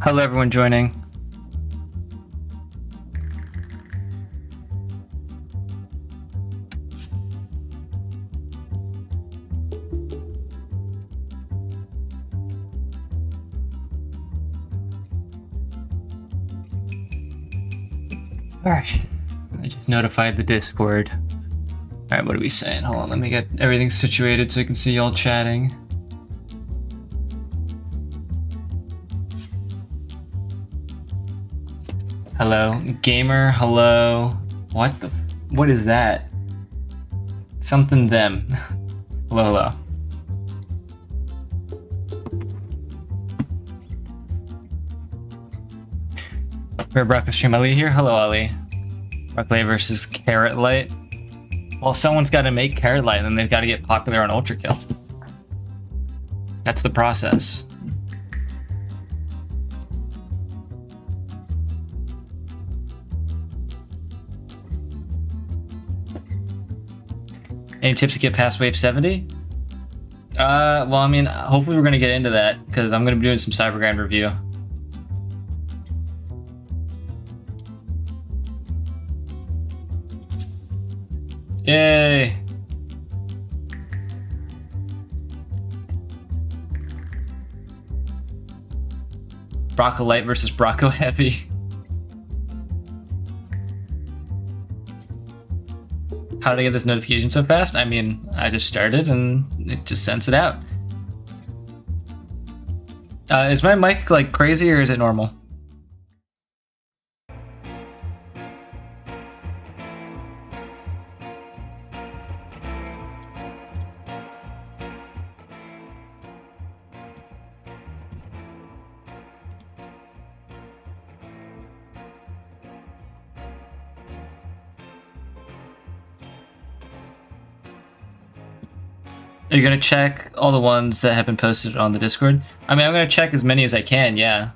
Hello, everyone joining. All right, I just notified the Discord. All right, what are we saying? Hold on, let me get everything situated so I can see y'all chatting. Hello, gamer. Hello. What is that? Something them. Hello, hello. Rare Breakfast Stream. Ali here. Hello, Ali. Rocklet versus Carrot Light. Well, someone's got to make Carrot Light, and then they've got to get popular on Ultrakill. That's the process. Any tips to get past wave 70? Well, I mean, hopefully we're going to get into that, because I'm going to be doing some Cybergrind review. Yay! Brocco Light versus Brocco Heavy. How did I get this notification so fast? I mean, I just started and it just sends it out. Is my mic like crazy or is it normal? Are you gonna check all the ones that have been posted on the Discord? I mean, I'm gonna check as many as I can, yeah.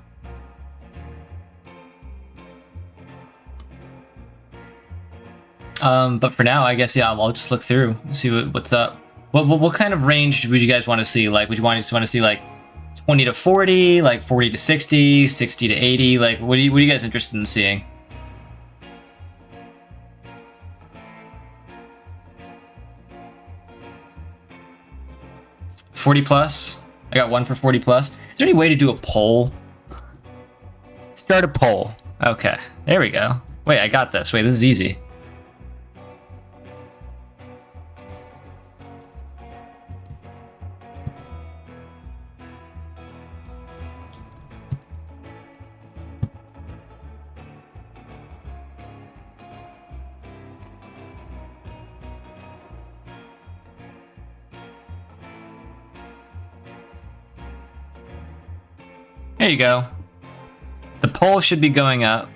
But for now, I guess, yeah, I'll just look through, see what's up. What kind of range would you guys want to see? Like, would you want to see like 20 to 40, like 40 to 60, 60 to 80? Like, what are you guys interested in seeing? $40 plus. I got one for 40 plus. Is there any way to do a poll? Start a poll. Okay, there we go. Wait, I got this. Wait, this is easy. There you go. The poll should be going up.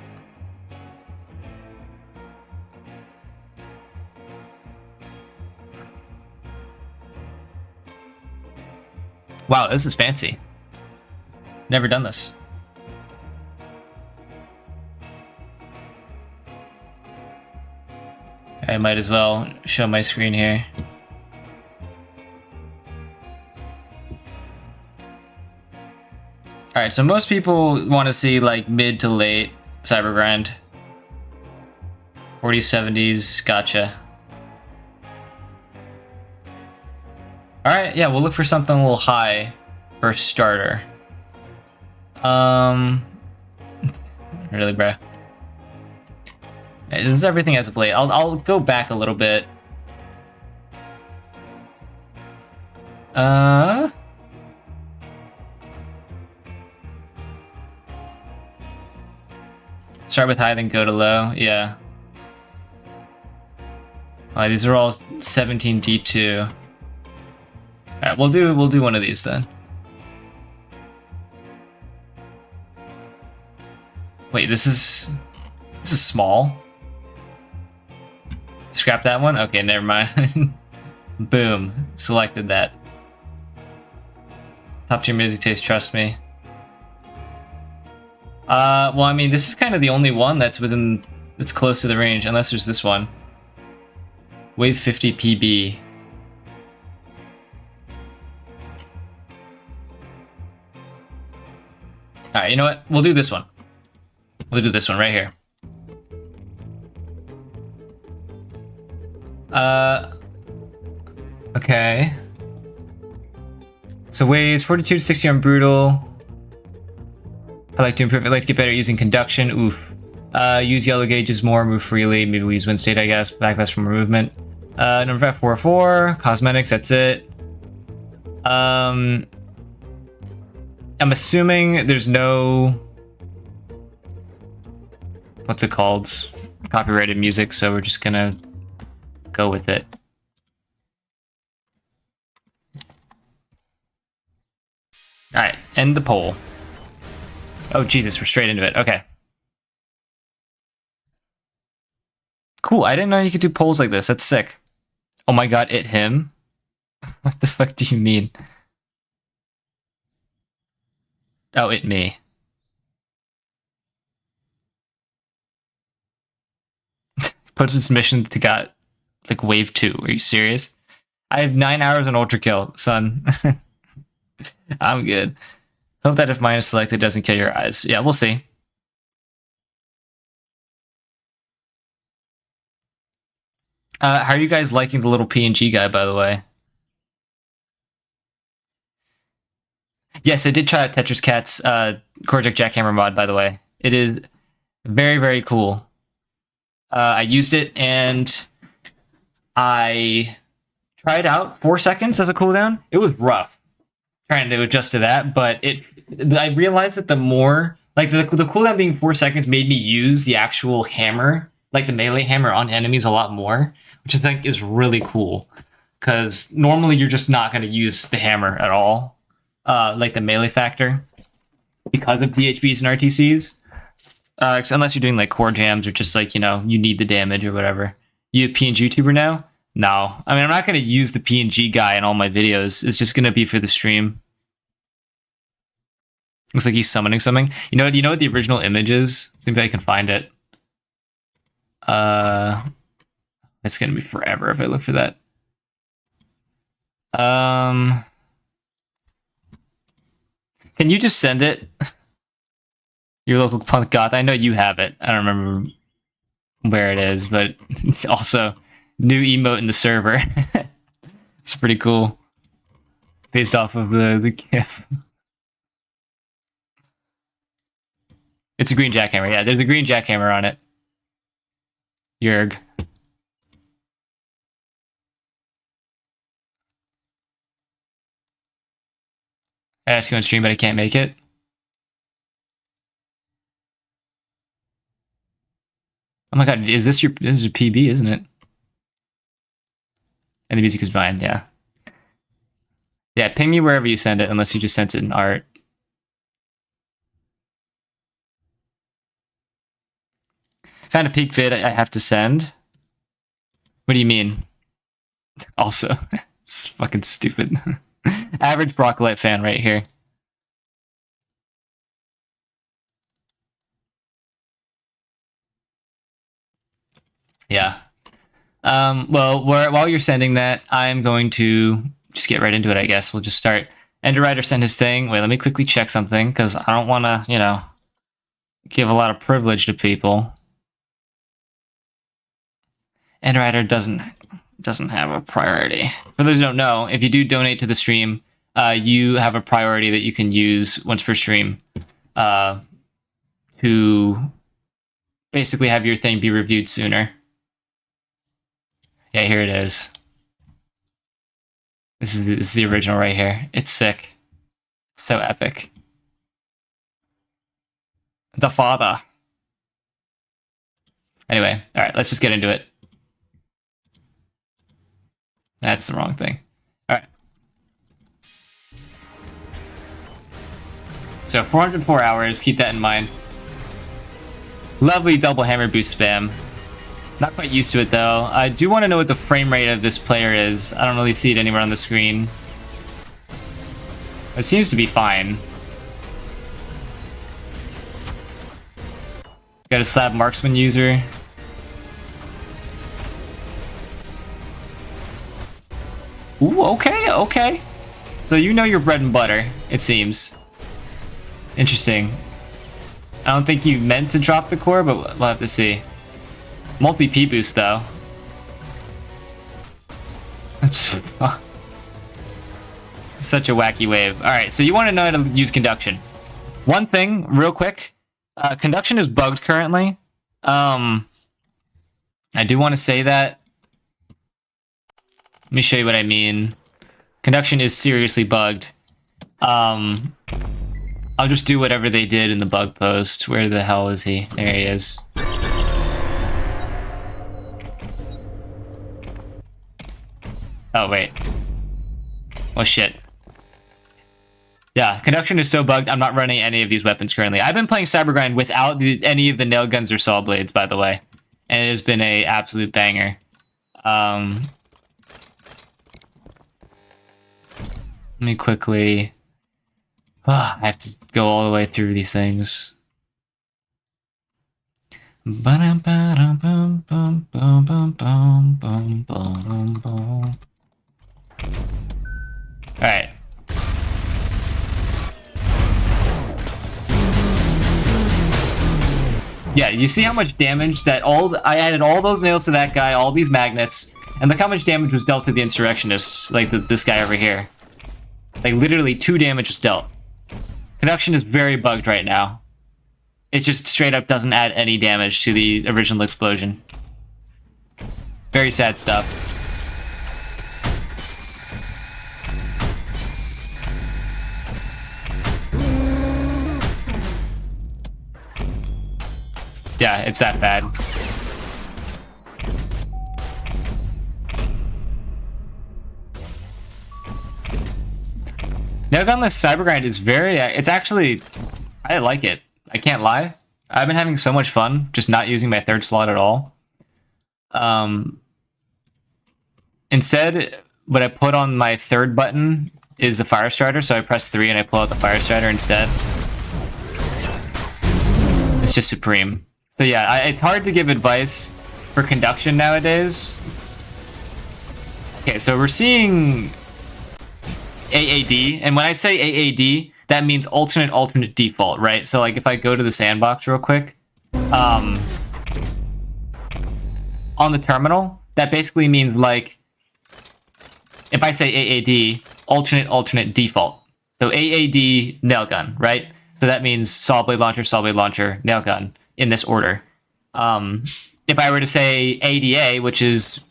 Wow, this is fancy. Never done this. I might as well show my screen here. Alright, so most people want to see like mid to late Cybergrind. 40s, 70s, gotcha. Alright, yeah, we'll look for something a little high for a starter. Really, bro. This is everything as of late. I'll go back a little bit. Start with high, then go to low. Yeah. Alright, these are all 17D2. Alright, we'll do one of these then. Wait, this is small. Scrap that one? Okay, never mind. Boom. Selected that. Top tier music taste, trust me. Well, I mean, this is kind of the only one that's close to the range, unless there's this one. Wave 50 PB. Alright, you know what? We'll do this one. We'll do this one right here. Okay. So weighs 42 to 60 on brutal. I like to improve it. I like to get better at using conduction. Oof. Use yellow gauges more, move freely. Maybe we use wind state, I guess. Backlash from movement. Number 544. Cosmetics, that's it. I'm assuming there's no... What's it called? Copyrighted music, so we're just gonna go with it. Alright, end the poll. Oh, Jesus, we're straight into it. Okay. Cool, I didn't know you could do polls like this. That's sick. Oh my god, it him? What the fuck do you mean? Oh, it me. Puts its mission to got like wave 2. Are you serious? I have 9 hours on Ultrakill, son. I'm good. Hope that if mine is selected, it doesn't kill your eyes. Yeah, we'll see. How are you guys liking the little PNG guy, by the way? Yes, I did try out Tetris Cat's Korjak Jackhammer mod, by the way. It is very, very cool. I used it, and I tried out 4 seconds as a cooldown. It was rough trying to adjust to that, but I realized that the more, like the cooldown being 4 seconds made me use the actual hammer, like the melee hammer on enemies a lot more, which I think is really cool. Because normally you're just not going to use the hammer at all, like the melee factor, because of DHBs and RTCs. Unless you're doing like core jams or just like, you know, you need the damage or whatever. You a PNG YouTuber now? No. I mean, I'm not going to use the PNG guy in all my videos. It's just going to be for the stream. Looks like he's summoning something. You know what the original image is? Maybe I can find it. It's going to be forever if I look for that. Can you just send it? Your local punk goth. I know you have it. I don't remember where it is, but it's also new emote in the server. It's pretty cool. Based off of the GIF. It's a green jackhammer. Yeah, there's a green jackhammer on it. Yerg. I asked you on stream, but I can't make it. Oh my god, this is your PB, isn't it? And the music is fine, yeah. Yeah, ping me wherever you send it, unless you just sent it in art. Found a peak vid I have to send. What do you mean? Also, it's fucking stupid. Average Brocklight fan right here. Yeah. Well, while you're sending that, I'm going to just get right into it, I guess. We'll just start. Enderwriter sent his thing. Wait, let me quickly check something, because I don't want to, you know, give a lot of privilege to people. Enderwriter doesn't have a priority. For those who don't know, if you do donate to the stream, you have a priority that you can use once per stream to basically have your thing be reviewed sooner. Yeah, here it is. This is the original right here. It's sick. It's so epic. The father. Anyway, all right, let's just get into it. That's the wrong thing. All right. So 404 hours, keep that in mind. Lovely double hammer boost spam. Not quite used to it though. I do want to know what the frame rate of this player is. I don't really see it anywhere on the screen. It seems to be fine. Got a slab marksman user. Ooh, okay. So you know your bread and butter, it seems. Interesting. I don't think you meant to drop the core, but we'll have to see. Multi-P boost, though. Such a wacky wave. Alright, so you want to know how to use conduction. One thing, real quick. Conduction is bugged currently. I do want to say that. Let me show you what I mean. Conduction is seriously bugged. I'll just do whatever they did in the bug post. Where the hell is he? There he is. Oh, wait. Oh, shit. Yeah, conduction is so bugged, I'm not running any of these weapons currently. I've been playing Cybergrind without any of the nail guns or saw blades, by the way. And it has been a absolute banger. Let me quickly... I have to go all the way through these things. Alright. Yeah, you see how much damage that I added all those nails to that guy, all these magnets, and look how much damage was dealt to the insurrectionists, like this guy over here. Like literally 2 damage was dealt. Conduction is very bugged right now. It just straight up doesn't add any damage to the original explosion. Very sad stuff. Yeah, it's that bad. Nailgunless Cybergrind is very... It's actually... I like it. I can't lie. I've been having so much fun just not using my 3rd slot at all. Instead, what I put on my 3rd button is the fire starter, so I press 3 and I pull out the fire starter instead. It's just supreme. So yeah, it's hard to give advice for conduction nowadays. Okay, so we're seeing AAD, and when I say AAD, that means alternate default, right? So like if I go to the sandbox real quick, on the terminal, that basically means like if I say AAD, alternate default. So AAD nail gun, right? So that means saw blade launcher, nail gun in this order. If I were to say ADA, which is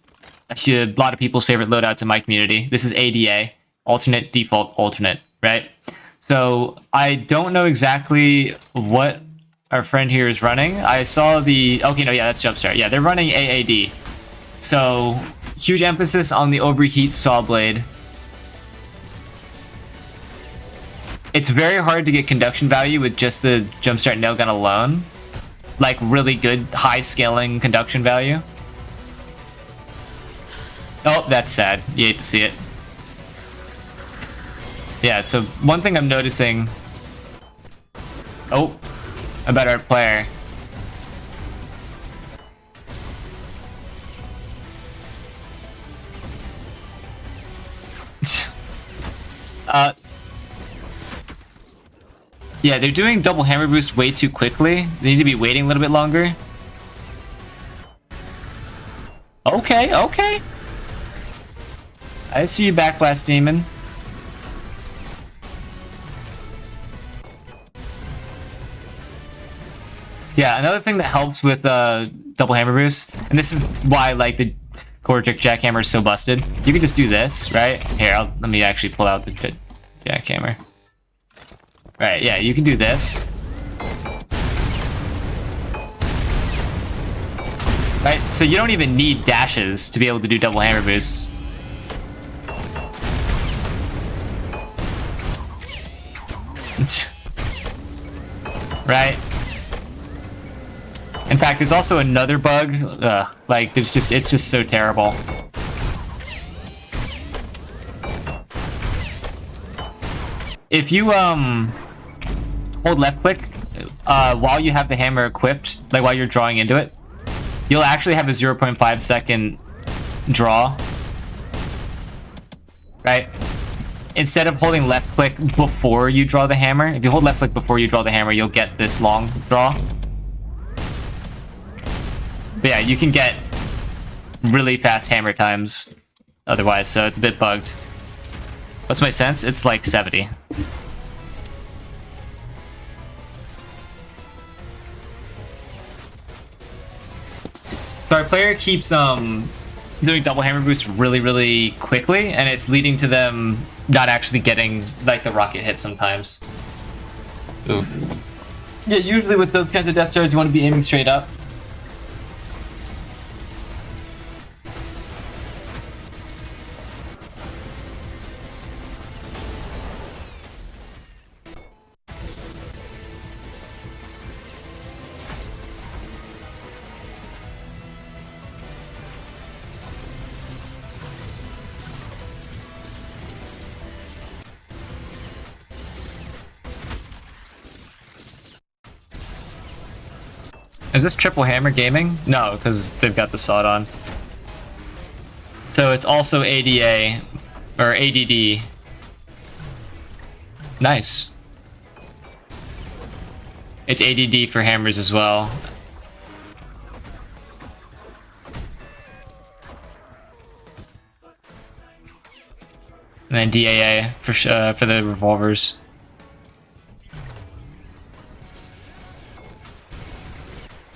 actually a lot of people's favorite loadouts in my community, this is ADA, alternate default alternate, right? So I don't know exactly what our friend here is running. I saw the... Okay, no, yeah, that's Jumpstart. Yeah, they're running AAD. So huge emphasis on the overheat saw blade. It's very hard to get conduction value with just the Jumpstart nail gun alone. Like really good high scaling conduction value. Oh, that's sad. You hate to see it. Yeah, so one thing I'm noticing... Oh, about our player. Yeah, they're doing double hammer boost way too quickly. They need to be waiting a little bit longer. Okay, okay. I see you, Backblast Demon. Yeah, another thing that helps with double hammer boost, and this is why like the Corjic jackhammer is so busted. You can just do this, right? Here, let me actually pull out the jackhammer. Right, yeah, you can do this. Right, so you don't even need dashes to be able to do double hammer boosts. Right? In fact, there's also another bug. Like, it's just so terrible. If you hold left click while you have the hammer equipped, like while you're drawing into it, you'll actually have a 0.5 second draw. Right? instead of holding left click before you draw the hammer, if you hold left click before you draw the hammer, you'll get this long draw. But yeah, you can get really fast hammer times otherwise, so it's a bit bugged. What's my sense? It's like 70. So our player keeps doing double hammer boost really quickly, and it's leading to them not actually getting like the rocket hit sometimes. Oof. Yeah, usually with those kinds of Death Stars, you want to be aiming straight up. Is this triple hammer gaming? No, because they've got the sawed on. So it's also ADA, or ADD. Nice. It's ADD for hammers as well. And then DAA for the revolvers.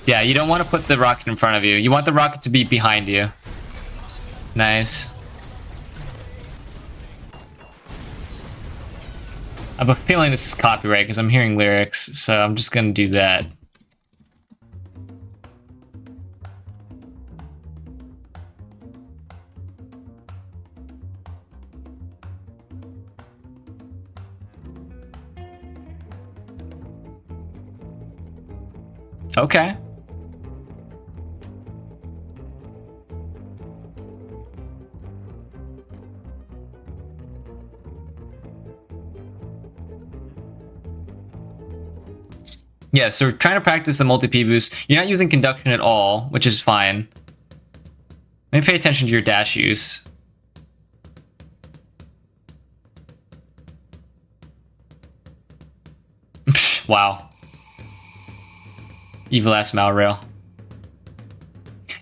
Yeah, you don't want to put the rocket in front of you. You want the rocket to be behind you. Nice. I have a feeling this is copyright because I'm hearing lyrics, so I'm just gonna do that. Okay. Yeah, so we're trying to practice the multi-P boost. You're not using conduction at all, which is fine. Let me pay attention to your dash use. Wow. Evil ass Malrail.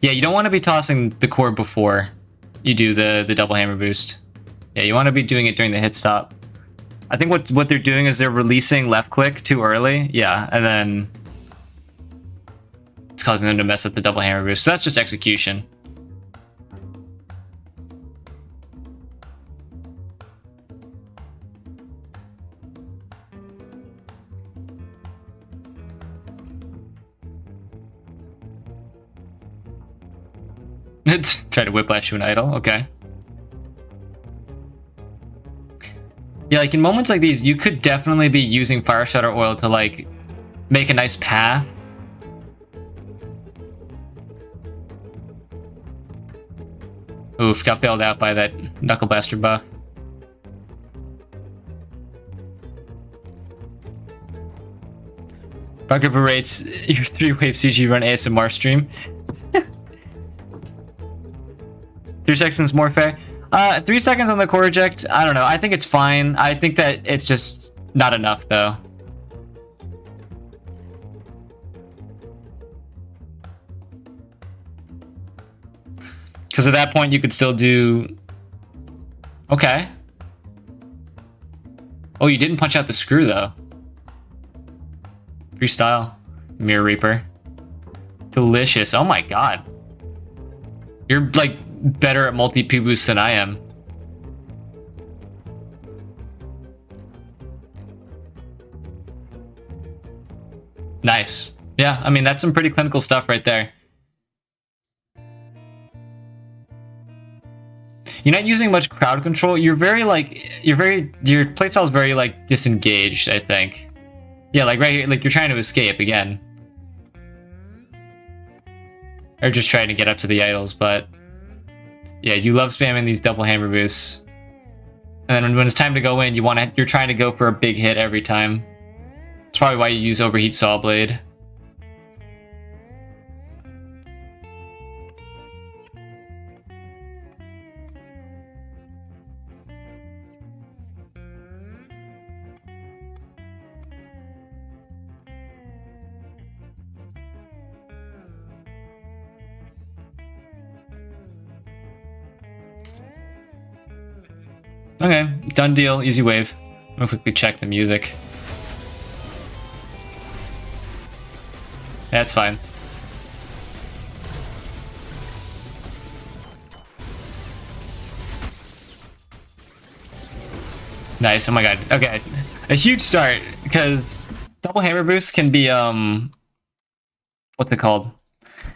Yeah, you don't want to be tossing the core before you do the double hammer boost. Yeah, you want to be doing it during the hit stop. I think what they're doing is they're releasing left click too early. Yeah, and then it's causing them to mess up the double hammer boost. So that's just execution. Try to whiplash you an idol. Okay. Yeah, like in moments like these, you could definitely be using Fire Shatter Oil to like make a nice path. Oof, got bailed out by that Knuckle Blaster buff. Rocket berates your 3-wave CG run ASMR stream. 3 seconds more fair. 3 seconds on the core eject. I don't know. I think it's fine. I think that it's just not enough though. Because at that point you could still do. Okay. Oh, you didn't punch out the screw though. Freestyle. Mirror Reaper. Delicious. Oh my god. You're like better at multi-P boost than I am. Nice. Yeah, I mean, that's some pretty clinical stuff right there. You're not using much crowd control. You're very like, your playstyle is very like disengaged, I think. Yeah, like right here, like you're trying to escape again. Or just trying to get up to the idols, but yeah, you love spamming these double hammer boosts. And then when it's time to go in, you're trying to go for a big hit every time. That's probably why you use Overheat Saw Blade. Okay, done deal, easy wave. I'm gonna quickly check the music. That's fine. Nice, oh my god. Okay, a huge start, because double hammer boosts can be, what's it called?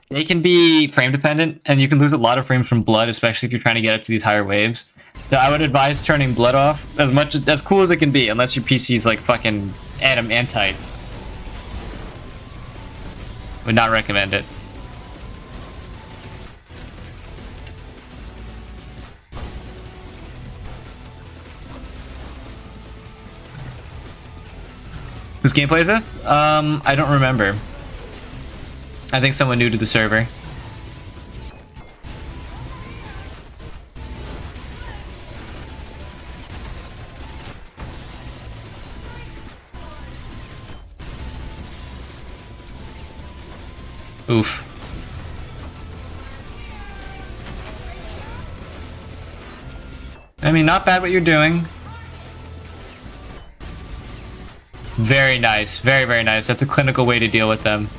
They can be frame dependent, and you can lose a lot of frames from blood, especially if you're trying to get up to these higher waves. So I would advise turning blood off as cool as it can be, unless your PC is like fucking adamantite. Would not recommend it. Whose gameplay is this? I don't remember. I think someone new to the server. Oof. I mean, not bad what you're doing. Very nice. Very, very nice. That's a clinical way to deal with them.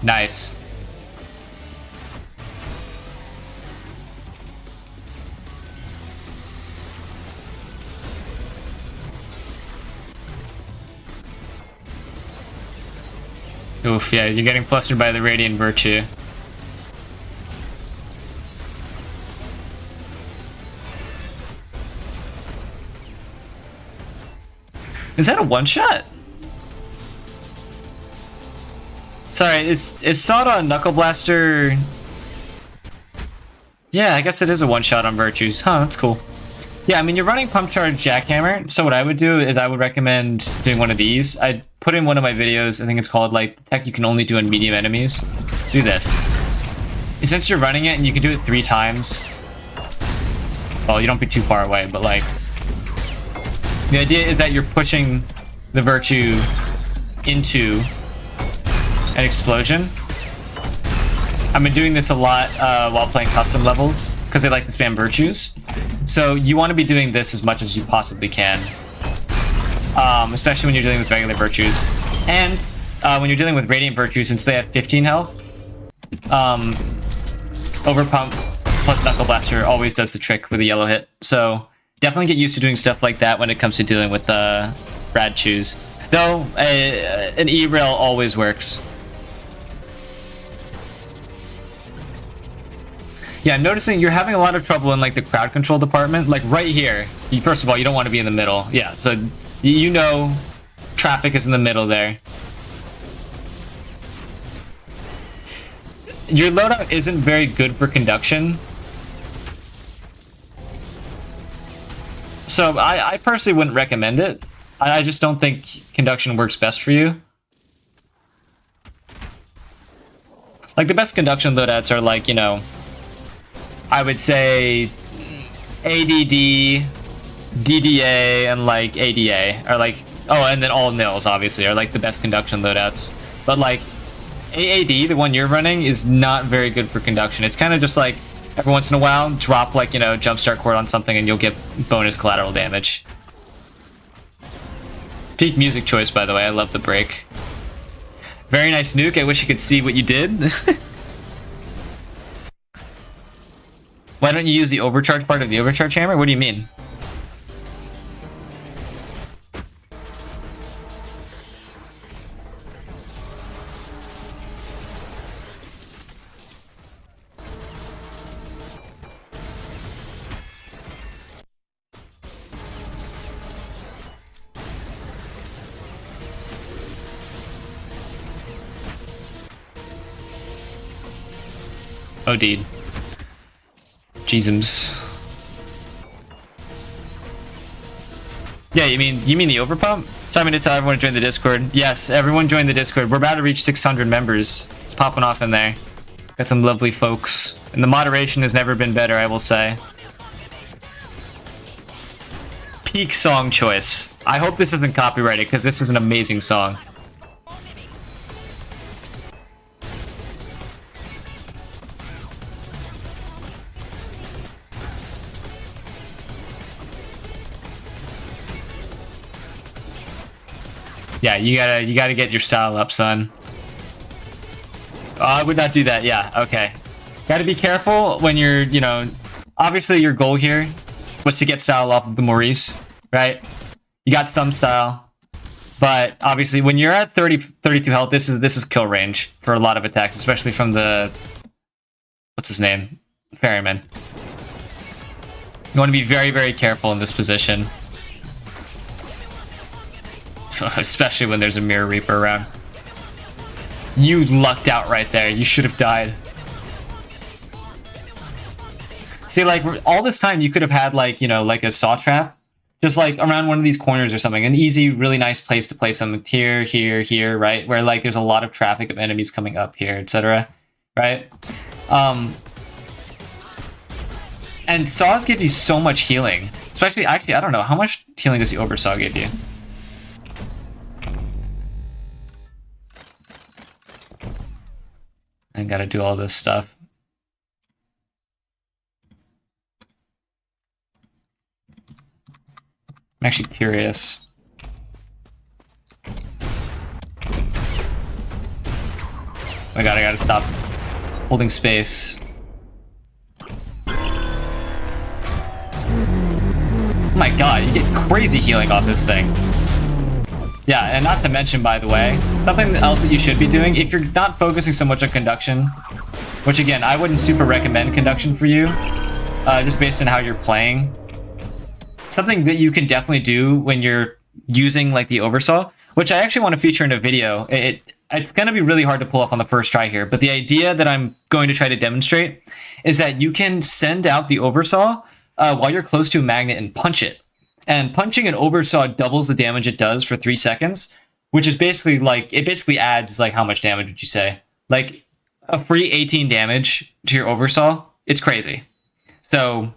Nice. Oof, yeah, you're getting flustered by the Radiant Virtue. Is that a one-shot? Sorry, is Sawda on Knuckle Blaster? Yeah, I guess it is a one-shot on Virtues. Huh, that's cool. Yeah, I mean, you're running Pump Charge Jackhammer, so what I would do is I would recommend doing one of these. I'd put in one of my videos, I think it's called, like, the tech you can only do on medium enemies. Do this. Since you're running it and you can do it 3 times, well, you don't be too far away, but, like, the idea is that you're pushing the Virtue into an explosion. I've been doing this a lot while playing custom levels, because they like to spam Virtues. So you want to be doing this as much as you possibly can. Especially when you're dealing with regular Virtues. And when you're dealing with Radiant Virtues, since they have 15 health, Overpump plus Knuckle Blaster always does the trick with a yellow hit. So definitely get used to doing stuff like that when it comes to dealing with Rad Chews. Though, an E-Rail always works. Yeah, I'm noticing you're having a lot of trouble in like the crowd control department. Like right here, first of all, you don't want to be in the middle. Yeah, so you know traffic is in the middle there. Your loadout isn't very good for conduction. So I personally wouldn't recommend it. I just don't think conduction works best for you. Like the best conduction loadouts are like, you know, I would say ADD, DDA, and like ADA are like, oh, and then all nils obviously are like the best conduction loadouts. But like AAD, the one you're running, is not very good for conduction. It's kind of just like every once in a while, drop like, you know, jumpstart cord on something and you'll get bonus collateral damage. Peak music choice, by the way. I love the break. Very nice nuke. I wish you could see what you did. Why don't you use the overcharge part of the overcharge hammer? What do you mean? Oh, dude. Jeezums. Yeah, you mean the overpump? So I'm going to tell everyone to join the Discord. Yes, everyone join the Discord. We're about to reach 600 members. It's popping off in there. Got some lovely folks. And the moderation has never been better, I will say. Peak song choice. I hope this isn't copyrighted, because this is an amazing song. Yeah, you gotta get your style up, son. I would not do that. Yeah, okay. Gotta be careful when you're, you know, obviously your goal here was to get style off of the Maurice, right? You got some style, but obviously when you're at 32 health, this is kill range for a lot of attacks, especially from the, what's his name? Ferryman. You want to be very, very careful in this position. Especially when there's a Mirror Reaper around. You lucked out right there. You should have died. See, like, all this time you could have had, like, you know, like a saw trap. Just, like, around one of these corners or something. An easy, really nice place to place them. Here, here, here, right? Where, like, there's a lot of traffic of enemies coming up here, etc. Right? And saws give you so much healing. Especially, actually, I don't know. How much healing does the Oversaw give you? I gotta do all this stuff. I'm actually curious. Oh my god, I gotta stop holding space. Oh my god, you get crazy healing off this thing. Yeah, and not to mention, by the way, something else that you should be doing, if you're not focusing so much on conduction, which again, I wouldn't super recommend conduction for you, just based on how you're playing. Something that you can definitely do when you're using like the Oversaw, which I actually want to feature in a video. It's going to be really hard to pull off on the first try here, but the idea that I'm going to try to demonstrate is that you can send out the Oversaw while you're close to a magnet and punch it. And punching an Oversaw doubles the damage it does for 3 seconds, which is basically like, it basically adds like, how much damage would you say? Like a free 18 damage to your Oversaw. It's crazy. So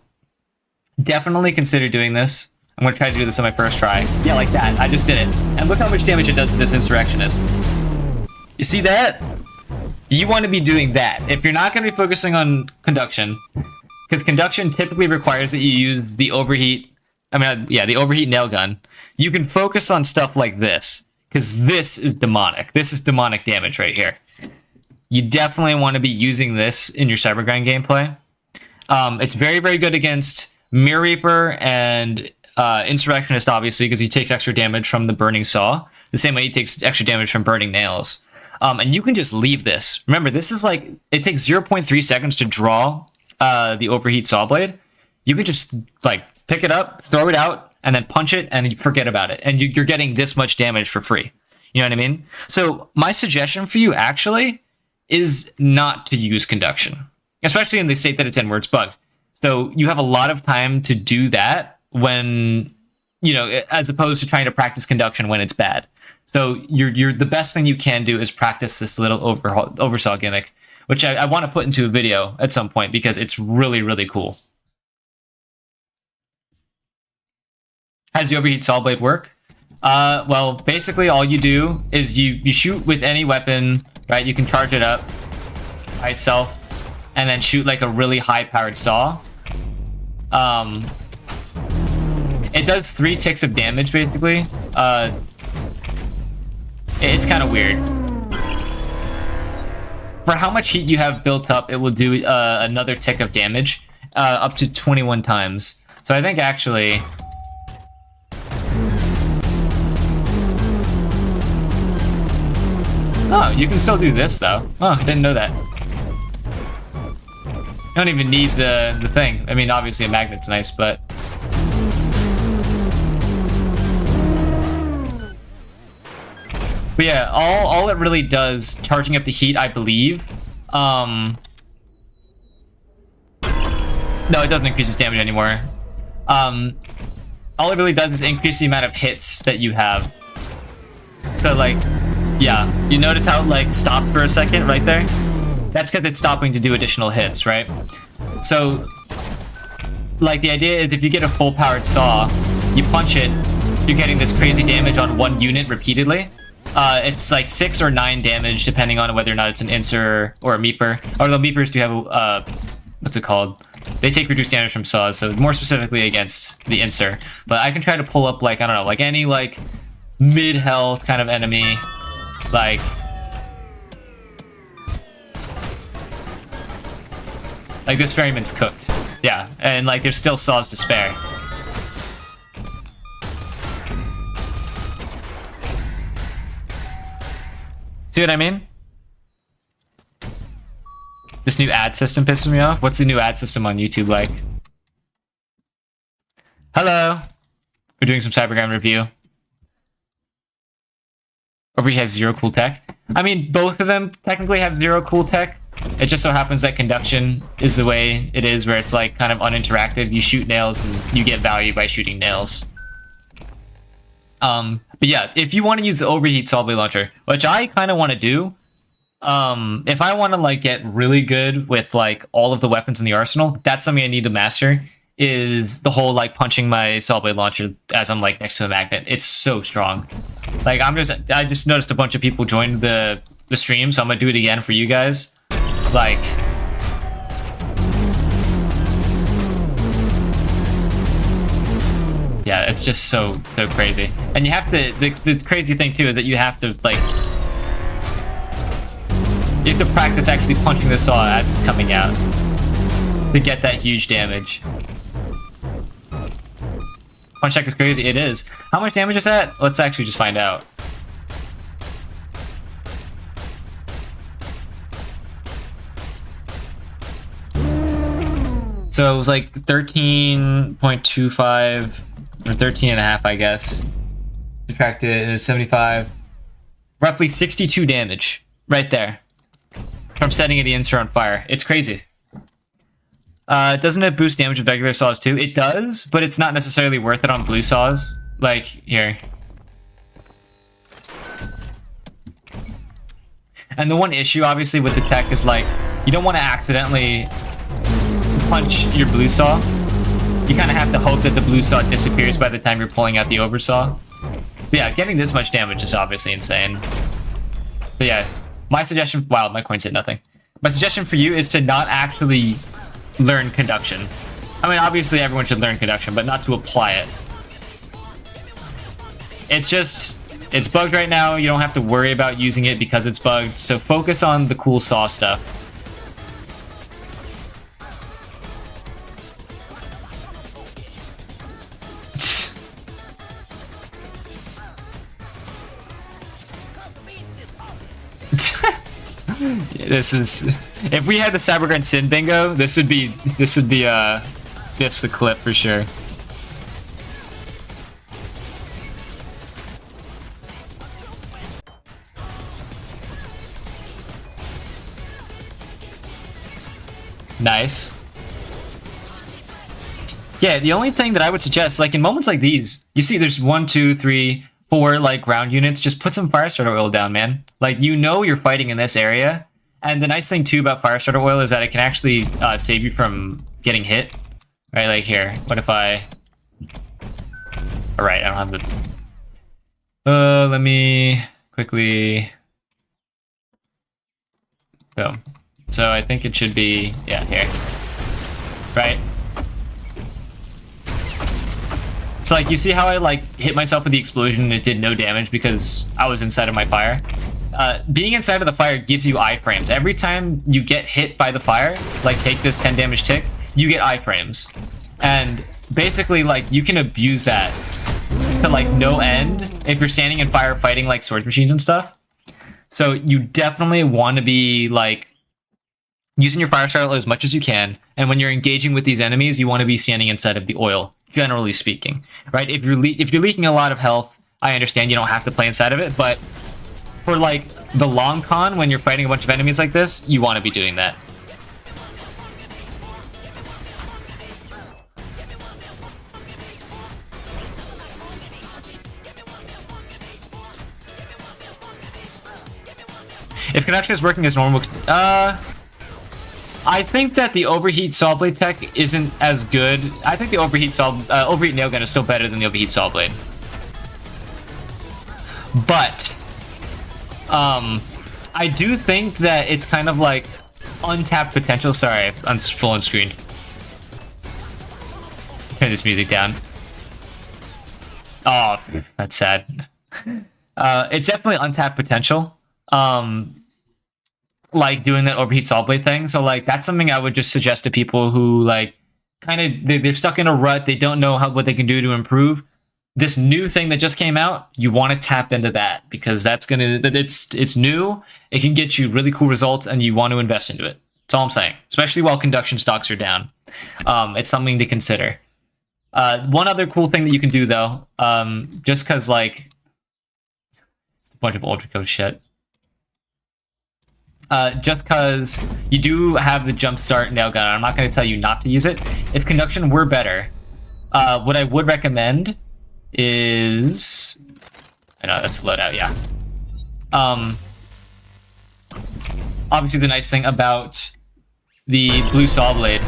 definitely consider doing this. I'm going to try to do this on my first try. Yeah, like that. I just did it. And look how much damage it does to this Insurrectionist. You see that? You want to be doing that. If you're not going to be focusing on conduction, because conduction typically requires that you use the overheat, the overheat nail gun. You can focus on stuff like this, because this is demonic. This is demonic damage right here. You definitely want to be using this in your Cybergrind gameplay. It's very, very good against Mirror Reaper and Insurrectionist, obviously, because he takes extra damage from the Burning Saw, the same way he takes extra damage from Burning Nails. And you can just leave this. Remember, this is like, it takes 0.3 seconds to draw the Overheat Saw Blade. You can just, like, pick it up, throw it out, and then punch it, and you forget about it. And you're getting this much damage for free. You know what I mean? So my suggestion for you, actually, is not to use conduction, especially in the state that it's in where it's bugged. So you have a lot of time to do that when, you know, as opposed to trying to practice conduction when it's bad. So you're the best thing you can do is practice this little Oversaw gimmick, which I want to put into a video at some point because it's really, really cool. How does the Overheat Saw Blade work? Well, basically all you do is you shoot with any weapon, right? You can charge it up by itself and then shoot like a really high-powered saw. It does 3 ticks of damage, basically. It's kind of weird. For how much heat you have built up, it will do another tick of damage, up to 21 times. So I think actually... Oh, you can still do this, though. Oh, I didn't know that. You don't even need the thing. I mean, obviously a magnet's nice, but... But yeah, all it really does, charging up the heat, I believe. No, it doesn't increase its damage anymore. All it really does is increase the amount of hits that you have. So, like, yeah, you notice how it, like, stopped for a second right there? That's because it's stopping to do additional hits, right? So, like, the idea is if you get a full-powered saw, you punch it, you're getting this crazy damage on one unit repeatedly. It's like 6 or 9 damage, depending on whether or not it's an Inser or a Meeper. Although Meepers do have, what's it called? They take reduced damage from saws, so more specifically against the Inser. But I can try to pull up, like, I don't know, like any, like, mid-health kind of enemy. Like, this ferryman's cooked. Yeah, and like there's still saws to spare. See what I mean? This new ad system pisses me off. What's the new ad system on YouTube like? Hello. We're doing some Cybergram review. Overheat has 0 cool tech. I mean, both of them technically have 0 cool tech. It just so happens that conduction is the way it is, where it's like kind of uninteractive. You shoot nails and you get value by shooting nails. But yeah, if you want to use the overheat saw blade launcher, which I kind of want to do, if I want to like get really good with like all of the weapons in the arsenal, that's something I need to master. Is the whole like punching my saw blade launcher as I'm like next to a magnet. It's so strong. Like I just noticed a bunch of people joined the stream, so I'm gonna do it again for you guys. Like, yeah, it's just so crazy. And you have to, the crazy thing too is that you have to like, you have to practice actually punching the saw as it's coming out to get that huge damage. Punch check is crazy. It is. How much damage is that? Let's actually just find out. So it was like 13.25 or 13 and a half, I guess. Subtracted, and it's 75. Roughly 62 damage right there from setting the insert on fire. It's crazy. Doesn't it boost damage with regular saws too? It does, but it's not necessarily worth it on blue saws. Like, here. And the one issue, obviously, with the tech is, like, you don't want to accidentally punch your blue saw. You kind of have to hope that the blue saw disappears by the time you're pulling out the oversaw. But yeah, getting this much damage is obviously insane. But yeah, my suggestion... Wow, my coins hit nothing. My suggestion for you is to not actually learn conduction. I mean, obviously everyone should learn conduction, but not to apply it. It's just... It's bugged right now. You don't have to worry about using it because it's bugged. So focus on the cool saw stuff. This is... If we had the Cybergrunt Sin Bingo, this would be Biff's the clip for sure. Nice. Yeah, the only thing that I would suggest, like in moments like these, you see there's 1, 2, 3, 4 like ground units, just put some fire starter oil down, man. Like, you know you're fighting in this area. And the nice thing too about fire starter oil is that it can actually save you from getting hit. Right, like here. What if I... Alright, I don't have the... let me quickly... Boom. So I think it should be... Yeah, here. Right? So like, you see how I like hit myself with the explosion and it did no damage because I was inside of my fire? Being inside of the fire gives you iframes. Every time you get hit by the fire, like take this 10 damage tick, you get iframes. And basically, like, you can abuse that to like no end if you're standing in fire fighting like swords machines and stuff. So you definitely want to be like using your fire starter as much as you can. And when you're engaging with these enemies, you want to be standing inside of the oil, generally speaking, right? If you're leaking a lot of health, I understand you don't have to play inside of it, but for like the long con, when you're fighting a bunch of enemies like this, you want to be doing that. If conduction is working as normal, I think that the overheat saw blade tech isn't as good. I think the overheat nail gun is still better than the overheat saw blade. But I do think that it's kind of like untapped potential. Sorry, I'm full on screen. Turn this music down. Oh, that's sad. It's definitely untapped potential. Like doing that overheat saw blade thing. So like that's something I would just suggest to people who like kind of they're stuck in a rut. They don't know what they can do to improve. This new thing that just came out, you want to tap into that because it's new. It can get you really cool results, and you want to invest into it. That's all I'm saying. Especially while conduction stocks are down, it's something to consider. One other cool thing that you can do though, just because like it's a bunch of Ultrakill shit. Just because you do have the jumpstart nail gun, I'm not going to tell you not to use it. If conduction were better, what I would recommend is, I know that's a loadout, yeah. Obviously the nice thing about the blue saw blade,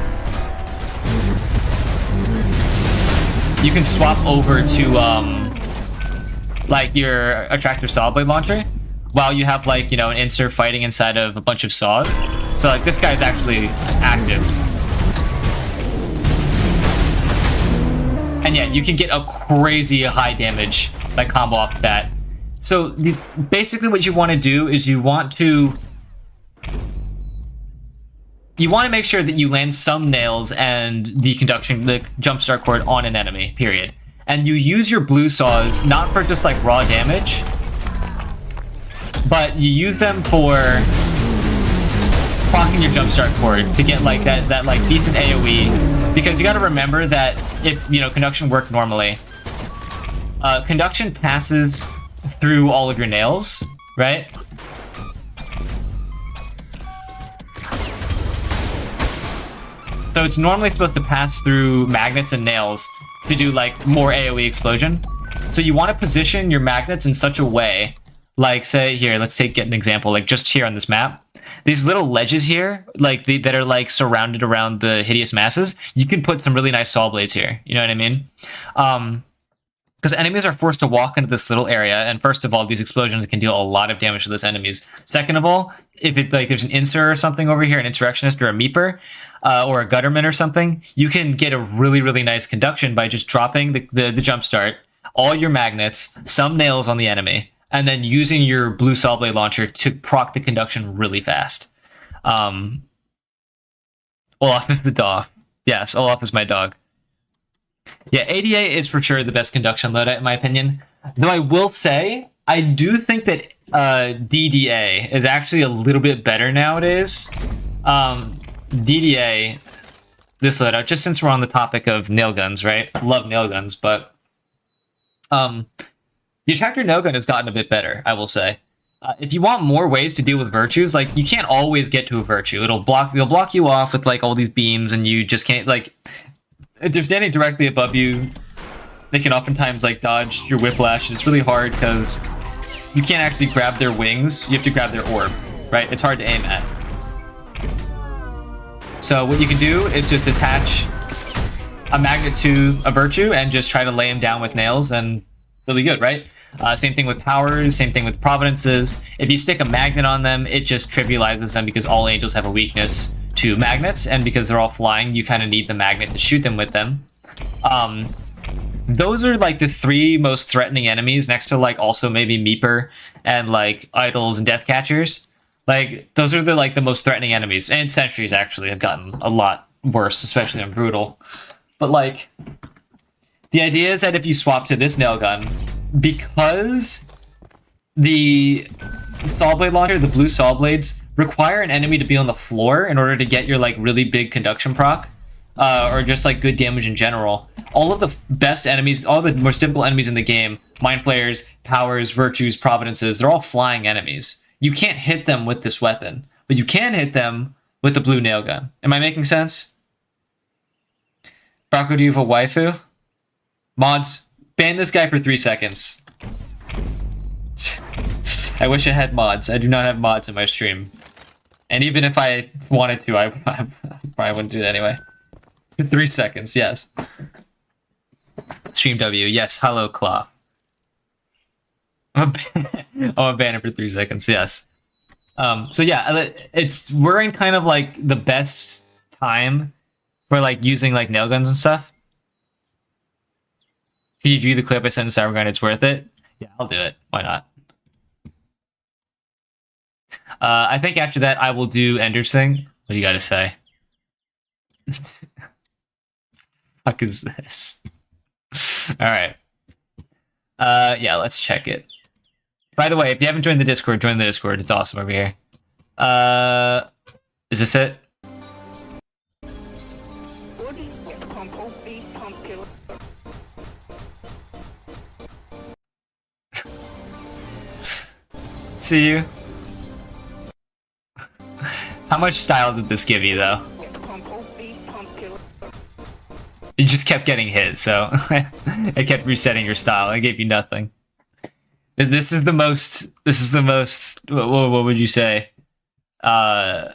you can swap over to like your attractor saw blade launcher while you have like, you know, an insert fighting inside of a bunch of saws. So like this guy's actually active. And yeah, you can get a crazy high damage like combo off that. So basically what you want to do is you want to make sure that you land some nails and the jumpstart cord on an enemy, period. And you use your blue saws not for just like raw damage, but you use them for proccing your jumpstart cord to get like that like decent AoE. Because you got to remember that if, you know, conduction worked normally, conduction passes through all of your nails, right? So it's normally supposed to pass through magnets and nails to do like more AoE explosion. So you want to position your magnets in such a way, like say here, let's get an example, like just here on this map. These little ledges here, like that are like surrounded around the hideous masses, you can put some really nice saw blades here. You know what I mean? Because enemies are forced to walk into this little area, and first of all, these explosions can deal a lot of damage to those enemies. Second of all, if it like there's an insur or something over here, an insurrectionist or a meeper, or a gutterman or something, you can get a really, really nice conduction by just dropping the jump start, all your magnets, some nails on the enemy, and then using your blue saw blade launcher to proc the conduction really fast. Olaf is the dog. Yes, Olaf is my dog. Yeah, ADA is for sure the best conduction loadout in my opinion. Though I will say, I do think that DDA is actually a little bit better nowadays. DDA, this loadout, just since we're on the topic of nail guns, right? Love nail guns, but the attractor nail gun has gotten a bit better, I will say. If you want more ways to deal with virtues, like you can't always get to a virtue. They'll block you off with like all these beams, and you just can't like. If they're standing directly above you, they can oftentimes like dodge your whiplash, and it's really hard because you can't actually grab their wings. You have to grab their orb, right? It's hard to aim at. So what you can do is just attach a magnet to a virtue and just try to lay him down with nails, and really good, right? Same thing with powers, same thing with providences. If you stick a magnet on them, it just trivializes them because all angels have a weakness to magnets, and because they're all flying, you kind of need the magnet to shoot them with them. Those are like the three most threatening enemies, next to like also maybe Meeper and like idols and death catchers. Like those are the most threatening enemies, and sentries actually have gotten a lot worse, especially on brutal. But like the idea is that if you swap to this nail gun, because the saw blade launcher, the blue saw blades, require an enemy to be on the floor in order to get your like really big conduction proc, or just like good damage in general. All of the best enemies, all the most difficult enemies in the game, mind flayers, powers, virtues, providences, they're all flying enemies. You can't hit them with this weapon, but you can hit them with the blue nail gun. Am I making sense? Brocco, do you have a waifu? Mods, ban this guy for 3 seconds. I wish I had mods. I do not have mods in my stream. And even if I wanted to, I probably wouldn't do that anyway. 3 seconds, yes. Stream W, yes. Hello, Claw. I'm a banner for 3 seconds, yes. So yeah, we're in kind of like the best time for like using like nail guns and stuff. If you view the clip I sent in Cybergun, it's worth it. Yeah, I'll do it. Why not? I think after that, I will do Ender's thing. What do you got to say? Fuck is this? All right. Yeah, let's check it. By the way, if you haven't joined the Discord, join the Discord. It's awesome over here. Is this it? See you. How much style did this give you, though? You just kept getting hit, so it kept resetting your style. It gave you nothing. This is the most. This is the most. What would you say? I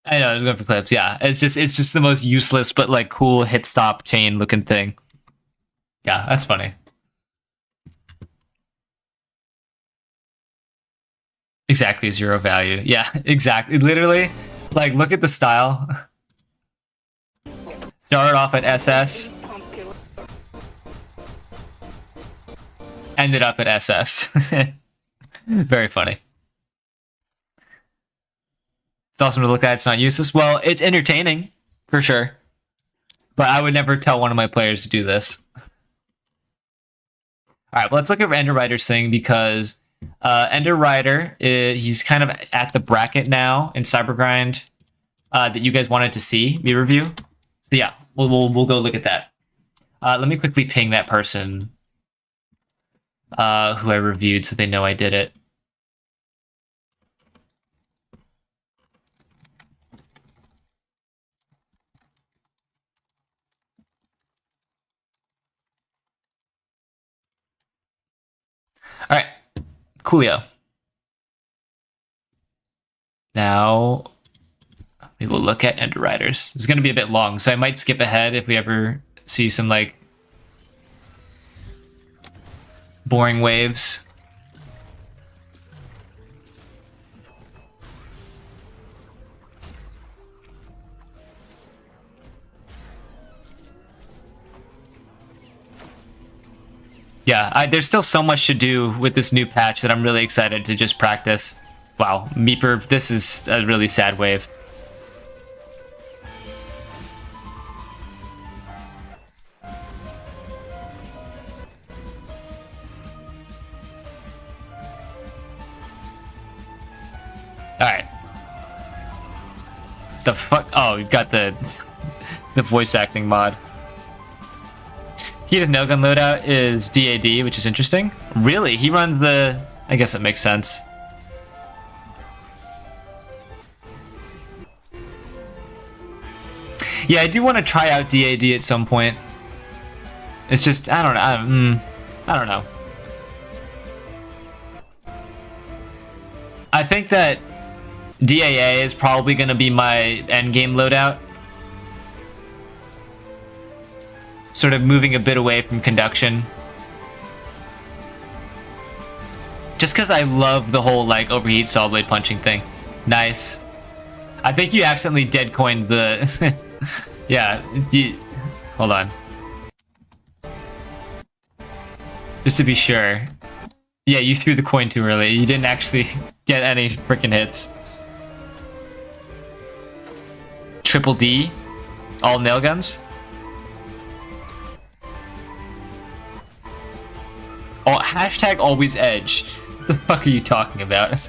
know I was going for clips. Yeah, it's just the most useless but like cool hit stop chain looking thing. Yeah, that's funny. Exactly 0 value. Yeah, exactly. Literally, like look at the style. Started off at SS. Ended up at SS. Very funny. It's awesome to look at. It's not useless. Well, it's entertaining, for sure. But I would never tell one of my players to do this. Alright, well, let's look at Ender Rider's thing, because Ender Rider, he's kind of at the bracket now in Cybergrind that you guys wanted to see me review. So yeah, we'll go look at that. Let me quickly ping that person who I reviewed so they know I did it. All right, coolio. Now we will look at Ender Riders. It's going to be a bit long, so I might skip ahead if we ever see some like boring waves. Yeah, there's still so much to do with this new patch that I'm really excited to just practice. Wow, Meeper, this is a really sad wave. Alright. The fuck? Oh, we've got the voice acting mod. His no gun loadout is DAD, which is interesting. Really? He runs the... I guess it makes sense. Yeah, I do want to try out DAD at some point. It's just... I don't know. I don't know. I think that DAA is probably going to be my endgame loadout. Sort of moving a bit away from conduction. Just because I love the whole, like, overheat saw blade punching thing. Nice. I think you accidentally dead coined the... yeah. Hold on. Just to be sure. Yeah, you threw the coin too early. You didn't actually get any freaking hits. Triple D? All nail guns? Oh, hashtag always edge. What the fuck are you talking about?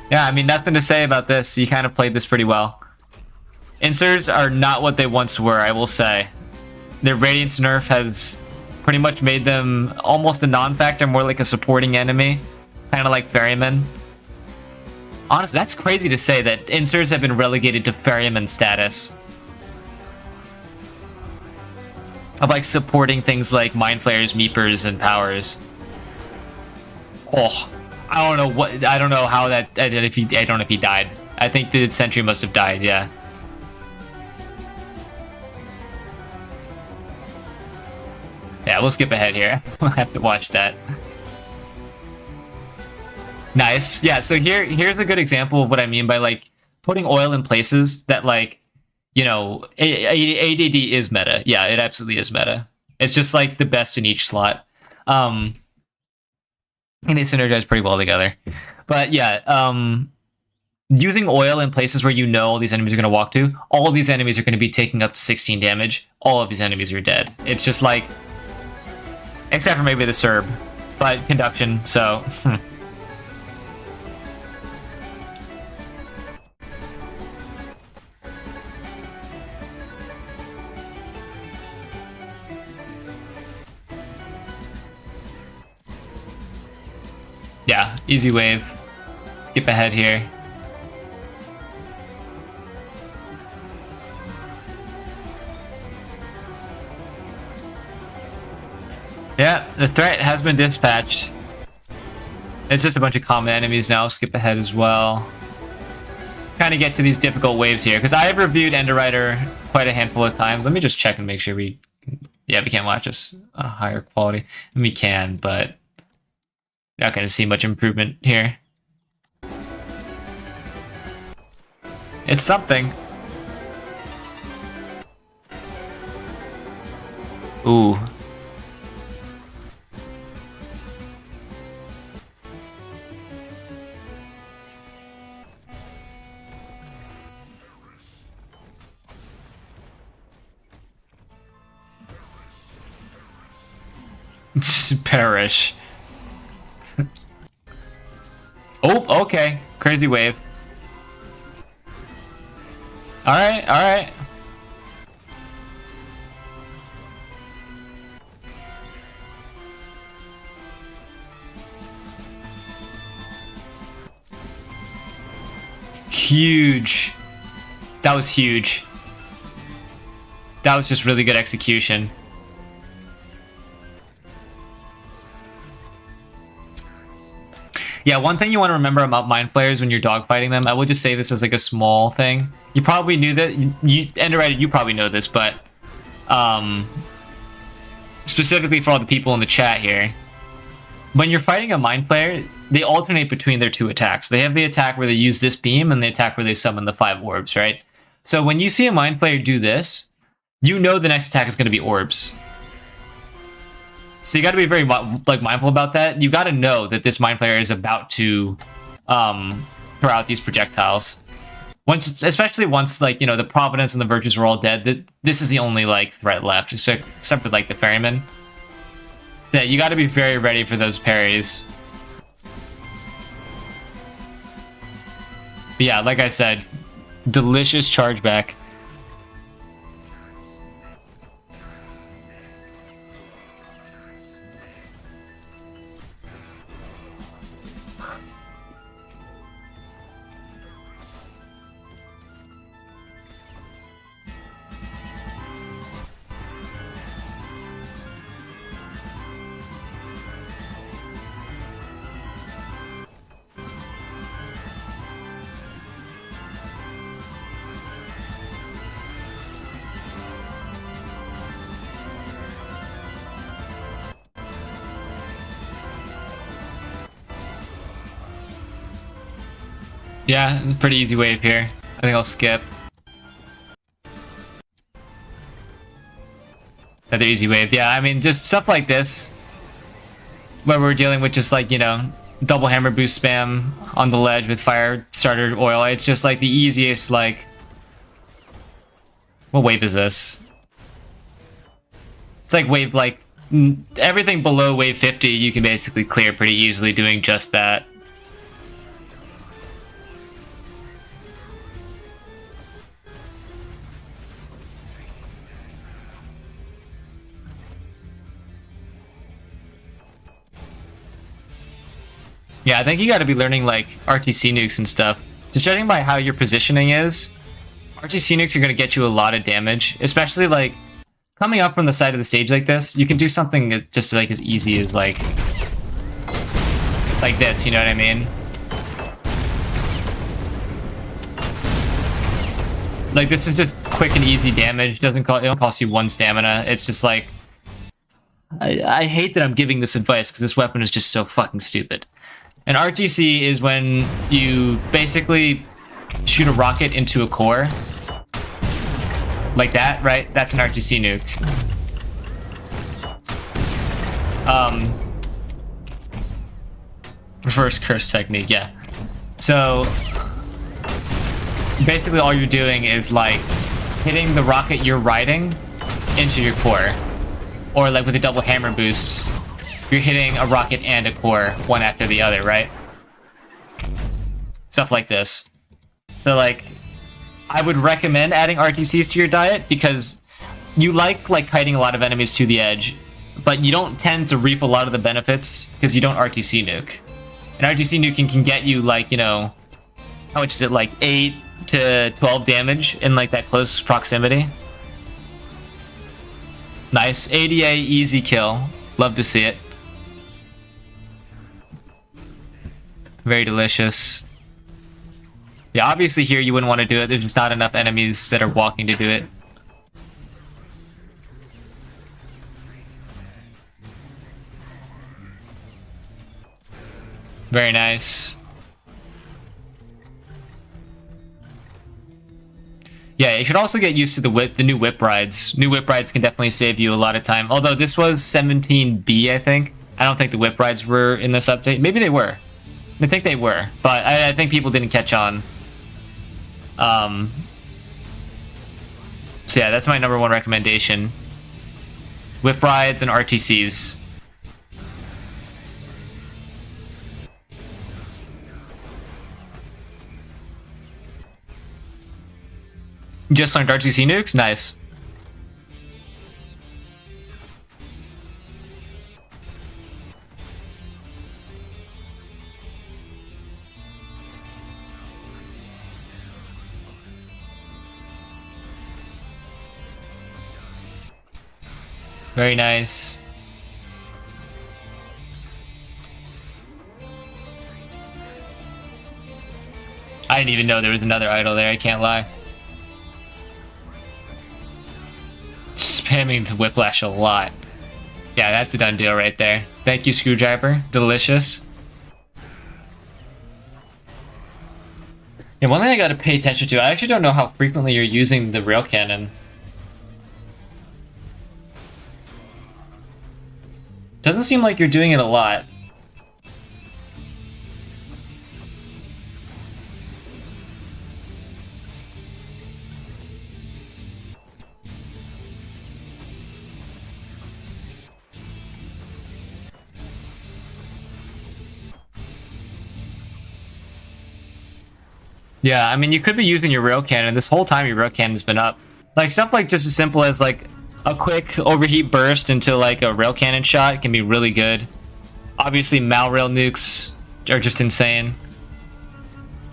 Yeah, I mean, nothing to say about this. You kind of played this pretty well. Inserts are not what they once were, I will say. Their Radiance nerf has pretty much made them almost a non-factor, more like a supporting enemy. Kind of like Ferryman. Honestly, that's crazy to say that inserts have been relegated to Ferryman status. Of like supporting things like Mind Flayers, Meepers, and Powers. Oh, I don't know what, I don't know how that, I don't know if he died. I think the Sentry must have died, yeah. Yeah, we'll skip ahead here. We'll have to watch that. Nice. Yeah, so here's a good example of what I mean by like putting oil in places that, like, you know, ADD is meta. Yeah, it absolutely is meta. It's just like the best in each slot. And they synergize pretty well together. But yeah, using oil in places where you know all these enemies are going to walk to, all of these enemies are going to be taking up to 16 damage. All of these enemies are dead. It's just like, except for maybe the Serb, but conduction, so. Yeah, easy wave. Skip ahead here. Yeah, the threat has been dispatched. It's just a bunch of common enemies now. Skip ahead as well. Kind of get to these difficult waves here, because I have reviewed Enderwriter quite a handful of times. Let me just check and make sure we can't watch this on a higher quality. And we can, but not going to see much improvement here. It's something. Ooh. Perish. Oh, okay. Crazy wave. Alright, alright. Huge. That was huge. That was just really good execution. Yeah, one thing you want to remember about mind flayers when you're dogfighting them, I will just say this as like a small thing. You probably knew that. Enderwriter, you probably know this, but specifically for all the people in the chat here, when you're fighting a mind flayer, they alternate between their two attacks. They have the attack where they use this beam and the attack where they summon the 5 orbs, right? So when you see a mind flayer do this, you know the next attack is going to be orbs. So you got to be very mindful about that. You got to know that this mind flayer is about to throw out these projectiles. Especially once, like, you know, the Providence and the Virtues are all dead. This is the only like threat left, except for like the Ferryman. So yeah, you got to be very ready for those parries. But yeah, like I said, delicious chargeback. Yeah, pretty easy wave here. I think I'll skip. Another easy wave. Yeah, I mean, just stuff like this, where we're dealing with just like, you know, double hammer boost spam on the ledge with fire starter oil. It's just like the easiest, like... What wave is this? It's like wave, like, everything below wave 50 you can basically clear pretty easily doing just that. Yeah, I think you got to be learning like RTC nukes and stuff. Just judging by how your positioning is, RTC nukes are going to get you a lot of damage, especially like coming up from the side of the stage like this. You can do something that just like as easy as like this, you know what I mean? Like this is just quick and easy damage. It don't cost you 1 stamina. It's just like I hate that I'm giving this advice because this weapon is just so fucking stupid. And RTC is when you basically shoot a rocket into a core. Like that, right? That's an RTC nuke. Reverse curse technique, yeah. So basically all you're doing is like hitting the rocket you're riding into your core. Or like with a double hammer boost, you're hitting a rocket and a core one after the other, right? Stuff like this. So like, I would recommend adding RTCs to your diet because you like kiting a lot of enemies to the edge, but you don't tend to reap a lot of the benefits because you don't RTC nuke. An RTC nuking can get you like, you know, how much is it, like 8 to 12 damage in like that close proximity. Nice. ADA easy kill. Love to see it. Very delicious. Yeah, obviously here you wouldn't want to do it. There's just not enough enemies that are walking to do it. Very nice. Yeah, you should also get used to the new whip rides. New whip rides can definitely save you a lot of time. Although this was 17B, I think. I don't think the whip rides were in this update. Maybe they were. I think they were, but I think people didn't catch on. So yeah, that's my #1 recommendation. Whip rides and RTCs. You just learned RTC nukes? Nice. Very nice. I didn't even know there was another idol there, I can't lie. Spamming the whiplash a lot. Yeah, that's a done deal right there. Thank you, Screwdriver. Delicious. Yeah, one thing I gotta pay attention to, I actually don't know how frequently you're using the rail cannon. Doesn't seem like you're doing it a lot. Yeah, I mean, you could be using your rail cannon. This whole time your rail cannon's been up. Like, stuff like just as simple as, like, a quick overheat burst into, like, a rail cannon shot can be really good. Obviously, Malrail nukes are just insane.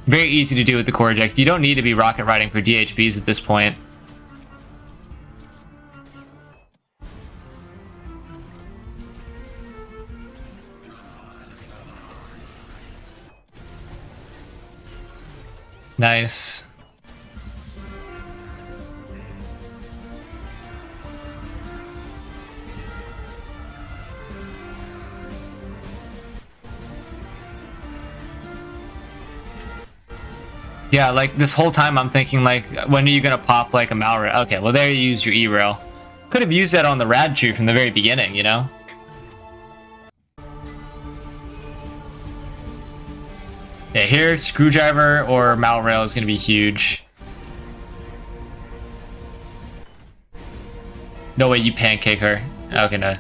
Very easy to do with the core eject. You don't need to be rocket riding for DHBs at this point. Nice. Yeah, like this whole time I'm thinking like, when are you gonna pop like a Malrail? Okay, well there you use your E-Rail. Could have used that on the Rad tree from the very beginning, you know? Yeah, here, Screwdriver or Malrail is going to be huge. No way you pancake her. Okay, no.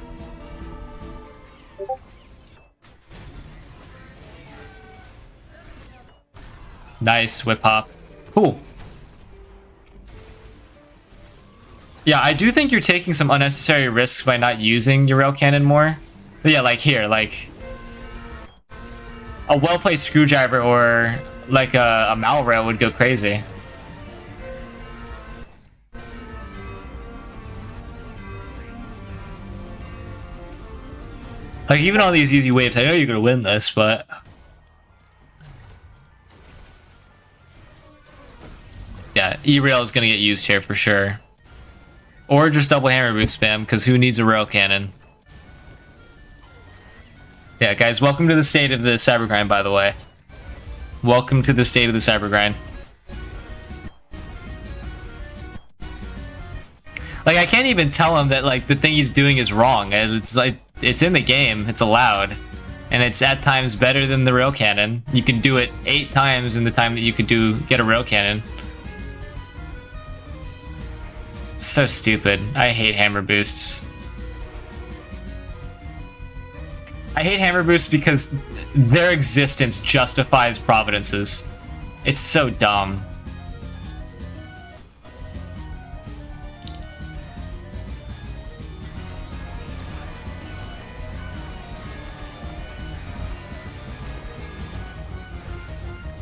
Nice, whip hop. Cool. Yeah, I do think you're taking some unnecessary risks by not using your rail cannon more. But yeah, like here, like... a well-placed Screwdriver or like a Malrail would go crazy. Like even on these easy waves, I know you're gonna win this, but yeah, E-Rail is gonna get used here for sure. Or just double hammer boost spam, because who needs a rail cannon? Yeah, guys, welcome to the state of the cyber grind, by the way. Welcome to the state of the cyber grind. Like, I can't even tell him that, like, the thing he's doing is wrong. It's like, it's in the game, it's allowed. And it's at times better than the rail cannon. You can do it 8 times in the time that you could get a rail cannon. It's so stupid. I hate hammer boosts. I hate hammer boosts because their existence justifies providences. It's so dumb.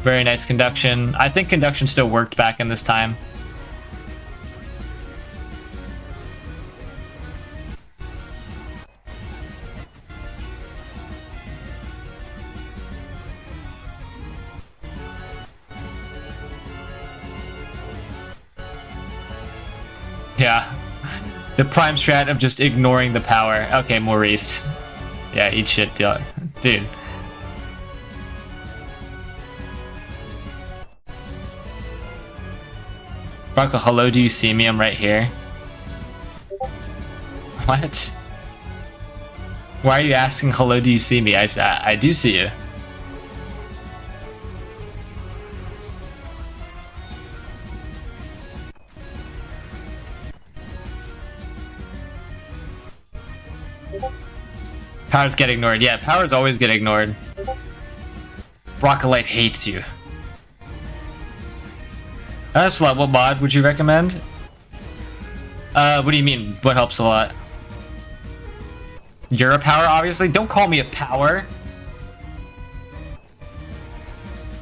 Very nice conduction. I think conduction still worked back in this time. Yeah. The prime strat of just ignoring the power. Okay, Maurice. Yeah, eat shit, dude. Bronco, hello, do you see me? I'm right here. What? Why are you asking, hello, do you see me? I do see you. Powers get ignored. Yeah, powers always get ignored. Broccolite hates you. That's a lot. What mod would you recommend? What do you mean? What helps a lot? You're a power, obviously. Don't call me a power.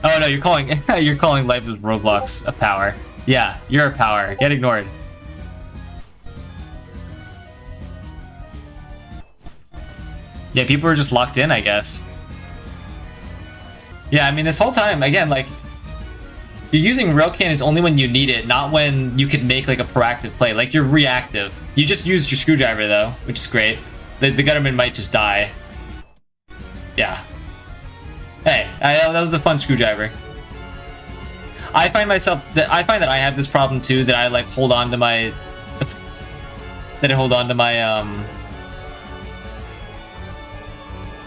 Oh no, you're calling you're calling Life is Roblox a power. Yeah, you're a power. Get ignored. Yeah, people are just locked in, I guess. Yeah, I mean, this whole time, again, like, you're using rail cannons only when you need it, not when you could make, like, a proactive play. Like, you're reactive. You just used your screwdriver, though, which is great. The government might just die. Yeah. Hey, that was a fun screwdriver. I find that I have this problem, too, that I, like, hold on to my...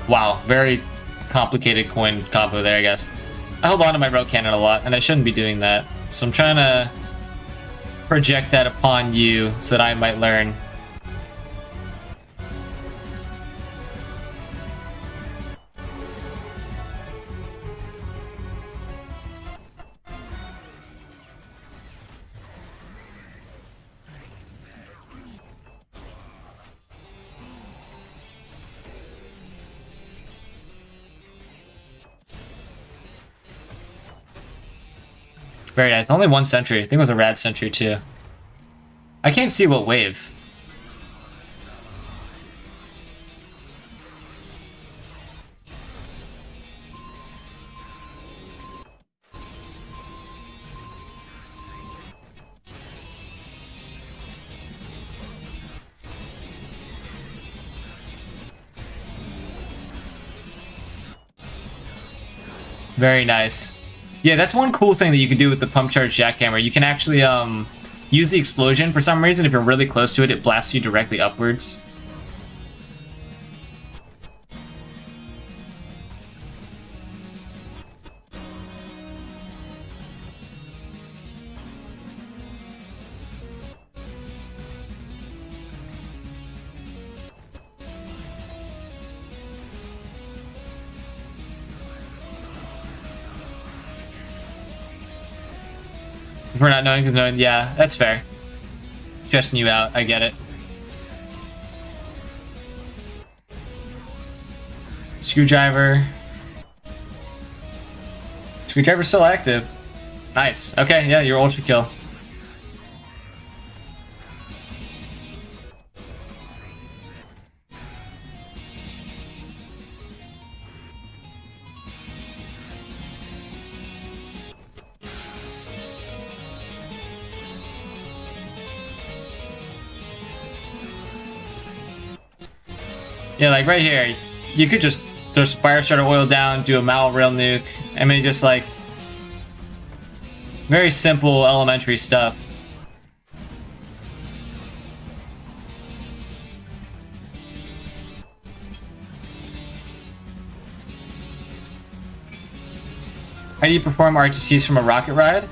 Wow, very complicated coin combo there, I guess. I hold on to my rail cannon a lot, and I shouldn't be doing that. So I'm trying to project that upon you so that I might learn. Very nice. Only 1 sentry. I think it was a rad sentry too. I can't see what wave. Very nice. Yeah, that's one cool thing that you can do with the pump charge jackhammer. You can actually use the explosion. For some reason, if you're really close to it, it blasts you directly upwards. For not knowing, because knowing, yeah, that's fair. Stressing you out, I get it. Screwdriver. Screwdriver's still active. Nice. Okay, yeah, you're Ultrakill. Yeah, like right here, you could just throw some fire starter oil down, do a mal rail nuke. I mean, just like very simple elementary stuff. How do you perform RTCs from a rocket ride?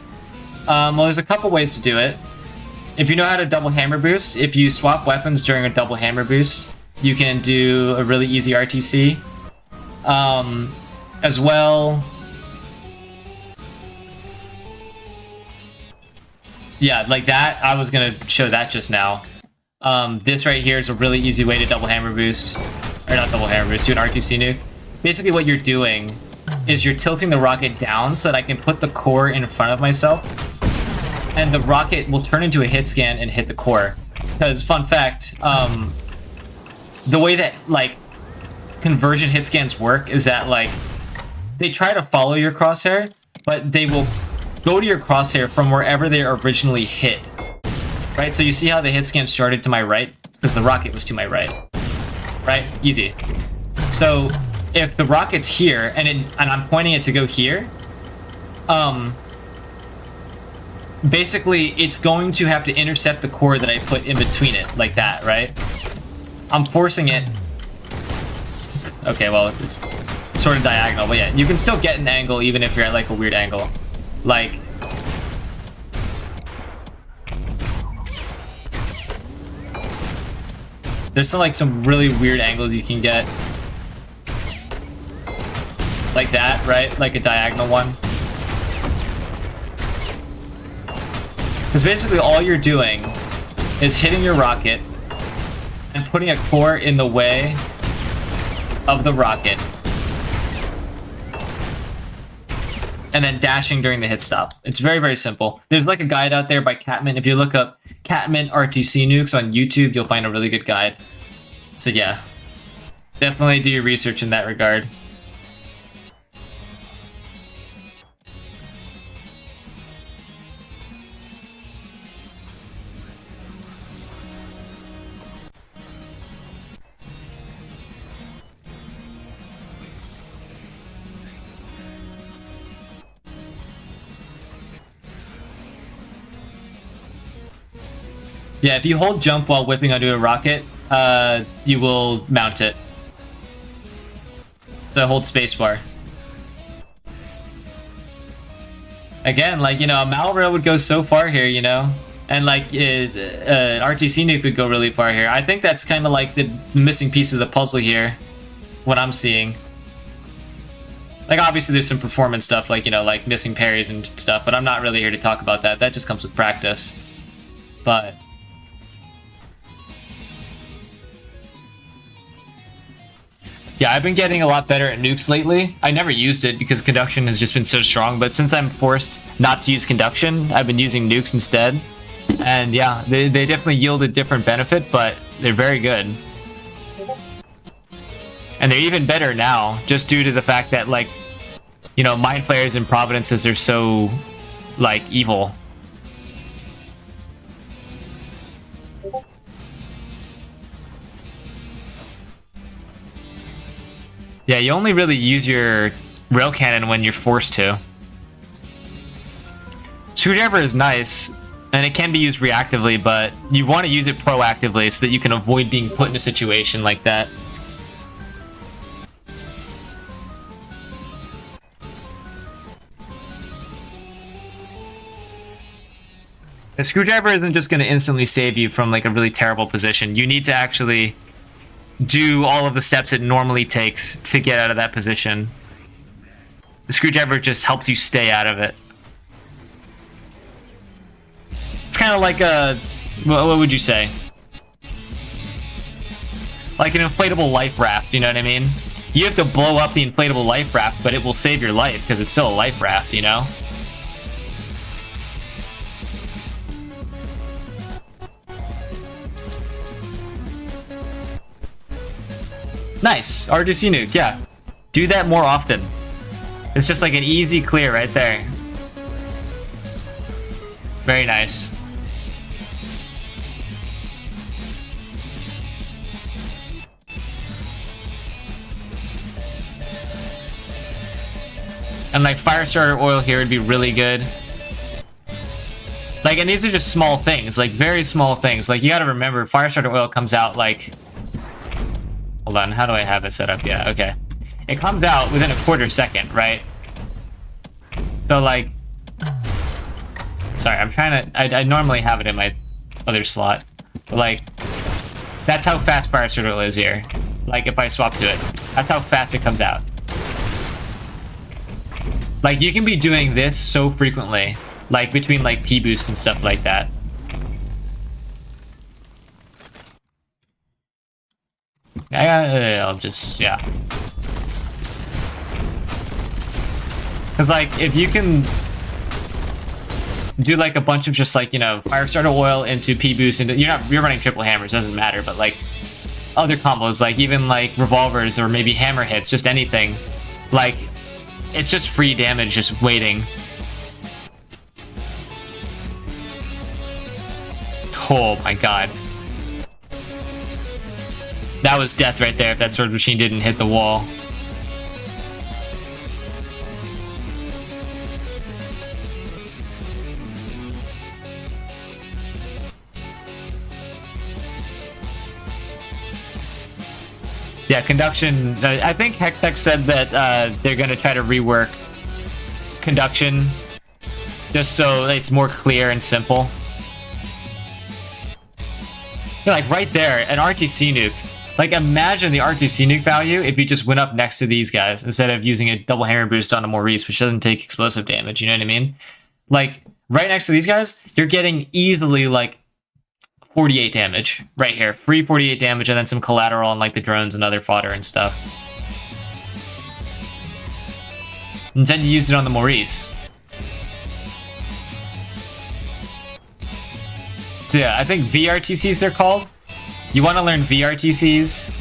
Well, there's a couple ways to do it. If you know how to double hammer boost, if you swap weapons during a double hammer boost, you can do a really easy RTC. As well... Yeah, like that. I was gonna show that just now. This right here is a really easy way to double hammer boost. Or not double hammer boost, do an RTC nuke. Basically what you're doing is you're tilting the rocket down so that I can put the core in front of myself. And the rocket will turn into a hit scan and hit the core. Because, fun fact, the way that, like, conversion hit scans work is that, like, they try to follow your crosshair, but they will go to your crosshair from wherever they originally hit. Right? So you see how the hit scan started to my right? Because the rocket was to my right. Right? Easy. So if the rocket's here and I'm pointing it to go here, basically it's going to have to intercept the core that I put in between it, like that, right? I'm forcing it. Okay, well, it's sort of diagonal, but yeah, you can still get an angle even if you're at like a weird angle. Like, there's still like some really weird angles you can get. Like that, right? Like a diagonal one. Because basically all you're doing is hitting your rocket and putting a core in the way of the rocket. And then dashing during the hit stop. It's very, very simple. There's like a guide out there by Catman. If you look up Catman RTC nukes on YouTube, you'll find a really good guide. So yeah, definitely do your research in that regard. Yeah, if you hold jump while whipping onto a rocket, you will mount it. So hold spacebar. Again, like, you know, a Malrail would go so far here, you know? And like, an RTC nuke would go really far here. I think that's kind of like the missing piece of the puzzle here, what I'm seeing. Like, obviously there's some performance stuff, like, you know, like missing parries and stuff, but I'm not really here to talk about that. That just comes with practice. But... yeah, I've been getting a lot better at nukes lately. I never used it because conduction has just been so strong, but since I'm forced not to use conduction, I've been using nukes instead. And yeah, they definitely yield a different benefit, but they're very good. And they're even better now, just due to the fact that, like, you know, Mind Flayers and Providences are so, like, evil. Yeah, you only really use your rail cannon when you're forced to. Screwdriver is nice, and it can be used reactively, but you want to use it proactively so that you can avoid being put in a situation like that. A screwdriver isn't just going to instantly save you from like a really terrible position. You need to actually do all of the steps it normally takes to get out of that position. The screwdriver just helps you stay out of it. It's kind of like a... what would you say? Like an inflatable life raft, you know what I mean? You have to blow up the inflatable life raft, but it will save your life because it's still a life raft, you know? Nice, RTC nuke, yeah. Do that more often. It's just like an easy clear right there. Very nice. And like fire starter oil here would be really good. Like, and these are just small things, like very small things. Like, you gotta remember, fire starter oil comes out like... hold on, how do I have it set up? Yeah, okay. It comes out within a quarter second, right? So like, sorry, I'm trying to. I normally have it in my other slot, but like, that's how fast Fire Turtle is here. Like if I swap to it, that's how fast it comes out. Like you can be doing this so frequently, like between like P boosts and stuff like that. I'll just, yeah. Because like if you can do like a bunch of just like, you know, fire starter oil into P boost, and you're running triple hammers, doesn't matter, but like other combos, like even like revolvers or maybe hammer hits, just anything, like it's just free damage just waiting. Oh my god. That was death right there if that sword machine didn't hit the wall. Yeah, conduction. I think Hectech said that they're going to try to rework conduction just so it's more clear and simple. Like right there, an RTC nuke. Like imagine the RTC nuke value if you just went up next to these guys instead of using a double hammer boost on a Maurice, which doesn't take explosive damage, you know what I mean? Like right next to these guys, you're getting easily like 48 damage right here. Free 48 damage and then some collateral on like the drones and other fodder and stuff. And then you use it on the Maurice. So yeah, I think VRTCs they're called. You want to learn VRTCs.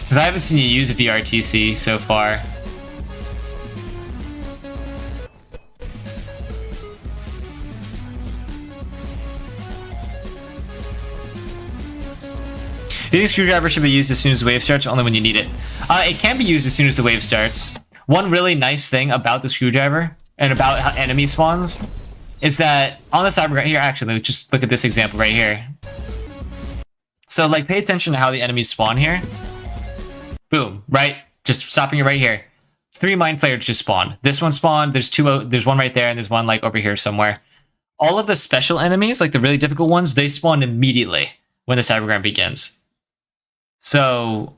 Because I haven't seen you use a VRTC so far. Do you think screwdriver should be used as soon as the wave starts, or only when you need it? It can be used as soon as the wave starts. One really nice thing about the screwdriver and about enemy spawns is that on the cyber here, actually, let's just look at this example right here. So like pay attention to how the enemies spawn here. Boom, right? Just stopping it right here. 3 mind flayers just spawned. This one spawned, there's one right there, and there's one like over here somewhere. All of the special enemies, like the really difficult ones, they spawn immediately when the cyberground begins. So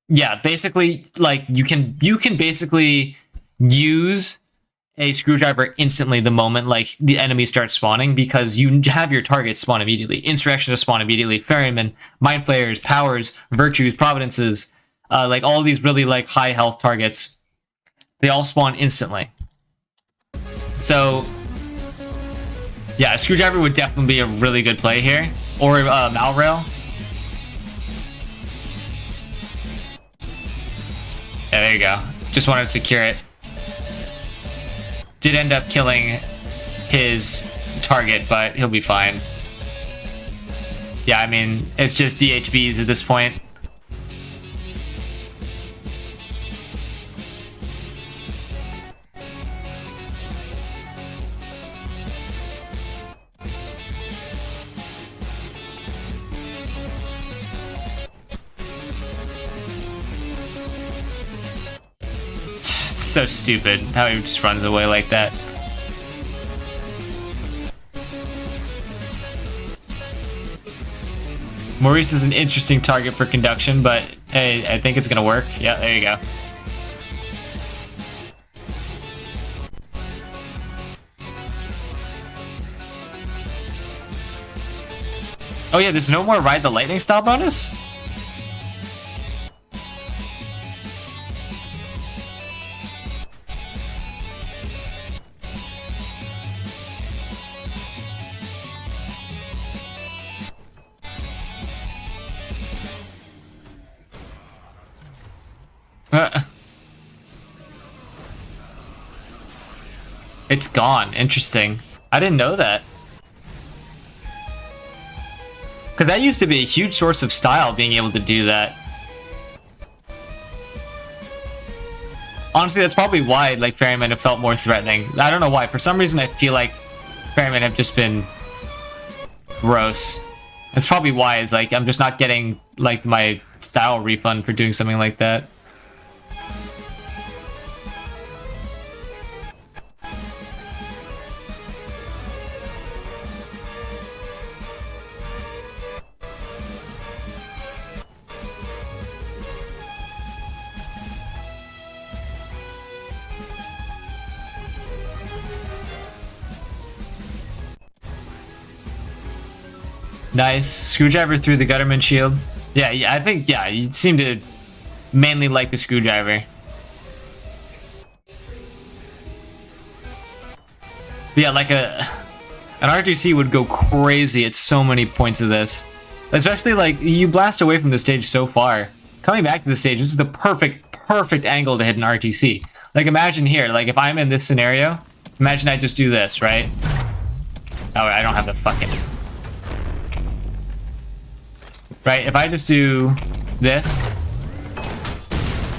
yeah, basically like you can basically use a screwdriver instantly the moment like the enemy starts spawning, because you have your targets spawn immediately. Insurrectionists spawn immediately. Ferrymen, mind flayers, powers, virtues, providences, like all of these really like high health targets, they all spawn instantly. So yeah, a screwdriver would definitely be a really good play here, or Malrail. Yeah, there you go. Just wanted to secure it. Did end up killing his target, but he'll be fine. Yeah, I mean, it's just DHBs at this point. So stupid how he just runs away like that. Maurice is an interesting target for conduction, but hey, I think it's gonna work. Yeah, there you go. Oh yeah, there's no more Ride the Lightning style bonus? It's gone. Interesting. I didn't know that. Because that used to be a huge source of style, being able to do that. Honestly, that's probably why like ferrymen have felt more threatening. I don't know why. For some reason, I feel like ferrymen have just been gross. That's probably why. It's like I'm just not getting like my style refund for doing something like that. Nice. Screwdriver through the Gutterman shield. Yeah, I think, yeah, you seem to mainly like the screwdriver. But yeah, like an RTC would go crazy at so many points of this. Especially, like, you blast away from the stage so far. Coming back to the stage, this is the perfect angle to hit an RTC. Like, imagine here, like, if I'm in this scenario, imagine I just do this, right? Oh, I don't have the fucking... Right, if I just do this,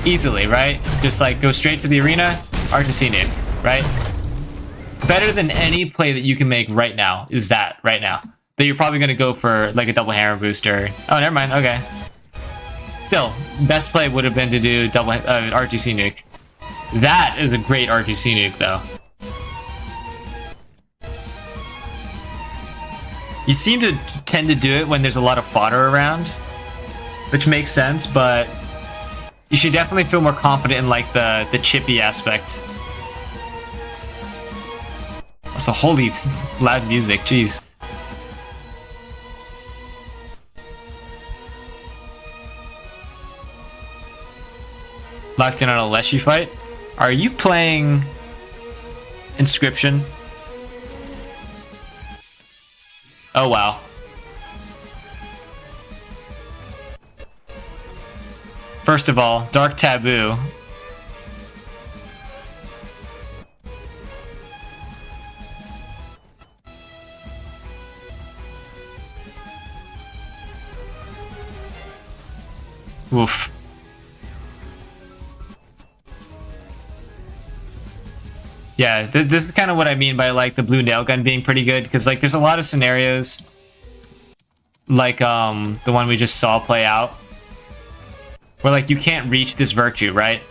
easily, right? Just like go straight to the arena, RTC nuke, right? Better than any play that you can make right now is that, right now. That you're probably gonna go for like a double hammer booster. Oh, never mind, okay. Still, best play would have been to do double RTC nuke. That is a great RTC nuke though. You seem to tend to do it when there's a lot of fodder around, which makes sense, but you should definitely feel more confident in like the chippy aspect. Also, holy loud music, jeez. Locked in on a Leshy fight? Are you playing Inscription? Oh, wow. First of all, Dark Taboo. Oof. Yeah, this is kind of what I mean by like the blue nail gun being pretty good, because like there's a lot of scenarios like the one we just saw play out where like you can't reach this virtue, right?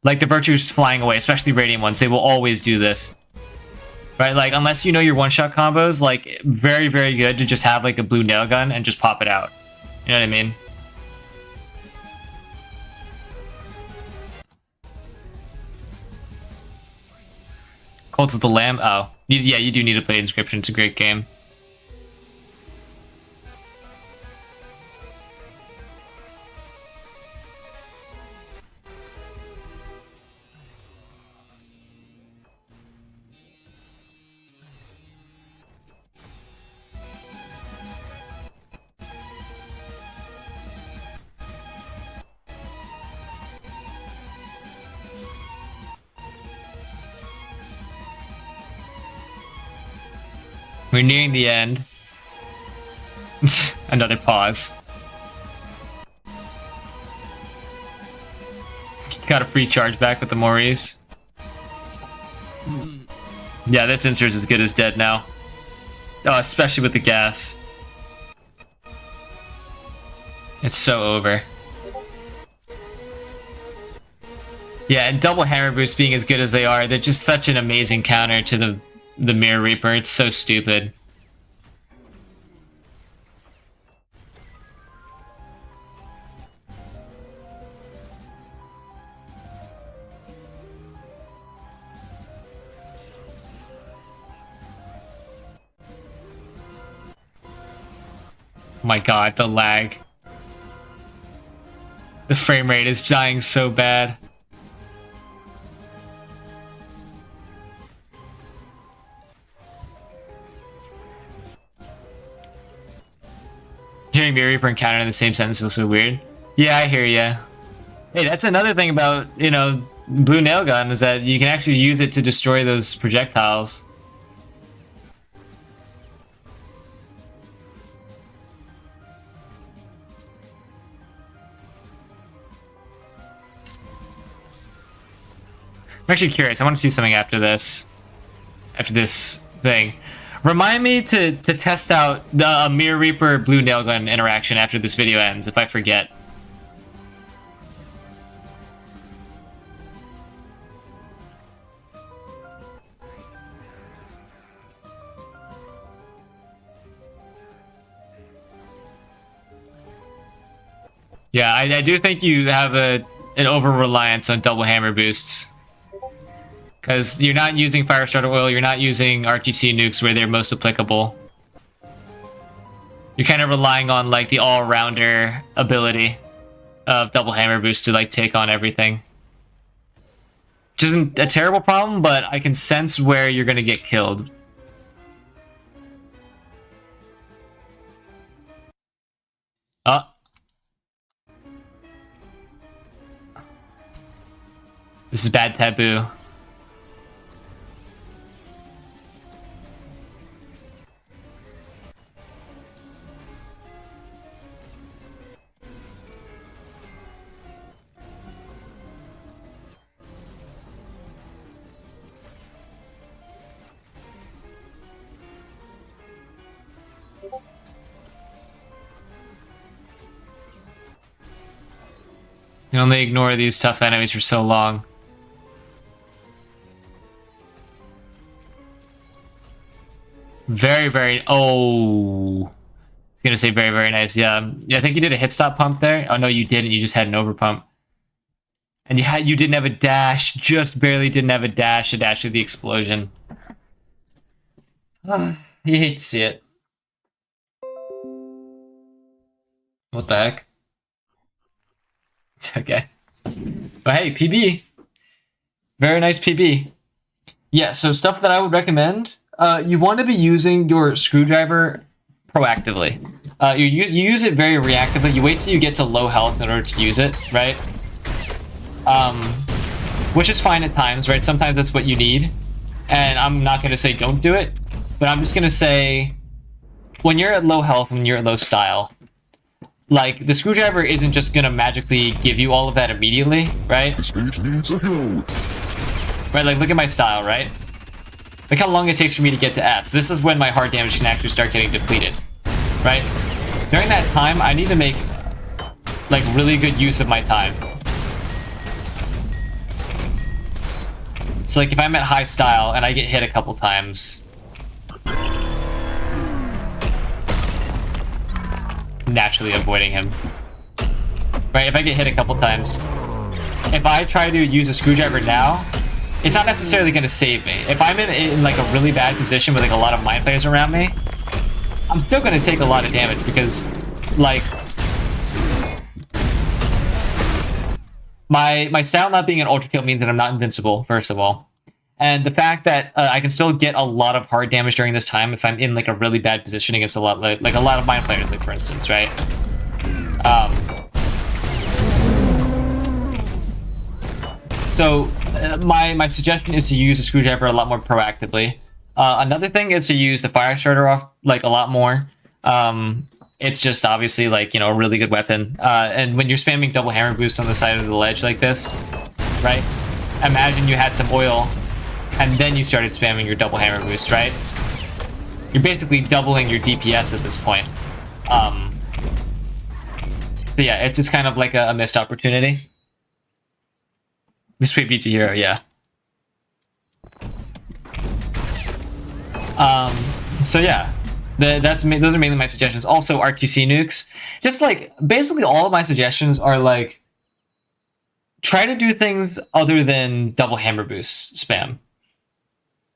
Like the virtue's flying away, especially radiant ones, they will always do this. Right? Like unless you know your one-shot combos, like very, very good to just have like a blue nail gun and just pop it out. You know what I mean? Cult of the Lamb? Oh. Yeah, you do need to play Inscription. It's a great game. We're nearing the end. Another pause. Got a free charge back with the Maurice. Yeah, this insert's as good as dead now. Oh, especially with the gas. It's so over. Yeah, and double hammer boost being as good as they are, they're just such an amazing counter to the Mirror Reaper. It's so stupid. Oh my god, the lag. The frame rate is dying so bad. Hearing Mirror Reaper and counter in the same sentence feels so weird. Yeah, I hear ya. Hey, that's another thing about, you know, Blue Nail Gun, is that you can actually use it to destroy those projectiles. I'm actually curious. I want to see something after this. After this thing. Remind me to test out the Mirror Reaper Blue Nail Gun interaction after this video ends, if I forget. Yeah, I do think you have an over-reliance on double hammer boosts. Because you're not using Firestarter Oil, you're not using RTC nukes where they're most applicable. You're kind of relying on like the all-rounder ability of double hammer boost to like take on everything. Which isn't a terrible problem, but I can sense where you're gonna get killed. This is bad taboo. You can only ignore these tough enemies for so long. Very, very... Oh. I was going to say very, very nice. Yeah, I think you did a hit stop pump there. Oh, no, you didn't. You just had an over pump. And you didn't have a dash. Just barely didn't have a dash to the explosion. You hate to see it. What the heck? It's okay. But hey, PB. Very nice PB. Yeah, so stuff that I would recommend... you want to be using your screwdriver proactively. You use it very reactively. You wait till you get to low health in order to use it, right? Which is fine at times, right? Sometimes that's what you need. And I'm not going to say don't do it, but I'm just going to say when you're at low health, when you're at low style, like the screwdriver isn't just going to magically give you all of that immediately, right? Right, like look at my style, right? Look how long it takes for me to get to S. This is when my hard damage can actually start getting depleted, right? During that time, I need to make like really good use of my time. So like if I'm at high style and I get hit a couple times, naturally avoiding him. Right, if I get hit a couple times, if I try to use a screwdriver now, it's not necessarily going to save me. If I'm in like a really bad position with like a lot of mind players around me, I'm still going to take a lot of damage because like my style not being an Ultrakill means that I'm not invincible, first of all. And the fact that I can still get a lot of hard damage during this time if I'm in like a really bad position against a lot of mind players, like for instance, right? So my suggestion is to use a screwdriver a lot more proactively. Another thing is to use the Firestarter off like a lot more. It's just obviously like, you know, a really good weapon. And when you're spamming double hammer boosts on the side of the ledge like this, right? Imagine you had some oil and then you started spamming your double hammer boost, right? You're basically doubling your DPS at this point. So yeah, it's just kind of like a missed opportunity. This way beats a hero, yeah. So yeah, those are mainly my suggestions. Also, RTC nukes. Just like basically all of my suggestions are like try to do things other than double hammer boost spam.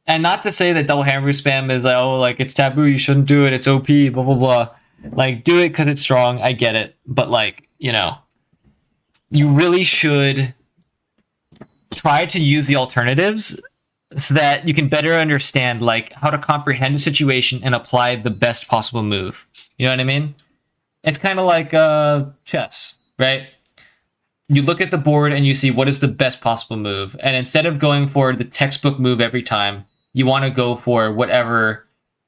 And not to say that double hammer boost spam is like, oh, like it's taboo, you shouldn't do it, it's OP, blah blah blah. Like do it because it's strong, I get it, but like, you know, you really should try to use the alternatives so that you can better understand like how to comprehend a situation and apply the best possible move. You know what I mean? It's kind of like chess, right? You look at the board and you see what is the best possible move. And instead of going for the textbook move every time, you want to go for whatever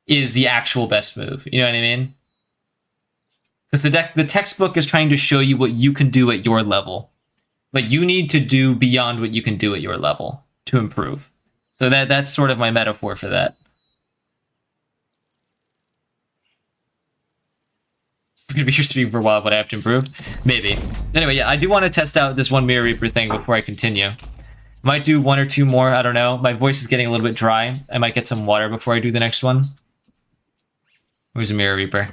is the actual best move. You know what I mean? Because the textbook is trying to show you what you can do at your level. But you need to do beyond what you can do at your level to improve. So that's sort of my metaphor for that. I'm gonna be here speaking for a while, but I have to improve. Maybe. Anyway, yeah, I do want to test out this one Mirror Reaper thing before I continue. Might do 1 or 2 more. I don't know. My voice is getting a little bit dry. I might get some water before I do the next one. Where's a Mirror Reaper?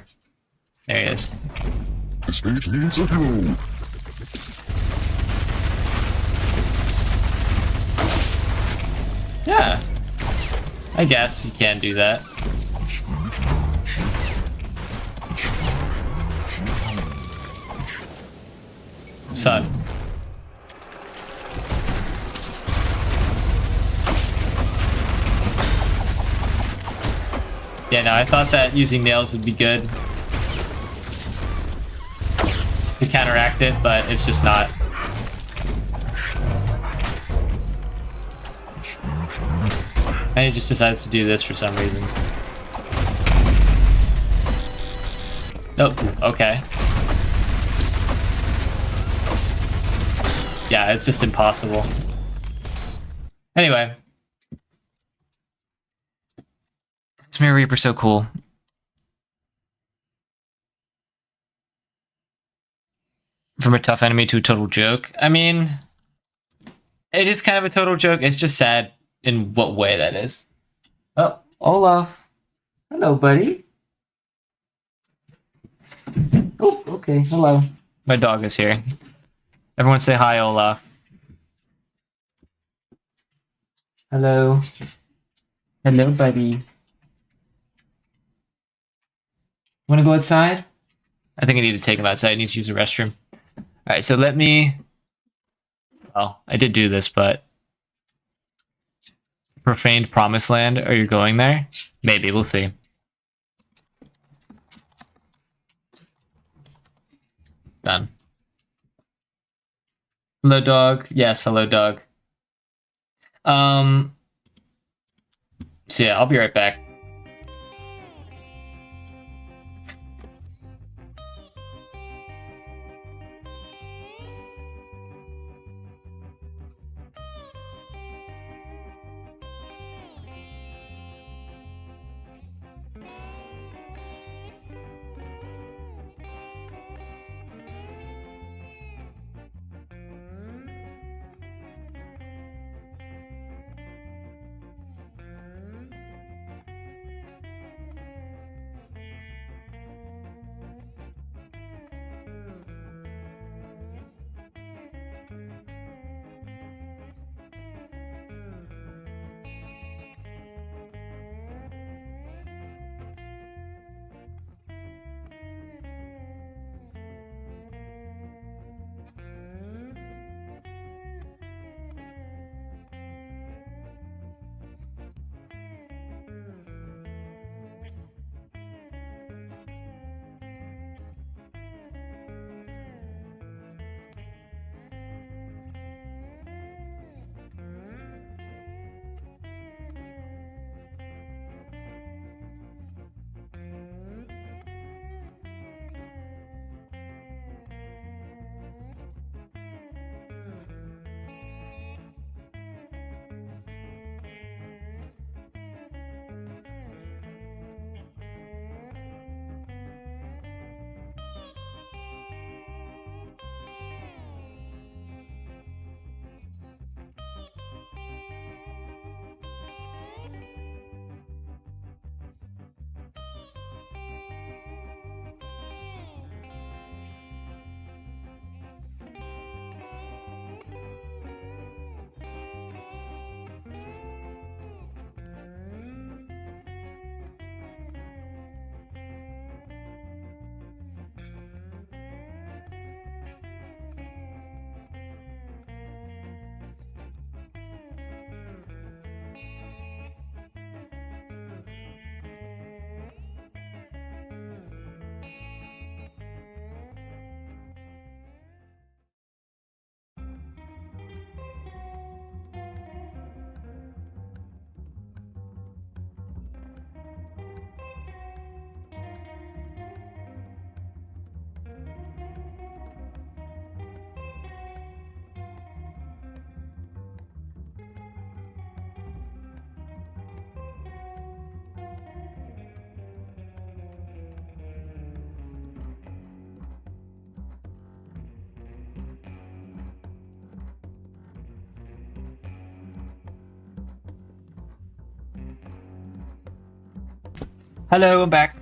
There he is. The stage needs a hero. Yeah. I guess you can do that. Son. Yeah, no, I thought that using nails would be good to counteract it, but it's just not. And he just decides to do this for some reason. Nope. Okay. Yeah, it's just impossible. Anyway. This Mirror Reaper's so cool. From a tough enemy to a total joke. I mean, it is kind of a total joke. It's just sad in what way that is. Oh, Olaf. Hello, buddy. Oh, okay. Hello. My dog is here. Everyone say hi, Olaf. Hello. Hello, buddy. Want to go outside? I think I need to take him outside. He needs to use the restroom. All right, so let me... Well, I did do this, but... Profaned Promised Land. Are you going there? Maybe, we'll see. Done. Hello, dog. Yes, hello, dog. So yeah, I'll be right back. Hello, I'm back.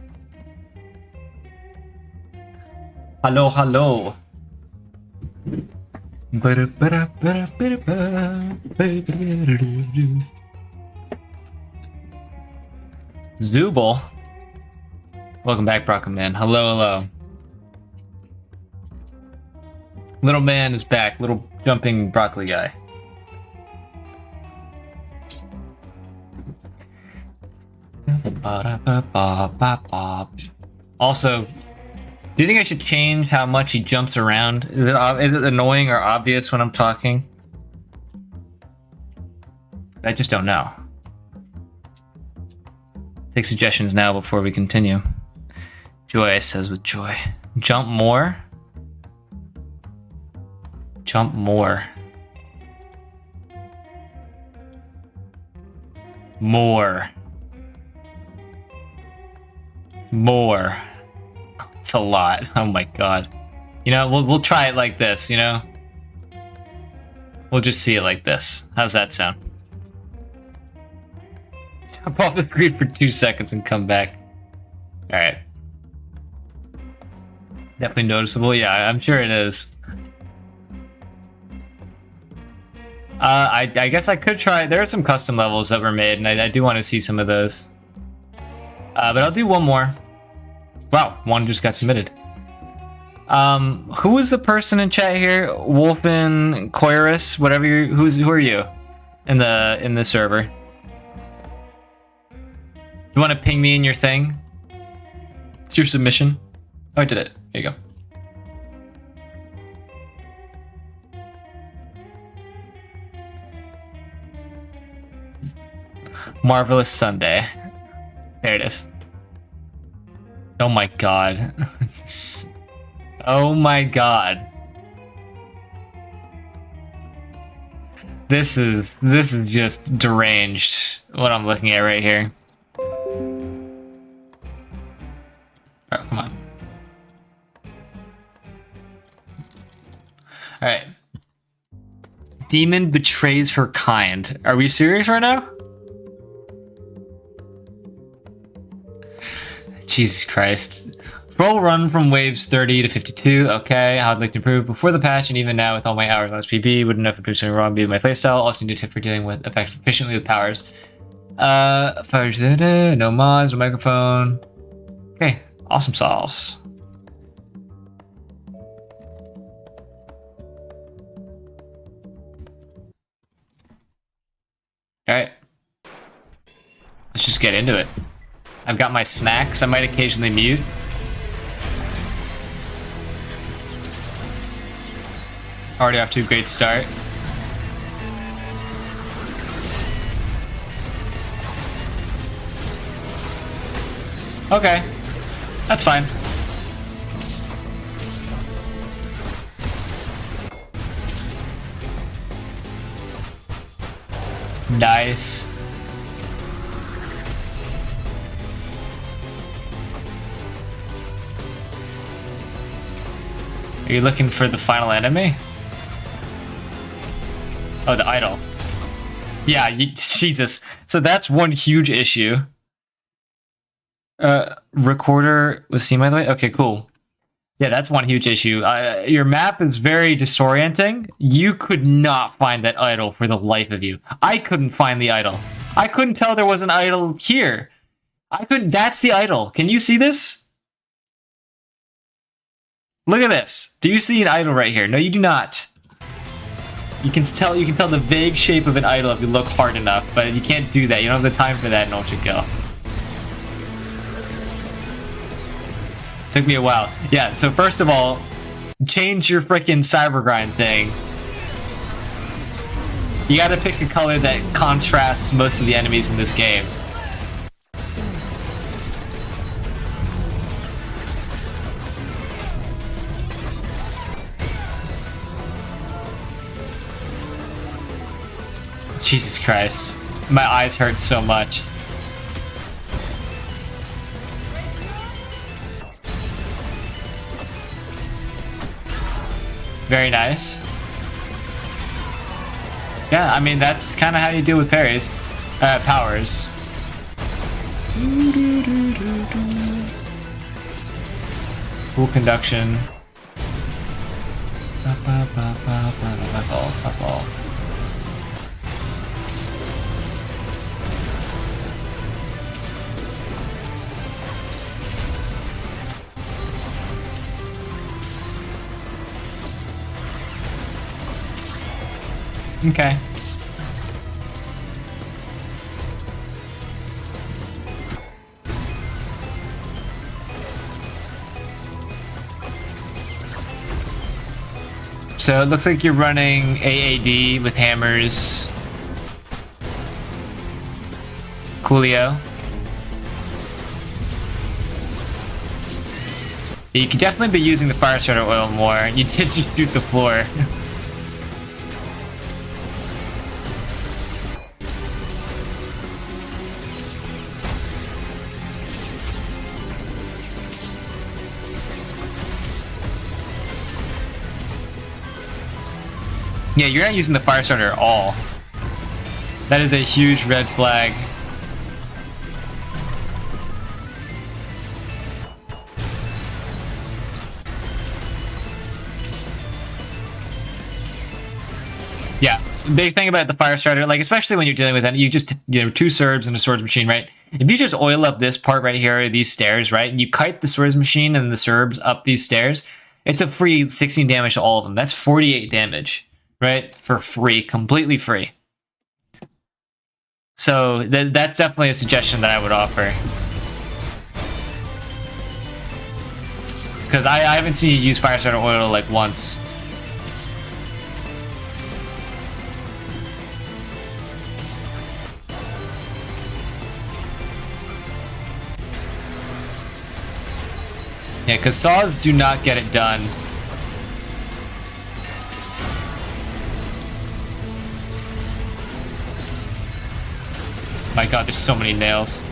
Hello, hello. Zooble. Welcome back, Broccoli Man. Hello, hello. Little man is back. Little jumping broccoli guy. Also, do you think I should change how much he jumps around? Is it annoying or obvious when I'm talking? I just don't know. Take suggestions now before we continue. Joy says with joy. Jump more? Jump more. More. More. It's a lot. Oh my god. You know, we'll try it like this, you know? We'll just see it like this. How's that sound? Jump off the screen for 2 seconds and come back. Alright. Definitely noticeable. Yeah, I'm sure it is. I guess I could try. There are some custom levels that were made, and I do want to see some of those. But I'll do one more. Wow, one just got submitted. Who was the person in chat here? Wolfen Koiris, whatever who are you in the server? You want to ping me in your thing? It's your submission. Oh, I did it. Here you go. Marvelous Sunday. There it is. Oh my god. Oh my god. This is just deranged, what I'm looking at right here. Oh, come on. Alright. Demon betrays her kind. Are we serious right now? Jesus Christ. Full run from waves 30 to 52. Okay, I'd like to improve before the patch, and even now with all my hours on SPB, wouldn't have to do something wrong be my playstyle. Also need a tip for dealing with efficiently with powers. No mods, no microphone. Okay, awesome sauce. Alright. Let's just get into it. I've got my snacks. I might occasionally mute. Already off to a great start. Okay. That's fine. Nice. Are you looking for the final enemy? Oh, the idol. Yeah, Jesus. So that's one huge issue. Recorder with Steam, by the way? Okay, cool. Yeah, that's one huge issue. Your map is very disorienting. You could not find that idol for the life of you. I couldn't find the idol. I couldn't tell there was an idol here. I couldn't. That's the idol. Can you see this? Look at this. Do you see an idol right here? No, you do not. You can tell the vague shape of an idol if you look hard enough, but you can't do that. You don't have the time for that in Ultrakill. Took me a while. Yeah, so first of all, change your frickin' cybergrind thing. You gotta pick a color that contrasts most of the enemies in this game. Jesus Christ. My eyes hurt so much. Very nice. Yeah, I mean, that's kind of how you deal with parries. Powers. Full conduction. Fuck all. Okay. So it looks like you're running AAD with hammers. Coolio. You could definitely be using the fire starter oil more. You did just shoot the floor. Yeah, you're not using the fire starter at all. That is a huge red flag. Yeah, big thing about the fire starter, like especially when you're dealing with that, you just, you know, 2 swords and a swords machine, right? If you just oil up this part right here, these stairs, right? And you kite the swords machine and the serbs up these stairs, it's a free 16 damage to all of them. That's 48 damage. Right? For free, completely free. So that's definitely a suggestion that I would offer. Because I haven't seen you use fire starter oil like once. Yeah, because saws do not get it done. My god, there's so many nails.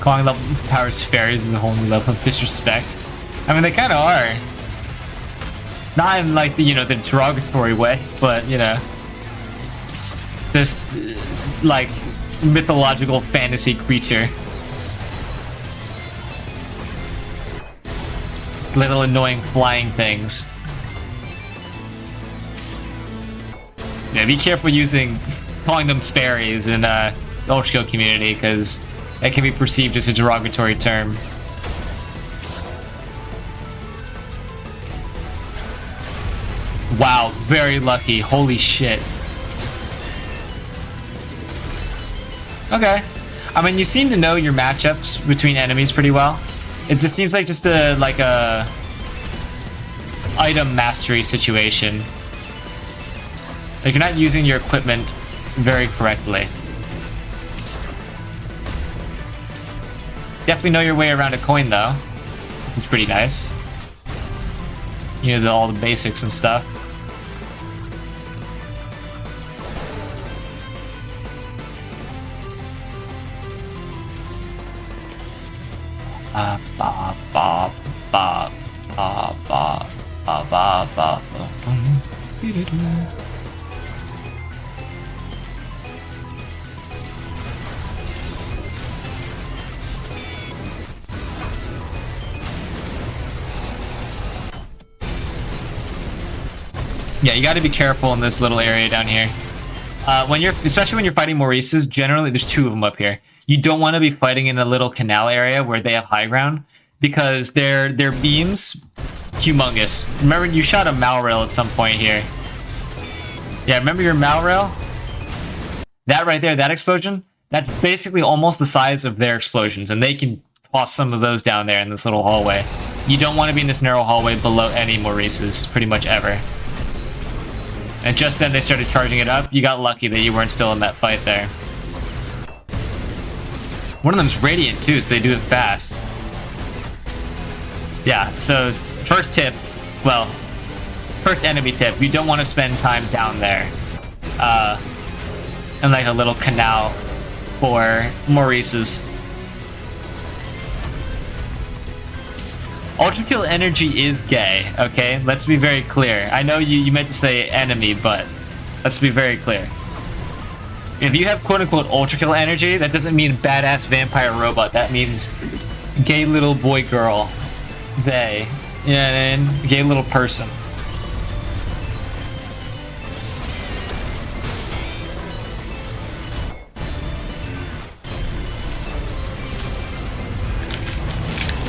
Calling level powers fairies in the whole new level of disrespect. I mean, they kind of are. Not in like the, you know, the derogatory way, but you know, this like mythological fantasy creature. Little annoying flying things. Yeah, be careful calling them fairies in the Ultrakill community, because that can be perceived as a derogatory term. Wow, very lucky. Holy shit. Okay. I mean, you seem to know your matchups between enemies pretty well. It just seems like just a item mastery situation. Like, you're not using your equipment very correctly. Definitely know your way around a coin, though. It's pretty nice. You know, all the basics and stuff. Yeah, you got to be careful in this little area down here. Especially when you're fighting Maurices, generally there's 2 of them up here. You don't want to be fighting in a little canal area where they have high ground, because their beams, humongous. Remember, you shot a Malrail at some point here. Yeah, remember your Malrail? That right there, that explosion, that's basically almost the size of their explosions, and they can toss some of those down there in this little hallway. You don't want to be in this narrow hallway below any Maurices, pretty much ever. And just then they started charging it up. You got lucky that you weren't still in that fight there. One of them's radiant too, so they do it fast. Yeah, so first enemy tip, you don't want to spend time down there. In like a little canal for Maurices. Ultrakill energy is gay, okay? Let's be very clear. I know you meant to say enemy, but let's be very clear. If you have quote-unquote Ultrakill energy, that doesn't mean badass vampire robot. That means gay little boy girl. They. You know what I mean? Gay little person.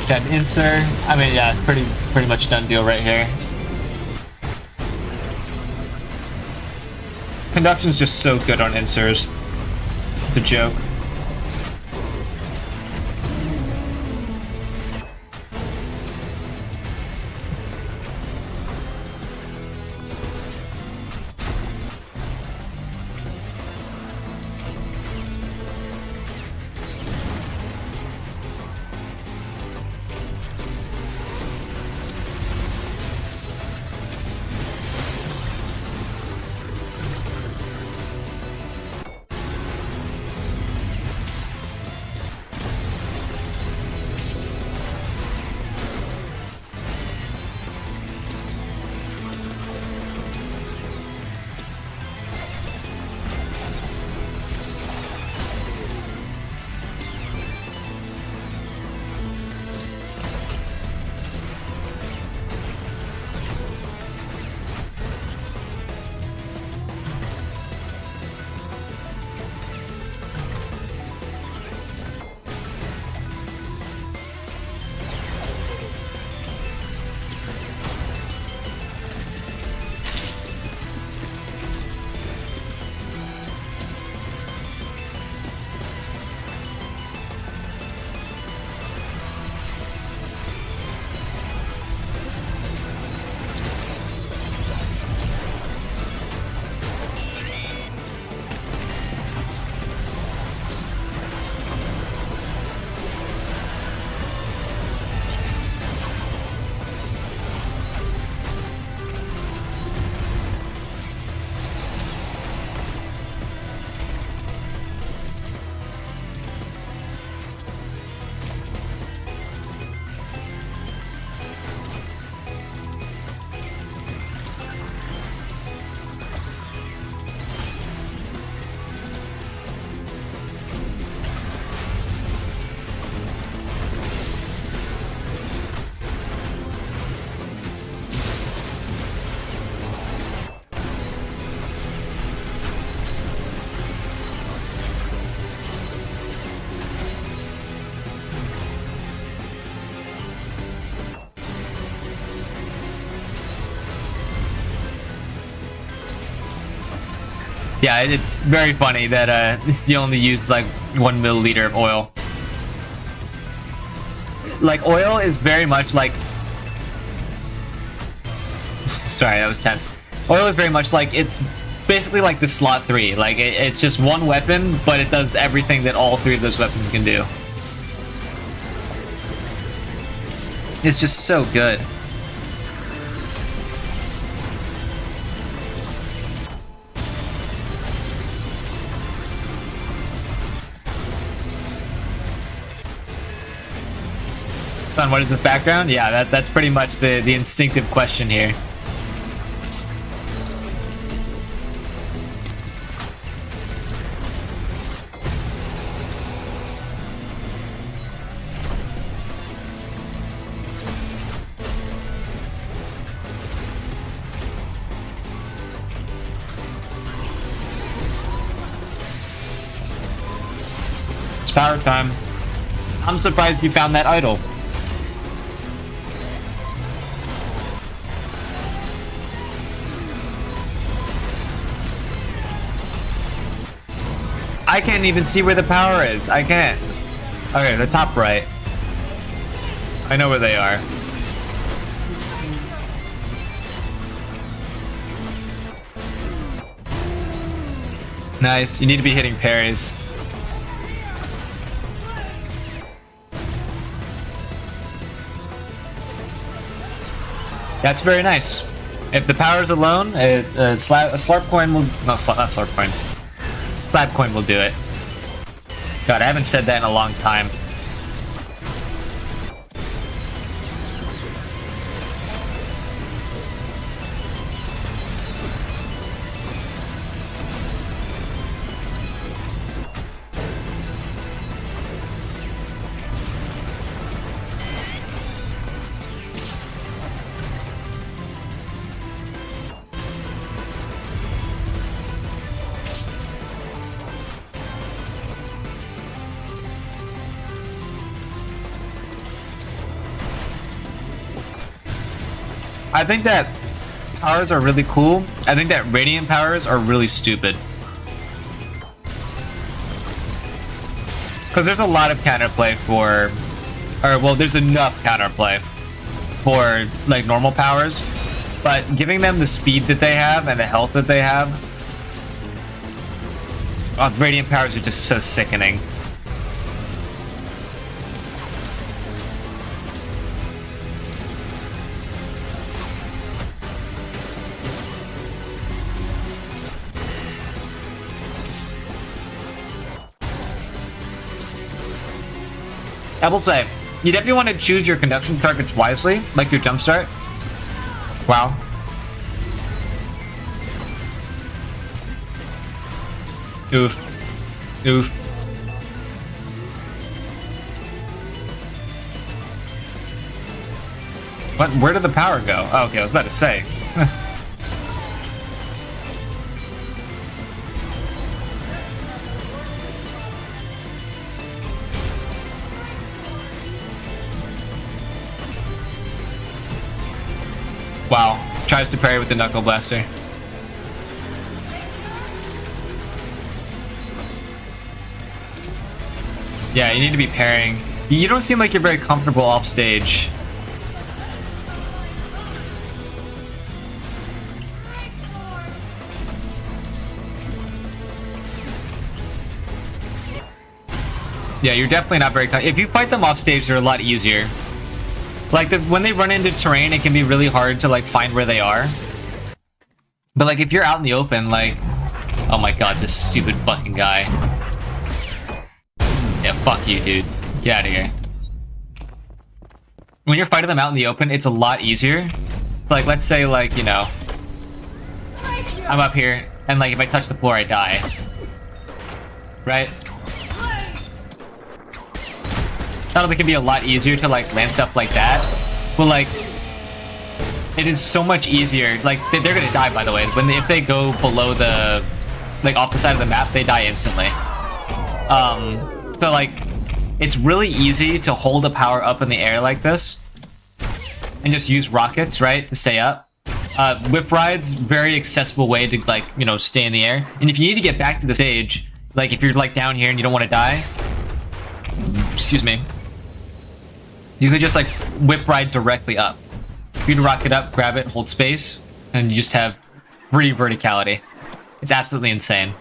Got an insert. I mean, yeah, pretty much done deal right here. Conduction's just so good on inserts. It's a joke. Yeah, it's very funny that you only used like 1 milliliter of oil. Like, oil is very much like... Sorry, that was tense. Oil is very much like, it's basically like the slot 3. Like, it's just one weapon, but it does everything that all 3 of those weapons can do. It's just so good. Son, what is the background? Yeah, that's pretty much the instinctive question here. It's power time. I'm surprised you found that idol. I can't even see where the power is. I can't. Okay, the top right. I know where they are. Nice. You need to be hitting parries. That's very nice. If the power's alone, a slurp coin will... No, not slurp coin. Slab coin will do it. God, I haven't said that in a long time. I think that powers are really cool. I think that radiant powers are really stupid. Because there's a lot of counterplay for, or well, there's enough counterplay for like normal powers, but giving them the speed that they have and the health that they have, radiant powers are just so sickening. I will say, you definitely want to choose your conduction targets wisely, like your jumpstart. Wow. Oof. Oof. What? Where did the power go? Oh, okay, I was about to say. Wow. Tries to parry with the Knuckle Blaster. Yeah, you need to be parrying. You don't seem like you're very comfortable off stage. Yeah, you're definitely not very if you fight them off stage, they're a lot easier. Like, when they run into terrain, it can be really hard to, like, find where they are. But, like, if you're out in the open, like... Oh my god, this stupid fucking guy. Yeah, fuck you, dude. Get out of here. When you're fighting them out in the open, it's a lot easier. Like, let's say, like, you know... I'm up here, and, like, if I touch the floor, I die. Right? I think it can be a lot easier to like land stuff like that, but like it is so much easier. Like they're gonna die, by the way. If they go below the like off the side of the map, they die instantly. So like it's really easy to hold a power up in the air like this and just use rockets, right, to stay up. Whip rides, very accessible way to like, you know, stay in the air. And if you need to get back to the stage, like if you're like down here and you don't want to die, excuse me, you could just like whip ride directly up. You can rocket up, grab it, hold space, and you just have free verticality. It's absolutely insane.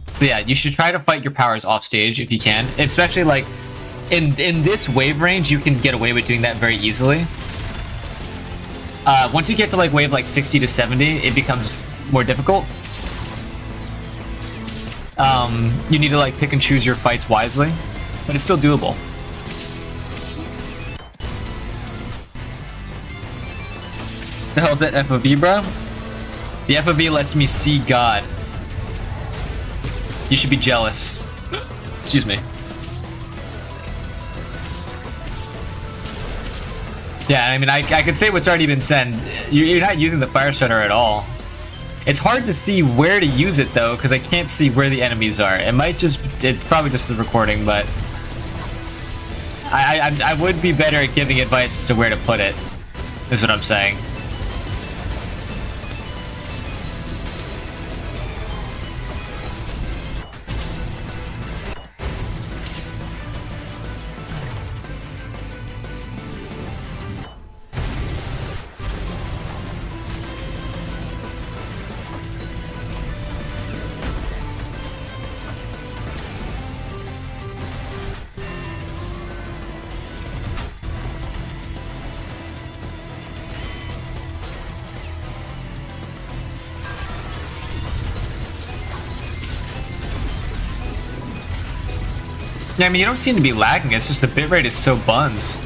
So yeah, you should try to fight your powers off stage if you can. Especially like in this wave range, you can get away with doing that very easily. Once you get to like wave like 60 to 70, it becomes more difficult. You need to like pick and choose your fights wisely, but it's still doable. The hell's that FOV, bro? The FOV lets me see God. You should be jealous. Excuse me. Yeah, I mean, I could say what's already been said. You're not using the fire starter at all. It's hard to see where to use it though, because I can't see where the enemies are. It's probably just the recording, but I would be better at giving advice as to where to put it, is what I'm saying. Yeah, I mean, you don't seem to be lagging. It's just the bitrate is so buns.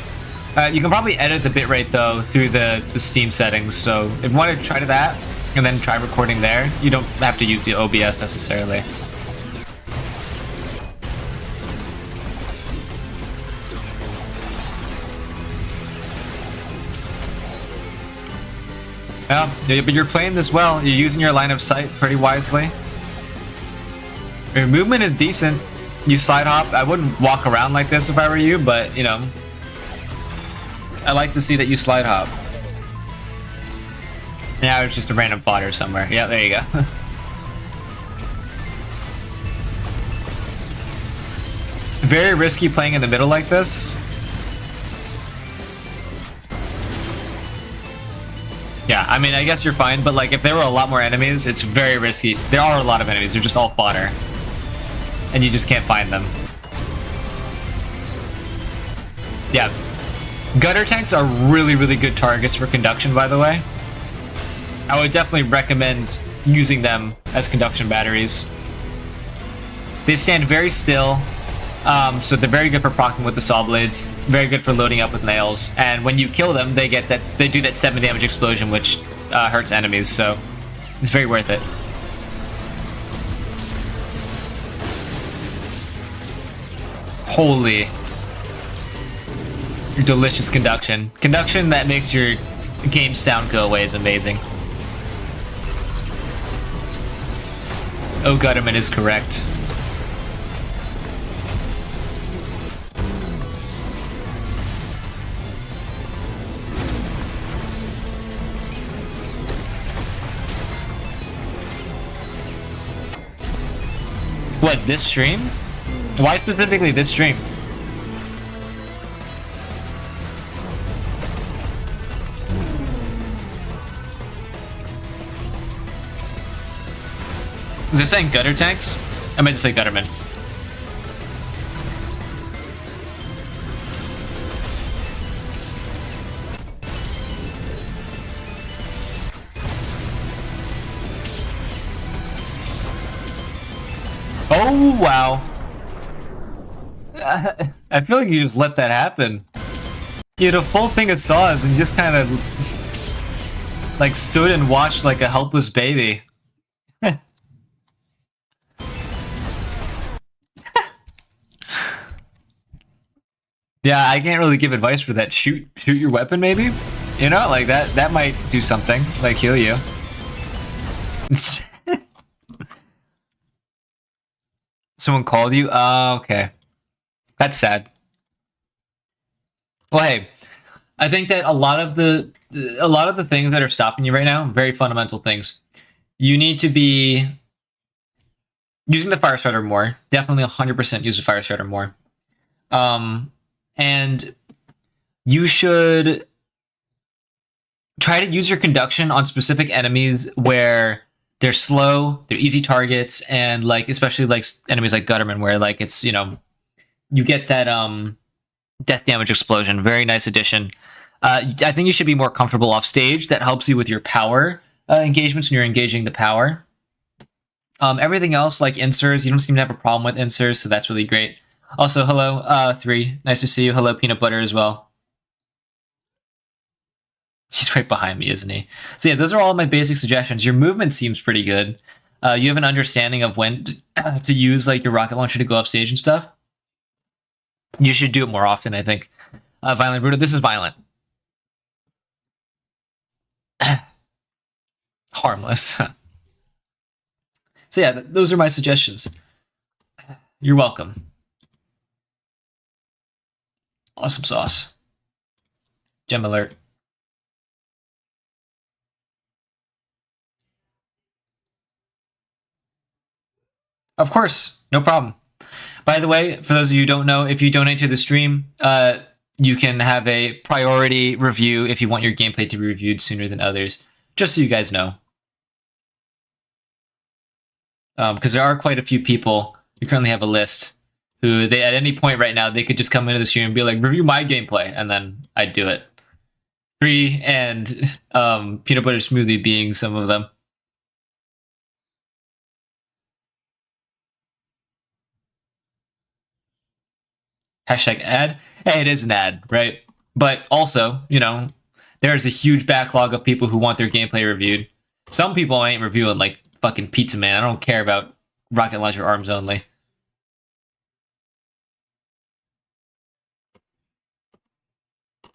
You can probably edit the bitrate, though, through the Steam settings. So if you want to try that and then try recording there, you don't have to use the OBS necessarily. Yeah, but you're playing this well. You're using your line of sight pretty wisely. Your movement is decent. You slide hop. I wouldn't walk around like this if I were you, but, you know, I like to see that you slide hop. Now it's just a random fodder somewhere. Yeah, there you go. Very risky playing in the middle like this. Yeah, I mean, I guess you're fine, but like if there were a lot more enemies, it's very risky. There are a lot of enemies, they're just all fodder. And you just can't find them. Yeah. Gutter tanks are really, really good targets for conduction, by the way. I would definitely recommend using them as conduction batteries. They stand very still, so they're very good for proccing with the saw blades, very good for loading up with nails, and when you kill them, they do that 7 damage explosion, which hurts enemies, so it's very worth it. Holy. Your delicious conduction. Conduction that makes your game sound go away is amazing. Oh, Gutterman is correct. What, this stream? Why specifically this stream? Is this saying gutter tanks? I meant to say gutterman. Oh, wow. I feel like you just let that happen. You had a full thing of saws and you just kind of like stood and watched like a helpless baby. Yeah, I can't really give advice for that. Shoot your weapon, maybe? You know, like that might do something, like heal you. Someone called you? Oh, okay. That's sad. Well, hey, I think that a lot of the things that are stopping you right now, very fundamental things. You need to be using the fire starter more. Definitely 100% use the fire starter more. And you should try to use your conduction on specific enemies where they're slow, they're easy targets, and like especially like enemies like Gutterman, where like it's, you know, you get that death damage explosion. Very nice addition. I think you should be more comfortable off stage. That helps you with your power engagements when you're engaging the power. Everything else like inserts, you don't seem to have a problem with inserts, so that's really great. Also, hello, 3. Nice to see you. Hello, Peanut Butter as well. He's right behind me, isn't he? So yeah, those are all my basic suggestions. Your movement seems pretty good. You have an understanding of when to use like your rocket launcher to go off stage and stuff. You should do it more often, I think. Violent Brutal, this is violent. Harmless. So yeah, those are my suggestions. You're welcome. Awesome sauce. Gem alert. Of course, no problem. By the way, for those of you who don't know, if you donate to the stream, you can have a priority review if you want your gameplay to be reviewed sooner than others. Just so you guys know. Because there are quite a few people, we currently have a list, who they at any point right now, they could just come into the stream and be like, review my gameplay, and then I'd do it. 3 and Peanut Butter Smoothie being some of them. Hashtag ad. Hey, it is an ad, right? But also, you know, there's a huge backlog of people who want their gameplay reviewed. Some people ain't reviewing like fucking Pizza Man. I don't care about Rocket Launcher Arms only.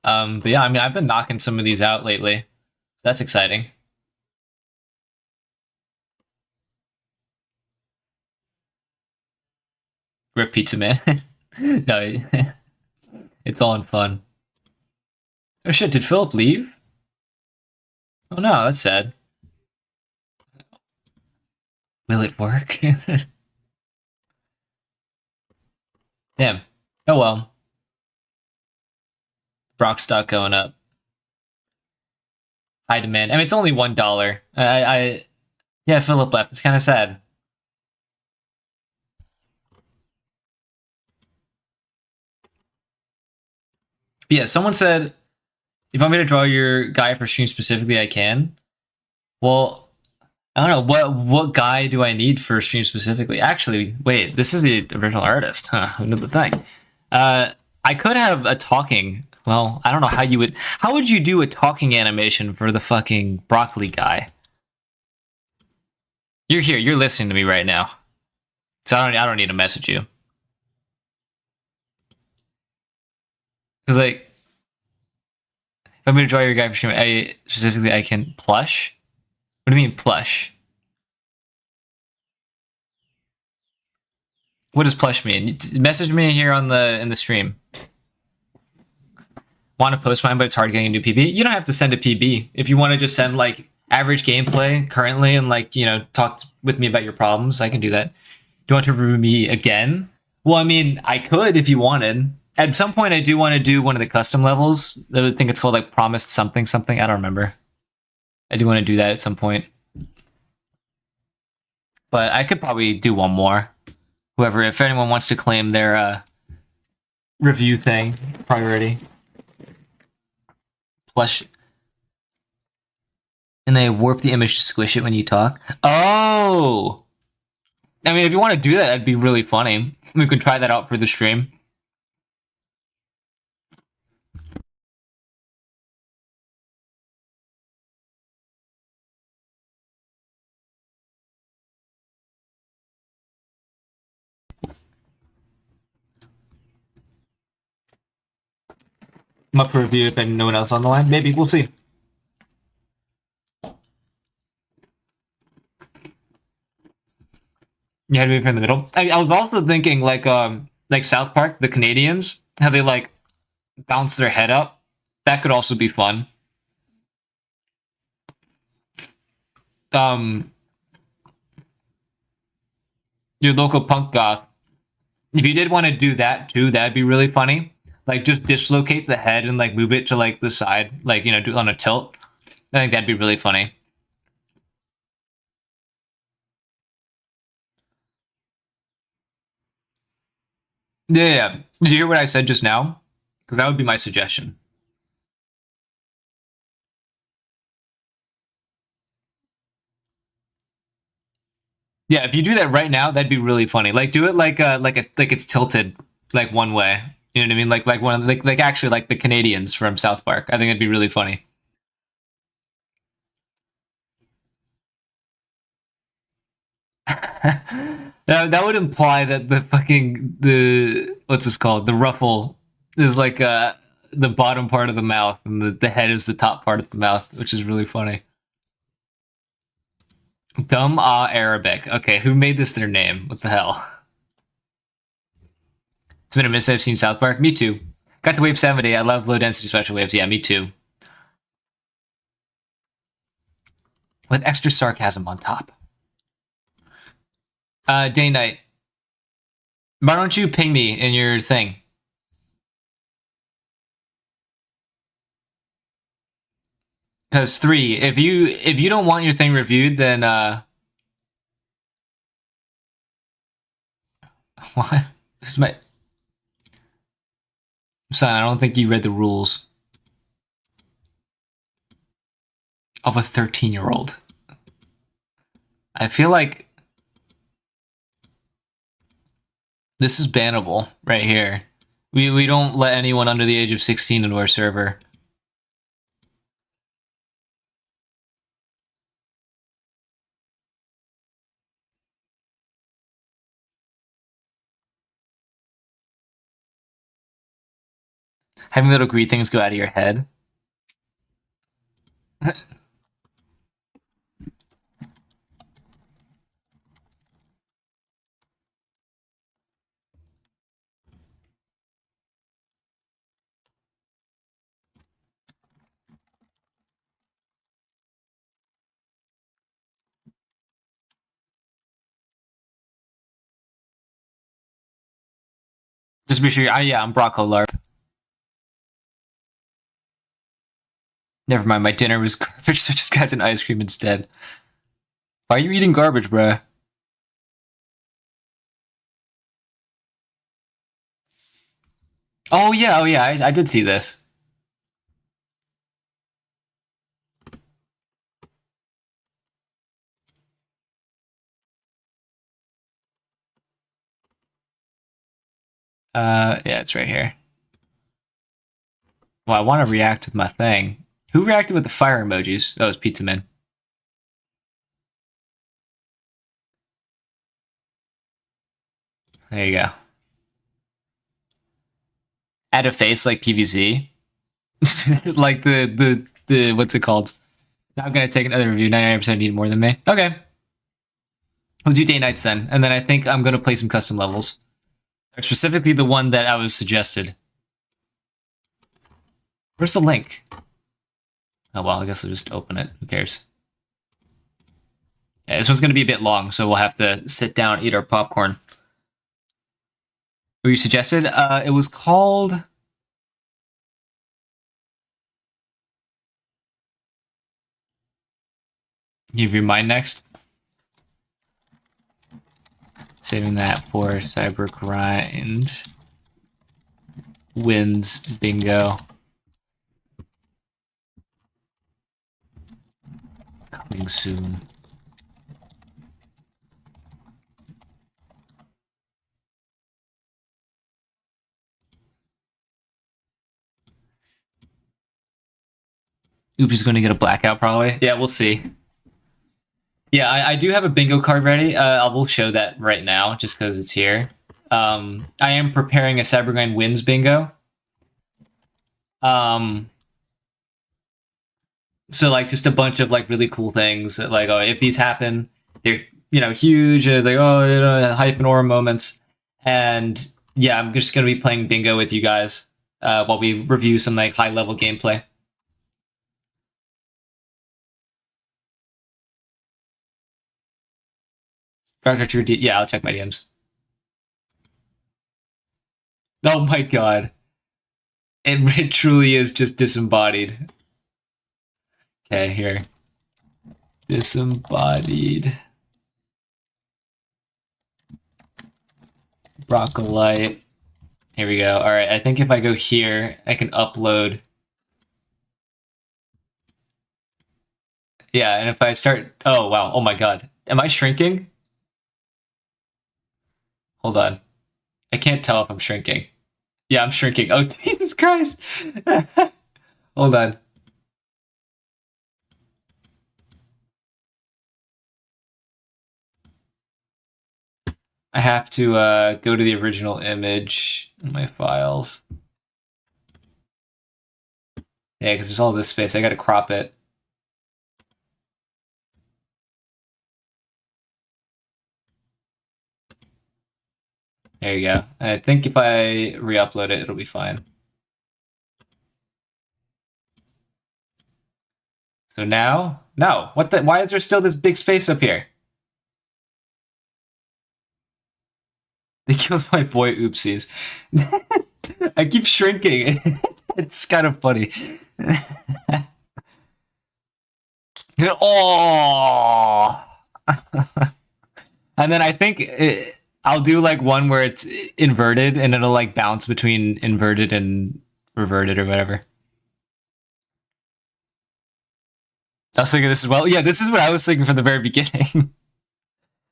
But yeah, I mean, I've been knocking some of these out lately. So that's exciting. Rip Pizza Man. No, it's all in fun. Oh shit, did Philip leave? Oh no, that's sad. Will it work? Damn. Oh well. Brock stock going up. High demand. I mean, it's only $1. Yeah, Philip left. It's kind of sad. But yeah, someone said, if you want me to draw your guy for stream specifically, I can. Well, I don't know. What guy do I need for stream specifically? Actually, wait, this is the original artist. Huh, who knew the thing? I could have a talking. Well, I don't know how you would. How would you do a talking animation for the fucking broccoli guy? You're here. You're listening to me right now. So I don't need to message you. Because like, if I'm gonna draw your guy for stream, I can plush. What do you mean plush? What does plush mean? Message me here on in the stream. Want to post mine, but it's hard getting a new PB. You don't have to send a PB if you want to just send like average gameplay currently and like talk with me about your problems. I can do that. Do you want to review me again? Well, I mean, I could if you wanted. At some point, I do want to do one of the custom levels. I think it's called like promised something something. I don't remember. I do want to do that at some point, but I could probably do one more. Whoever, if anyone wants to claim their review thing priority. Plush. And they warp the image to squish it when you talk. Oh! I mean, if you want to do that, that'd be really funny. We could try that out for the stream. I'm up for review if no one else on the line. Maybe, we'll see. You had to be in the middle. I was also thinking like South Park, the Canadians, how they like bounce their head up. That could also be fun. Your local punk goth. If you did want to do that too, that'd be really funny. Like just dislocate the head and like move it to like the side, like do on a tilt. I think that'd be really funny. Yeah. Did you hear what I said just now? Because that would be my suggestion. Yeah, if you do that right now, that'd be really funny. Like do it like it's tilted like one way. You know what I mean? Like one of like actually like the Canadians from South Park. I think it'd be really funny. That would imply that the what's this called? The ruffle is like the bottom part of the mouth and the head is the top part of the mouth, which is really funny. Dumb Arabic. Okay, who made this their name? What the hell? It's been a minute since I've seen South Park. Me too. Got to wave 70. I love low density special waves. Yeah, me too. With extra sarcasm on top. Day night. Why don't you ping me in your thing? Because 3, if you don't want your thing reviewed, then what? This is my son. I don't think you read the rules of a 13-year-old. I feel like this is bannable right here. We don't let anyone under the age of 16 into our server. Having little greed things go out of your head. Just be sure. Yeah, I'm Brocco Larp. Never mind, my dinner was garbage, so I just grabbed an ice cream instead. Why are you eating garbage, bruh? Oh yeah, I did see this. Yeah, it's right here. Well, I want to react with my thing. Who reacted with the fire emojis? Oh, it's Pizza Man. There you go. Add a face like PVZ. Like the what's it called? Not gonna take another review. 99% need more than me. Okay. We'll do day nights then, and then I think I'm gonna play some custom levels. Specifically the one that I was suggested. Where's the link? Oh well, I guess I'll just open it. Who cares? Yeah, this one's gonna be a bit long, so we'll have to sit down, eat our popcorn. What you suggested? It was called. Give your mind next. Saving that for Cyber Grind. Wins bingo. Coming soon. Oops is going to get a blackout probably. Yeah, we'll see. Yeah, I do have a bingo card ready. I will show that right now just because it's here. I am preparing a Cybergrind wins bingo. So like just a bunch of like really cool things that, like, oh, if these happen, they're, you know, huge. And it's like, oh, you know, hype and aura moments. And yeah, I'm just gonna be playing bingo with you guys while we review some like high level gameplay. Yeah, I'll check my DMs. Oh my god. It truly is just disembodied. Okay, here. Disembodied. Broccolite. Here we go. Alright, I think if I go here, I can upload. Yeah, and if I start... Oh, wow. Oh my god. Am I shrinking? Hold on. I can't tell if I'm shrinking. Yeah, I'm shrinking. Oh, Jesus Christ! Hold on. I have to go to the original image in my files. Yeah, because there's all this space. I gotta crop it. There you go. I think if I re-upload it, it'll be fine. So now, no. What the? Why is there still this big space up here? They killed my boy. Oopsies. I keep shrinking. It's kind of funny. Oh. And then I think I'll do like one where it's inverted and it'll like bounce between inverted and reverted or whatever. I was thinking this as well. Yeah, this is what I was thinking from the very beginning.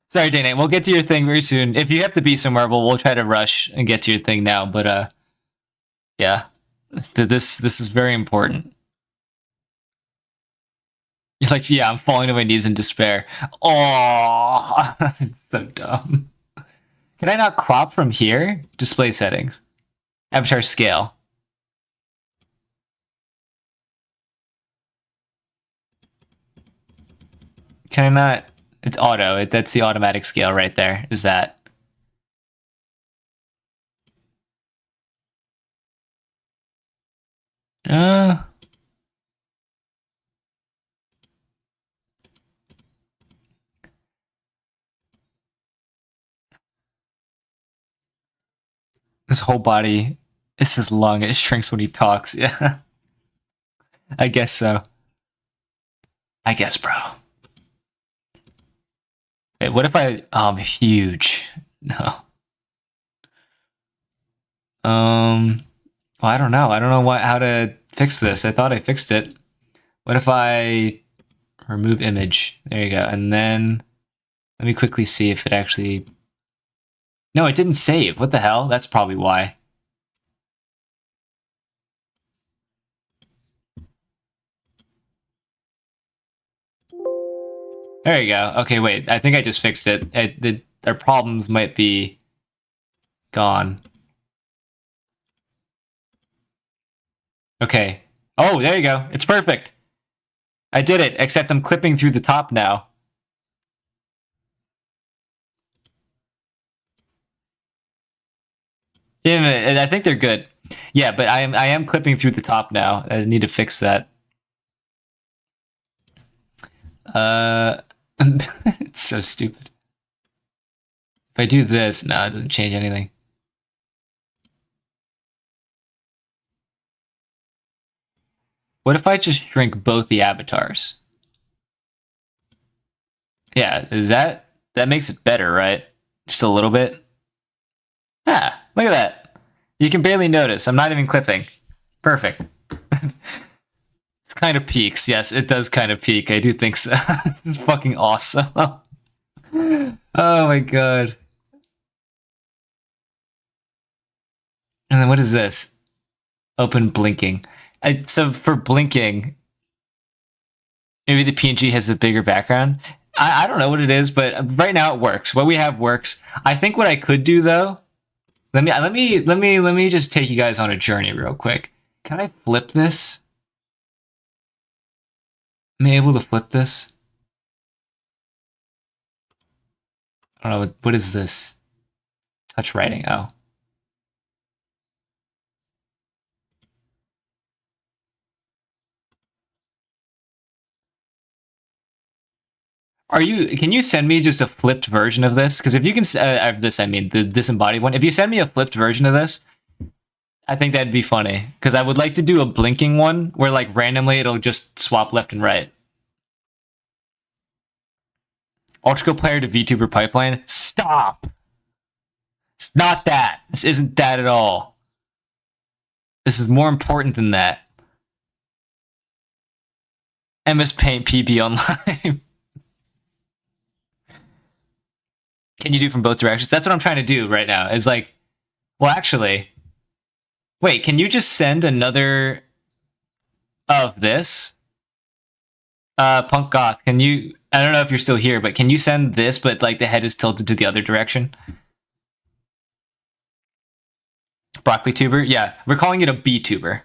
Sorry, Dana. We'll get to your thing very soon. If you have to be somewhere, we'll try to rush and get to your thing now. But yeah, this is very important. You're like, yeah, I'm falling to my knees in despair. Oh, it's so dumb. Can I not crop from here? Display settings, avatar scale. Can I not? It's auto. That's the automatic scale right there. Is that? Uh. His whole body is his lung. It shrinks when he talks. Yeah. I guess so. I guess, bro. Wait, what if I'm huge? No. Well, I don't know. I don't know how to fix this. I thought I fixed it. What if I remove image? There you go. And then let me quickly see if it actually... No, it didn't save. What the hell? That's probably why. There you go. Okay, wait. I think I just fixed it. Our problems might be gone. Okay. Oh, there you go. It's perfect. I did it, except I'm clipping through the top now. Yeah, I think they're good. Yeah, but I am clipping through the top now. I need to fix that. It's so stupid. If I do this, no, it doesn't change anything. What if I just shrink both the avatars? Yeah, that makes it better, right? Just a little bit. Ah, look at that. You can barely notice. I'm not even clipping. Perfect. It's kind of peaks. Yes, it does kind of peak. I do think so. It's fucking awesome. Oh my god. And then what is this? Open blinking. So for blinking, maybe the PNG has a bigger background. I don't know what it is, but right now it works. What we have works. I think what I could do though, let me just take you guys on a journey real quick. Can I flip this? Am I able to flip this? I don't know. What is this? Touch writing. Oh. Can you send me just a flipped version of this? Because if you can, I mean the disembodied one. If you send me a flipped version of this, I think that'd be funny. Because I would like to do a blinking one where like randomly it'll just swap left and right. Ultrakill player to VTuber pipeline. Stop! It's not that. This isn't that at all. This is more important than that. MS Paint PB online. Can you do from both directions? That's what I'm trying to do right now. Is like, well, actually, wait. Can you just send another of this? Punk Goth, can you? I don't know if you're still here, but can you send this? But like the head is tilted to the other direction. Broccoli tuber, yeah, we're calling it a B tuber.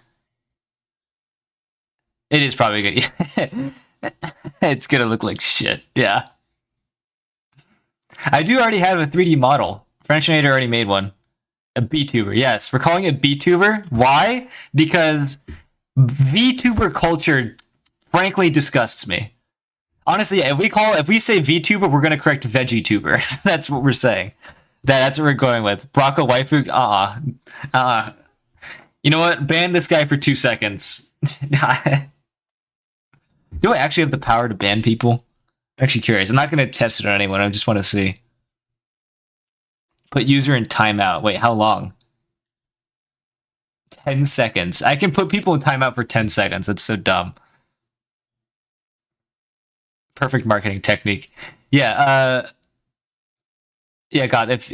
It is probably good. It's gonna look like shit. Yeah. I do already have a 3D model. Frenchinator already made one. A B-tuber, yes. We're calling it B-tuber. Why? Because VTuber culture frankly disgusts me. Honestly, if we say VTuber, we're gonna correct VeggieTuber. That's what we're saying. That's what we're going with. Brocco waifu, You know what? Ban this guy for 2 seconds. Do I actually have the power to ban people? I'm actually curious. I'm not going to test it on anyone. I just want to see. Put user in timeout. Wait, how long? 10 seconds. I can put people in timeout for 10 seconds. That's so dumb. Perfect marketing technique. Yeah, yeah, God, if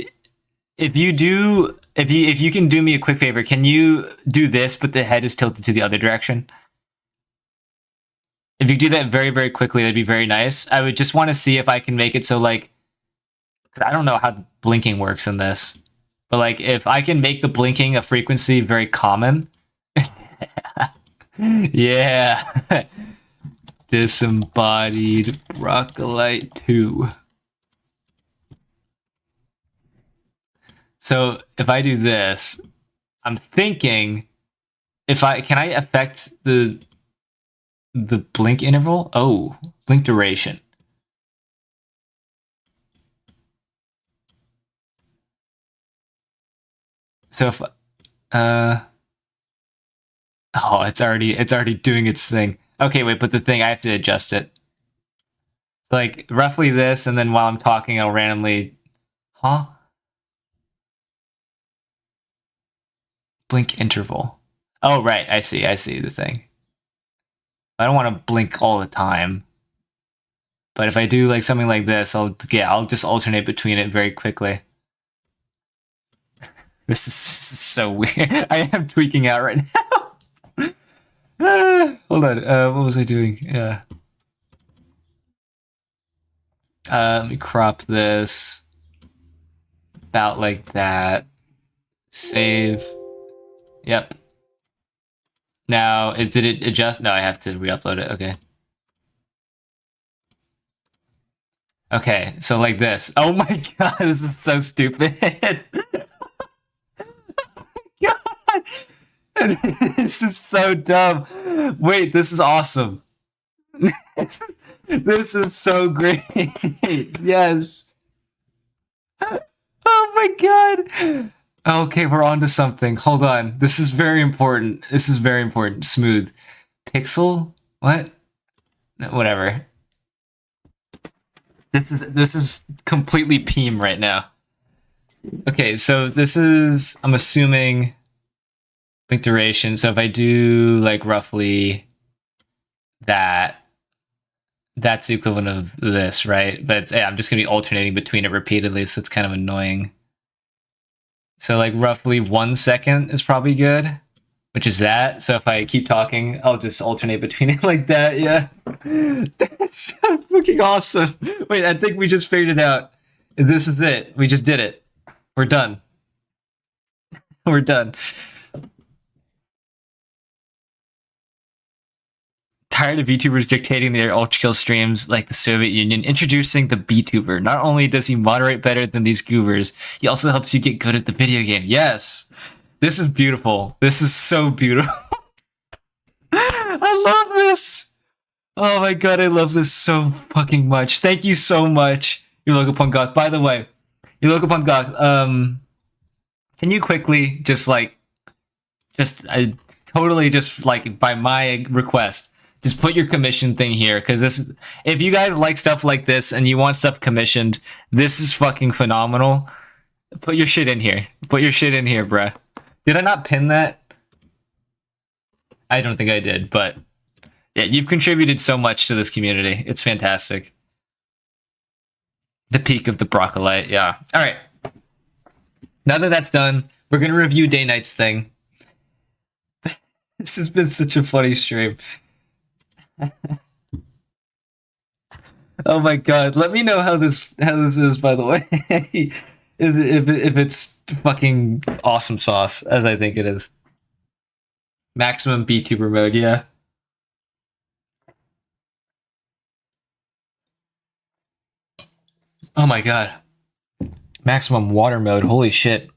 you can do me a quick favor, can you do this but the head is tilted to the other direction? If you do that very, very quickly, that'd be very nice. I would just want to see if I can make it so, like, I don't know how blinking works in this, but like, if I can make the blinking a frequency very common. Yeah. Disembodied Broccolite 2. So if I do this, I'm thinking can I affect the blink interval? Oh, blink duration. So if oh, it's already doing its thing. Okay, wait, but the thing I have to adjust it. Like roughly this, and then while I'm talking, I'll randomly, huh? Blink interval. Oh, right. I see the thing. I don't want to blink all the time. But if I do like something like this, I'll just alternate between it very quickly. This is so weird. I am tweaking out right now. Hold on. What was I doing? Yeah. Let me crop this about like that. Save. Yep. Now, did it adjust? No, I have to re-upload it. Okay. Okay, so like this. Oh my god, this is so stupid. God, this is so dumb. Wait, this is awesome. This is so great. Yes. Oh my god. Okay, we're on to something. Hold on. This is very important. This is very important. Smooth. Pixel? What? No, whatever. This is completely Peem right now. Okay, so this is, I'm assuming, blink duration. So if I do like roughly that, that's the equivalent of this, right? But yeah, I'm just gonna be alternating between it repeatedly, so it's kind of annoying. So like roughly 1 second is probably good, which is that. So if I keep talking, I'll just alternate between it like that. Yeah, that's so fucking awesome. Wait, I think we just figured it out. This is it. We just did it. We're done. We're done. Tired of VTubers dictating their Ultrakill streams like the Soviet Union? Introducing the VTuber. Not only does he moderate better than these goobers, he also helps you get good at the video game. Yes! This is beautiful. This is so beautiful. I love this! Oh my god, I love this so fucking much. Thank you so much, your local punk goth. By the way, your local punk goth, can you quickly totally just like by my request, just put your commission thing here, because this is, if you guys like stuff like this and you want stuff commissioned, this is fucking phenomenal. Put your shit in here. Put your shit in here, bruh. Did I not pin that? I don't think I did, but yeah, you've contributed so much to this community. It's fantastic. The peak of the brocolite, yeah. All right. Now that that's done, we're going to review Day Night's thing. This has been such a funny stream. Oh my god! Let me know how this is. By the way, if it's fucking awesome sauce as I think it is. Maximum VTuber mode, yeah. Oh my god! Maximum water mode. Holy shit!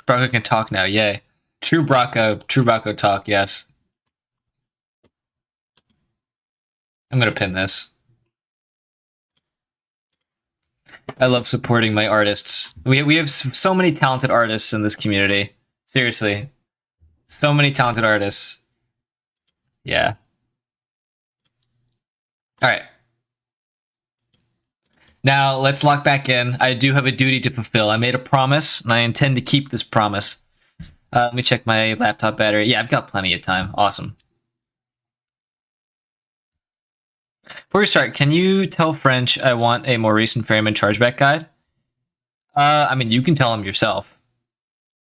Brocco can talk now. Yay! True Brocco talk, yes. I'm gonna pin this. I love supporting my artists. We have so many talented artists in this community. Seriously. So many talented artists. Yeah. Alright. Now, let's lock back in. I do have a duty to fulfill. I made a promise, and I intend to keep this promise. Let me check my laptop battery. Yeah, I've got plenty of time. Awesome. Before we start, can you tell French I want a more recent Ferryman chargeback guide? I mean, you can tell him yourself.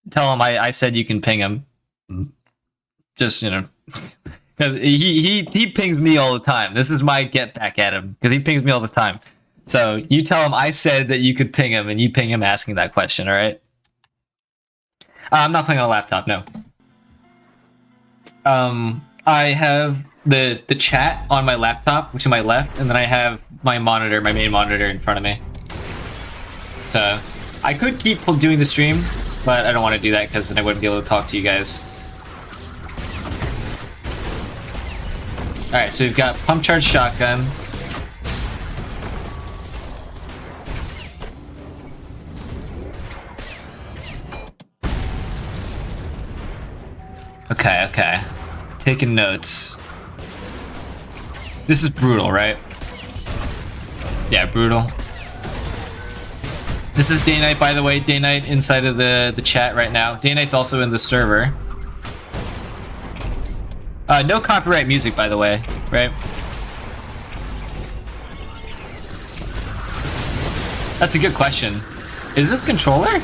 Tell him I said you can ping him. Just, you know, because he pings me all the time. This is my get back at him, because he pings me all the time. So you tell him I said that you could ping him, and you ping him asking that question, all right? I'm not playing on a laptop, no. I have the chat on my laptop, which is my left, and then I have my monitor, my main monitor in front of me. So I could keep doing the stream, but I don't want to do that because then I wouldn't be able to talk to you guys. Alright, so we've got pump charge shotgun. Okay, okay. Taking notes. This is brutal, right? Yeah, brutal. This is Day Night, by the way. Day Night inside of the chat right now. Day Night's also in the server. No copyright music, by the way, right? That's a good question. Is it the controller?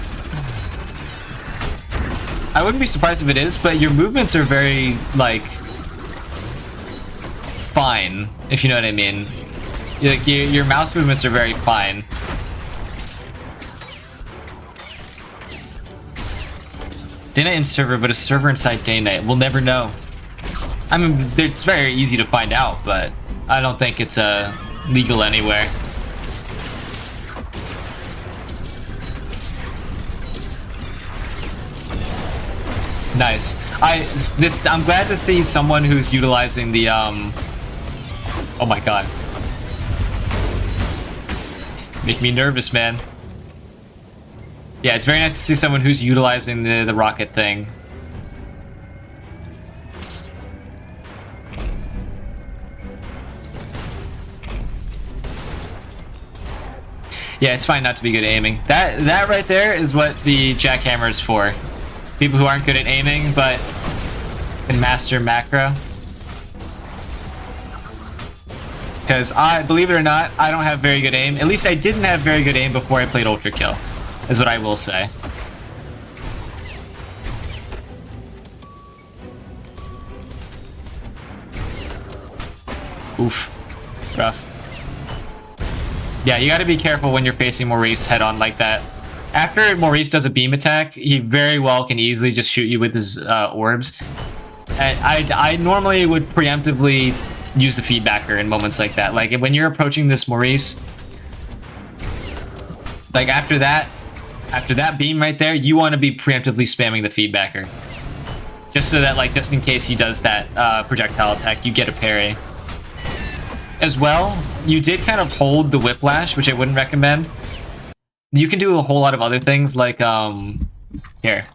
I wouldn't be surprised if it is, but your movements are very, like, fine, if you know what I mean. Like, your mouse movements are very fine. Day Night in server, but a server inside Day Night. We'll never know. I mean, it's very easy to find out, but I don't think it's legal anywhere. Nice. I'm glad to see someone who's utilizing the oh my god. Make me nervous, man. Yeah, it's very nice to see someone who's utilizing the rocket thing. Yeah, it's fine not to be good at aiming. That right there is what the jackhammer is for. People who aren't good at aiming, but can master macro. Because believe it or not, I don't have very good aim. At least I didn't have very good aim before I played Ultrakill, is what I will say. Oof. Rough. Yeah, you gotta be careful when you're facing Maurice head on like that. After Maurice does a beam attack, he very well can easily just shoot you with his orbs. And I normally would preemptively use the feedbacker in moments like that. Like when you're approaching this Maurice, like after that beam right there, you want to be preemptively spamming the feedbacker. Just so that, like, just in case he does that projectile attack, you get a parry. As well, you did kind of hold the whiplash, which I wouldn't recommend. You can do a whole lot of other things, like, here.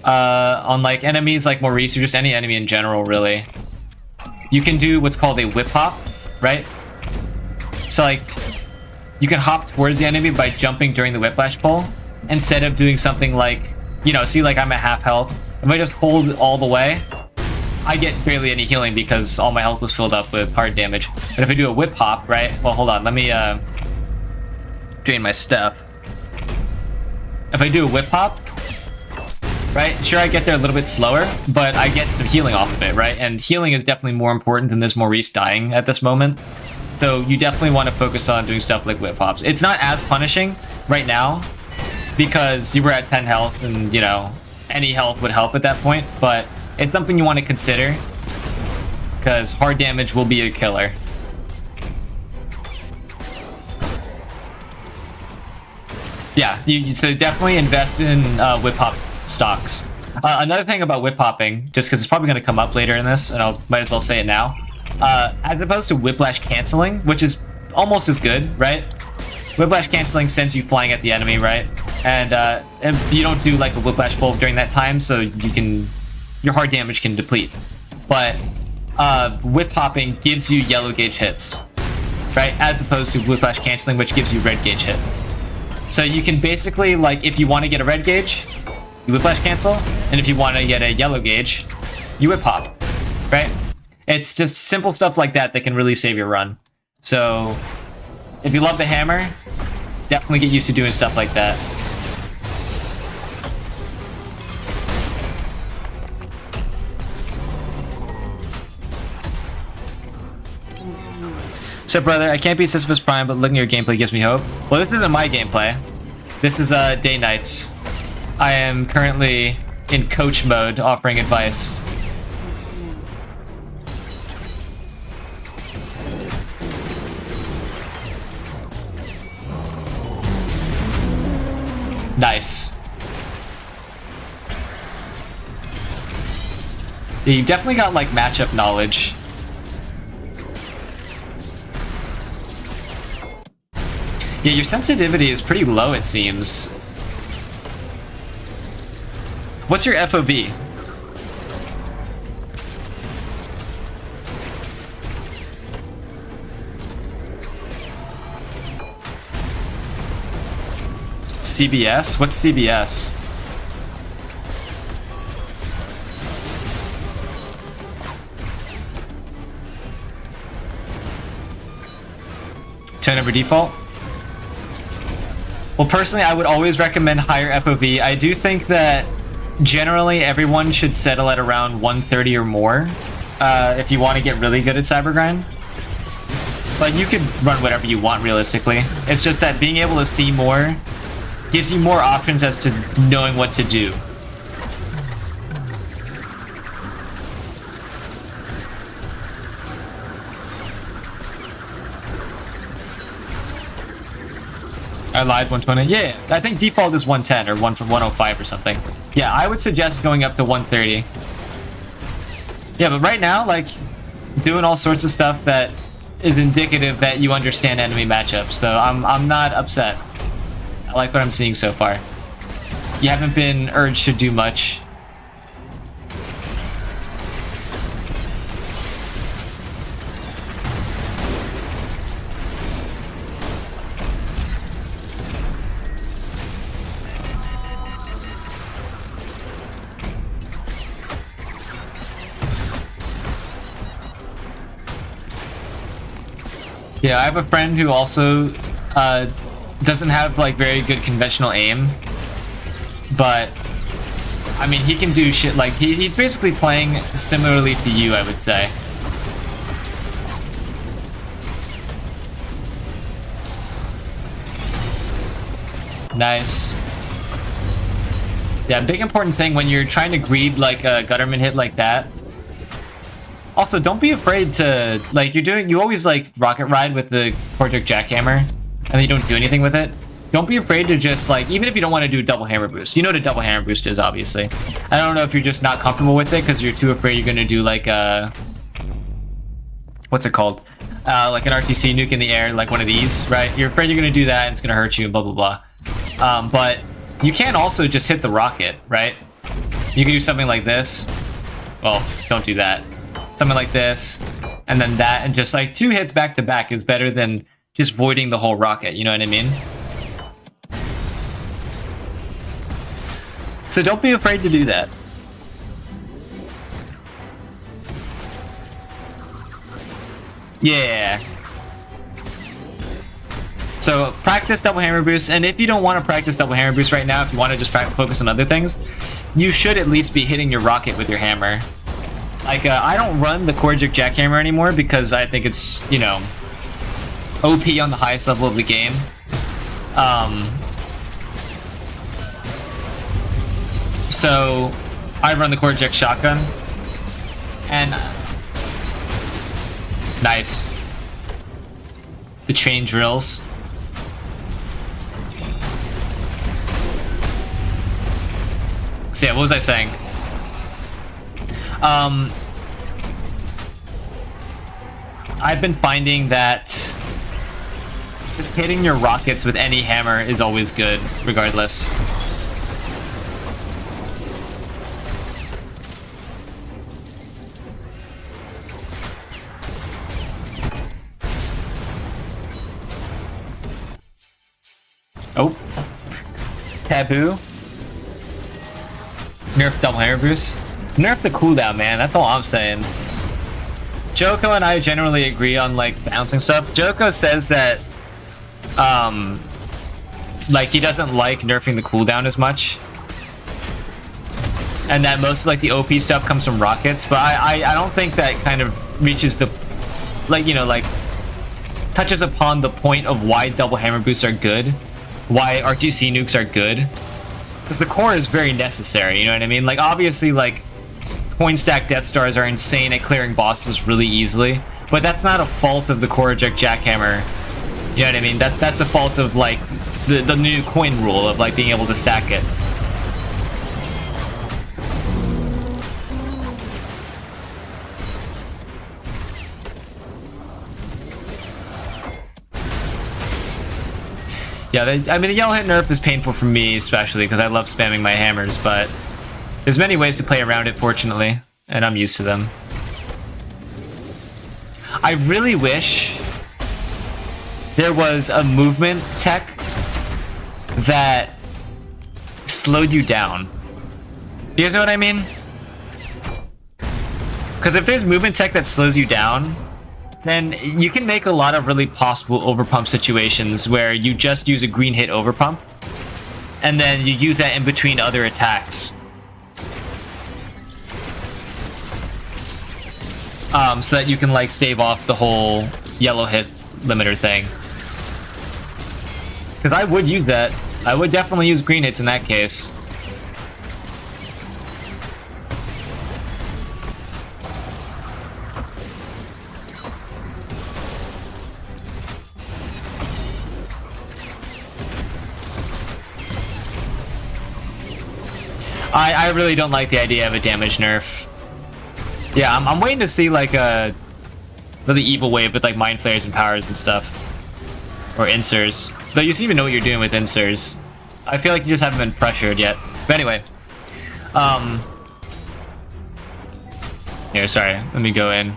On, like, enemies like Maurice, or just any enemy in general, really. You can do what's called a whip hop, right? So, like, you can hop towards the enemy by jumping during the whiplash pull, instead of doing something like, you know, see, like, I'm at half health. If I just hold all the way, I get barely any healing because all my health was filled up with hard damage. But if I do a whip hop, right? Well, hold on, let me, drain my stuff. If I do a whip hop, right? Sure, I get there a little bit slower, but I get the healing off of it, right? And healing is definitely more important than this Maurice dying at this moment. So you definitely want to focus on doing stuff like whip hops. It's not as punishing right now because you were at 10 health and, you know, any health would help at that point, but it's something you want to consider because hard damage will be a killer. Yeah, so definitely invest in whip hop stocks. Another thing about whip hopping, just because it's probably going to come up later in this, and I might as well say it now, as opposed to whiplash canceling, which is almost as good, right? Whiplash canceling sends you flying at the enemy, right? And you don't do like a whiplash pull during that time, so your hard damage can deplete. But whip hopping gives you yellow gauge hits, right? As opposed to whiplash canceling, which gives you red gauge hits. So you can basically, like, if you want to get a red gauge, you whiplash cancel, and if you want to get a yellow gauge, you whip hop, right? It's just simple stuff like that that can really save your run. So if you love the hammer, definitely get used to doing stuff like that. So, brother, I can't beat Sisyphus Prime, but looking at your gameplay gives me hope. Well, this isn't my gameplay. This is Day Night's. I am currently in coach mode, offering advice. Nice. Yeah, you definitely got, like, matchup knowledge. Yeah, your sensitivity is pretty low, it seems. What's your FOV? CBS? What's CBS? Ten over default? Well, personally, I would always recommend higher FOV. I do think that generally everyone should settle at around 130 or more if you want to get really good at Cybergrind. But you can run whatever you want realistically. It's just that being able to see more gives you more options as to knowing what to do. I lied, 120. Yeah, I think default is 110 or 105 or something. Yeah, I would suggest going up to 130. Yeah, but right now, like, doing all sorts of stuff that is indicative that you understand enemy matchups. So I'm not upset. I like what I'm seeing so far. You haven't been urged to do much. Yeah, I have a friend who also doesn't have like very good conventional aim, but I mean he can do shit like he's basically playing similarly to you, I would say. Nice. Yeah, big important thing when you're trying to greed like a gutterman hit like that. Also, don't be afraid to, like, you always, like, rocket ride with the Cortex jackhammer, and then you don't do anything with it. Don't be afraid to just, like, even if you don't want to do double hammer boost. You know what a double hammer boost is, obviously. I don't know if you're just not comfortable with it because you're too afraid you're going to do, like, what's it called? Like an RTC nuke in the air, like one of these, right? You're afraid you're going to do that and it's going to hurt you and blah, blah, blah. But you can also just hit the rocket, right? You can do something like this. Well, don't do that. Something like this, and then that, and just like 2 hits back to back is better than just voiding the whole rocket, you know what I mean? So don't be afraid to do that. Yeah. So practice double hammer boost, and if you don't want to practice double hammer boost right now, if you want to just focus on other things, you should at least be hitting your rocket with your hammer. Like, I don't run the Korjik jackhammer anymore because I think it's, you know, OP on the highest level of the game. So I run the Korjik shotgun, and nice. The chain drills. So yeah, what was I saying? I've been finding that just hitting your rockets with any hammer is always good, regardless. Oh. Taboo. Nerf double hammer boost. Nerf the cooldown, man. That's all I'm saying. Joko and I generally agree on like bouncing stuff. Joko says that like he doesn't like nerfing the cooldown as much, and that most of like the OP stuff comes from rockets, but I don't think that kind of reaches the, like, you know, like touches upon the point of why double hammer boosts are good, why RTC nukes are good, because the core is very necessary, you know what I mean? Like, obviously, like, coin stack Death Stars are insane at clearing bosses really easily, but that's not a fault of the Korjik jackhammer, you know what I mean? That's a fault of, like, the new coin rule of, like, being able to stack it. Yeah, I mean, the yellow hit nerf is painful for me, especially because I love spamming my hammers, but there's many ways to play around it, fortunately, and I'm used to them. I really wish there was a movement tech that slowed you down. You guys know what I mean? Because if there's movement tech that slows you down, then you can make a lot of really possible overpump situations where you just use a green hit overpump, and then you use that in between other attacks. So that you can like stave off the whole yellow hit limiter thing. Because I would use that. I would definitely use green hits in that case. I really don't like the idea of a damage nerf. Yeah, I'm waiting to see like a really evil wave with like mind flayers and powers and stuff. Or insers. Though you seem to know what you're doing with insers. I feel like you just haven't been pressured yet. But anyway. Here, sorry. Let me go in.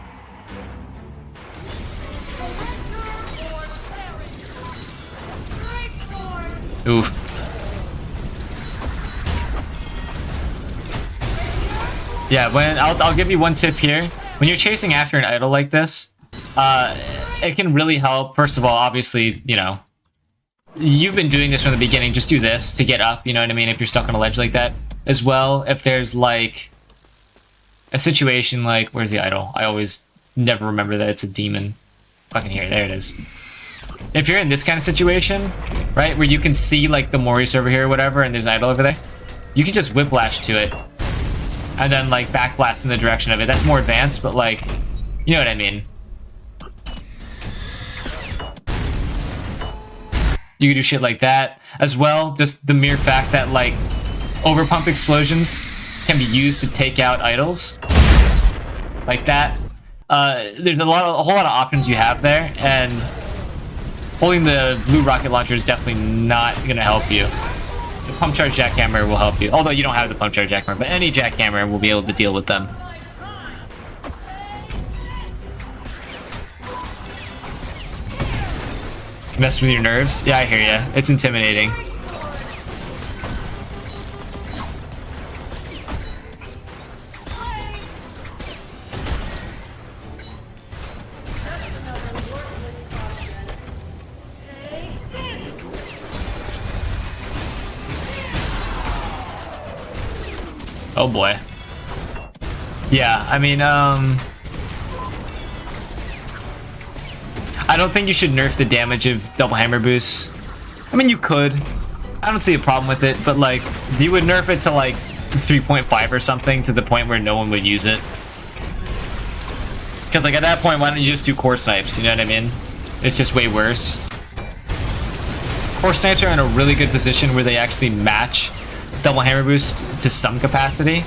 Oof. Yeah, I'll give you one tip here. When you're chasing after an idol like this, it can really help. First of all, obviously, you know, you've been doing this from the beginning. Just do this to get up, you know what I mean? If you're stuck on a ledge like that. As well, if there's like a situation like, where's the idol? I always never remember that it's a demon. Fucking here, there it is. If you're in this kind of situation, right, where you can see like the Maurice over here or whatever, and there's an idol over there, you can just whiplash to it. And then, like, backblast in the direction of it. That's more advanced, but, like, you know what I mean. You can do shit like that. As well, just the mere fact that, like, overpump explosions can be used to take out idols. Like that. There's a whole lot of options you have there, and holding the blue rocket launcher is definitely not going to help you. The pump charge jackhammer will help you. Although you don't have the pump charge jackhammer, but any jackhammer will be able to deal with them. Mess with your nerves? Yeah, I hear ya. It's intimidating. Oh boy. Yeah, I mean, I don't think you should nerf the damage of double hammer boosts. I mean, you could. I don't see a problem with it, but like, you would nerf it to like 3.5 or something to the point where no one would use it. Because like at that point, why don't you just do core snipes? You know what I mean? It's just way worse. Core snipes are in a really good position where they actually match double hammer boost to some capacity.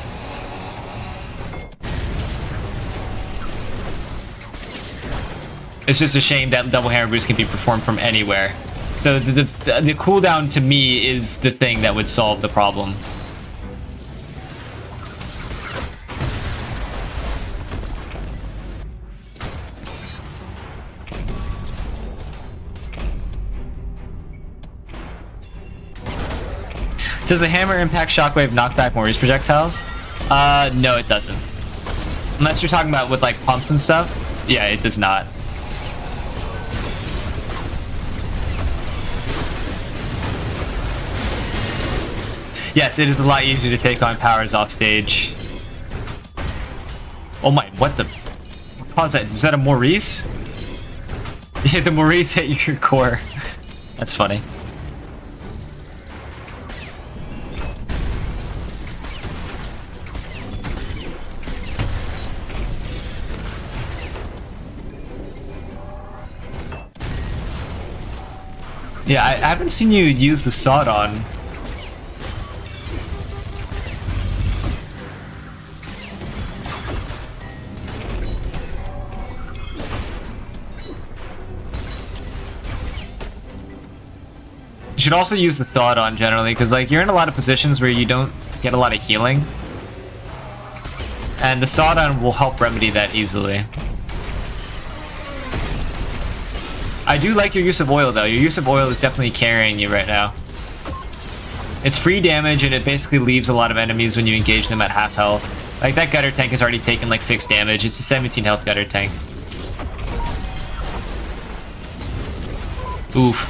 It's just a shame that double hammer boost can be performed from anywhere. So the cooldown to me is the thing that would solve the problem. Does the hammer impact shockwave knock back Maurice projectiles? No, it doesn't. Unless you're talking about with like pumps and stuff. Yeah, it does not. Yes, it is a lot easier to take on powers off stage. Oh my, what the? What caused that? Was that a Maurice? Yeah, the Maurice hit your core. That's funny. Yeah, I haven't seen you use the sawed on. You should also use the sawed on generally, because like you're in a lot of positions where you don't get a lot of healing. And the sawed on will help remedy that easily. I do like your use of oil though. Your use of oil is definitely carrying you right now. It's free damage, and it basically leaves a lot of enemies when you engage them at half health. Like, that gutter tank has already taken like 6 damage. It's a 17 health gutter tank. Oof.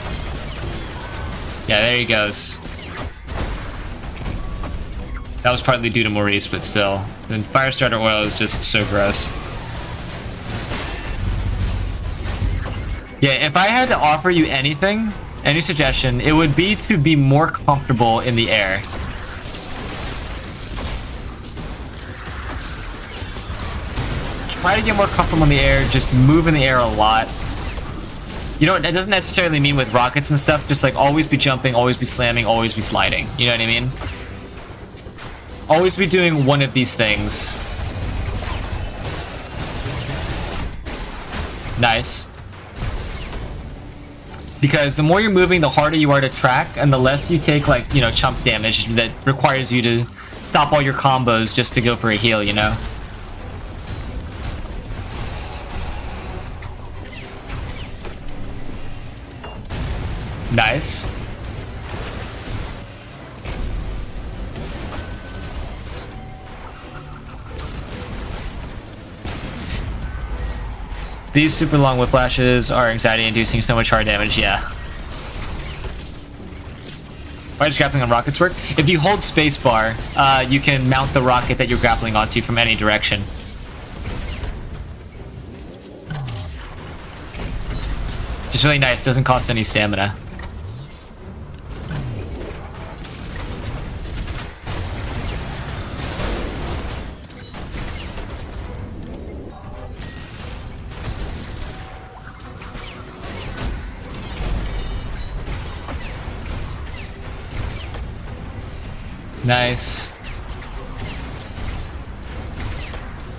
Yeah, there he goes. That was partly due to Maurice, but still. And Firestarter oil is just so gross. Yeah, if I had to offer you anything, any suggestion, it would be to be more comfortable in the air. Try to get more comfortable in the air, just move in the air a lot. You know, it doesn't necessarily mean with rockets and stuff, just like always be jumping, always be slamming, always be sliding. You know what I mean? Always be doing one of these things. Nice. Because the more you're moving, the harder you are to track, and the less you take, like, you know, chump damage that requires you to stop all your combos just to go for a heal, you know? Nice. These super long whiplashes are anxiety inducing, so much hard damage, yeah. Why does grappling on rockets work? If you hold spacebar, you can mount the rocket that you're grappling onto from any direction. Just really nice, doesn't cost any stamina. Nice.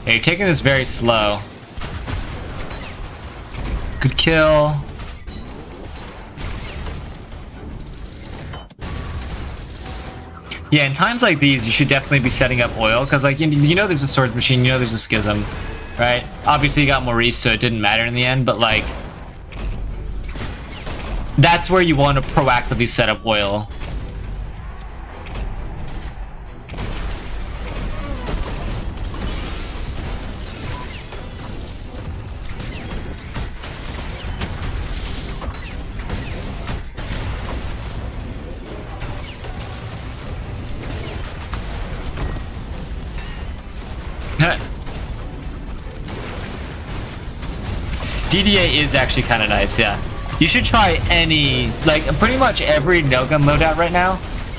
Yeah, you're taking this very slow. Good kill. Yeah, in times like these, you should definitely be setting up oil, because, like, you know there's a swords machine, you know there's a schism, right? Obviously you got Maurice, so it didn't matter in the end, but, like, that's where you want to proactively set up oil. DDA is actually kind of nice, yeah. You should try any, like, pretty much every no-gun loadout right now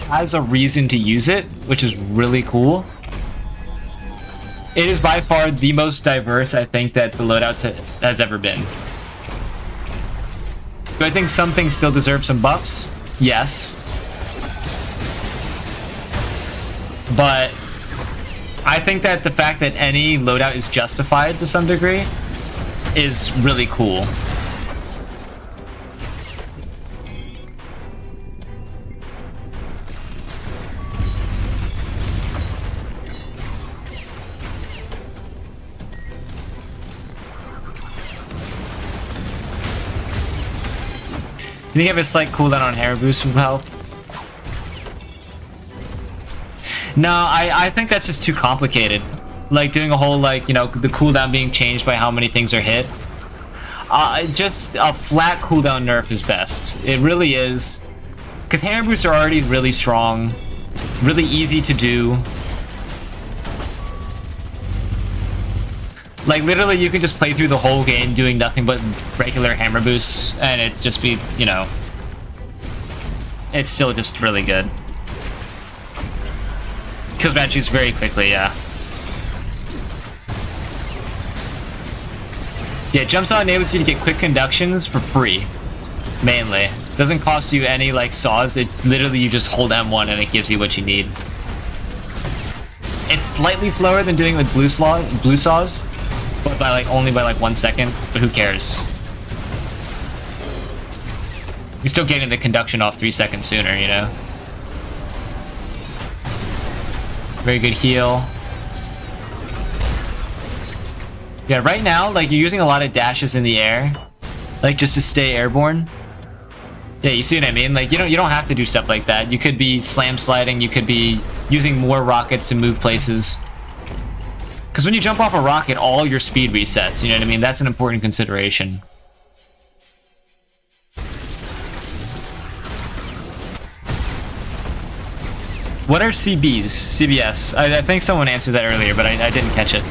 has a reason to use it, which is really cool. It is by far the most diverse, I think, that the loadout has ever been. Do I think some things still deserve some buffs? Yes. But I think that the fact that any loadout is justified to some degree is really cool. You think you have a slight cooldown on hair boost from health? No, I think that's just too complicated. Like doing a whole, like, you know, the cooldown being changed by how many things are hit. Just a flat cooldown nerf is best. It really is. Because hammer boosts are already really strong, really easy to do. Like, literally, you can just play through the whole game doing nothing but regular hammer boosts, and it just be, you know, it's still just really good. Kills bad juice very quickly, yeah. Yeah, jump saw enables you to get quick conductions for free, mainly. Doesn't cost you any, like, saws. It literally, you just hold M1 and it gives you what you need. It's slightly slower than doing with blue saws, but by, like, only by, like, 1 second, but who cares? You're still getting the conduction off 3 seconds sooner, you know? Very good heal. Yeah, right now, like, you're using a lot of dashes in the air, like, just to stay airborne. Yeah, you see what I mean? Like, you don't have to do stuff like that. You could be slam sliding, you could be using more rockets to move places. Because when you jump off a rocket, all your speed resets, you know what I mean? That's an important consideration. What are CBs? CBS? I think someone answered that earlier, but I didn't catch it.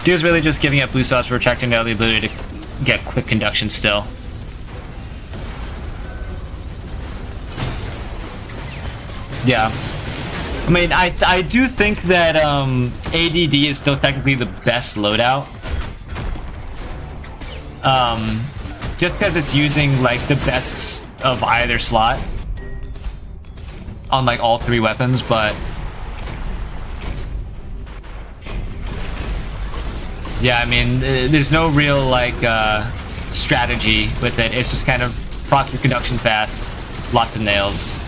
Dude's really just giving up blue swaps for retracting the ability to get quick conduction still. Yeah. I mean, I do think that ADD is still technically the best loadout. Just because it's using like the best of either slot on like all three weapons, but yeah, I mean, there's no real like strategy with it. It's just kind of proc your conduction fast, lots of nails.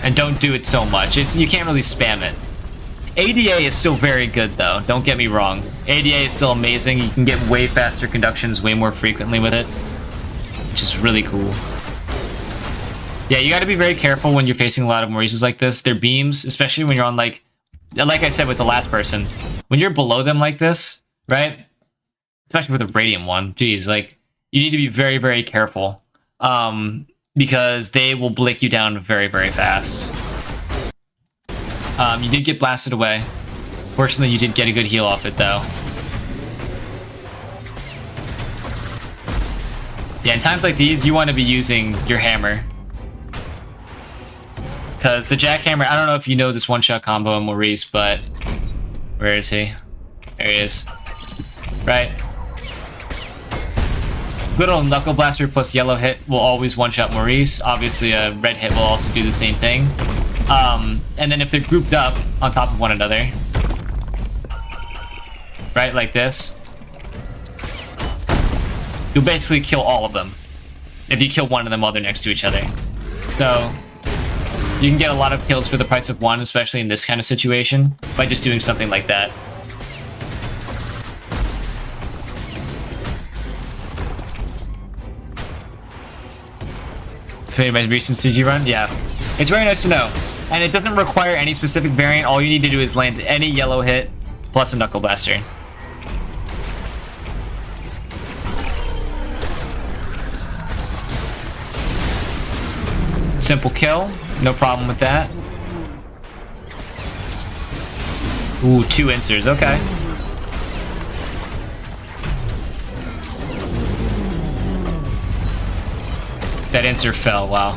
And don't do it so much. You can't really spam it. ADA is still very good though, don't get me wrong. ADA is still amazing. You can get way faster conductions way more frequently with it, which is really cool. Yeah, you gotta be very careful when you're facing a lot of Maurices like this. Their beams, especially when you're on like I said with the last person, when you're below them like this, right? Especially with a Radiant one, geez, like, you need to be very, very careful. Because they will blick you down very, very fast. You did get blasted away. Fortunately, you did get a good heal off it, though. Yeah, in times like these, you want to be using your hammer. Because the jackhammer, I don't know if you know this one-shot combo on Maurice, but... Where is he? There he is. Right? Good old Knuckle Blaster plus yellow hit will always one-shot Maurice. Obviously, a red hit will also do the same thing. And then if they're grouped up on top of one another, right, like this, you'll basically kill all of them if you kill one of them while they're next to each other. So you can get a lot of kills for the price of one, especially in this kind of situation, by just doing something like that. My recent CG run? Yeah. It's very nice to know. And it doesn't require any specific variant. All you need to do is land any yellow hit plus a Knuckle Blaster. Simple kill. No problem with that. Ooh, 2 insers. Okay. That insert fell, wow.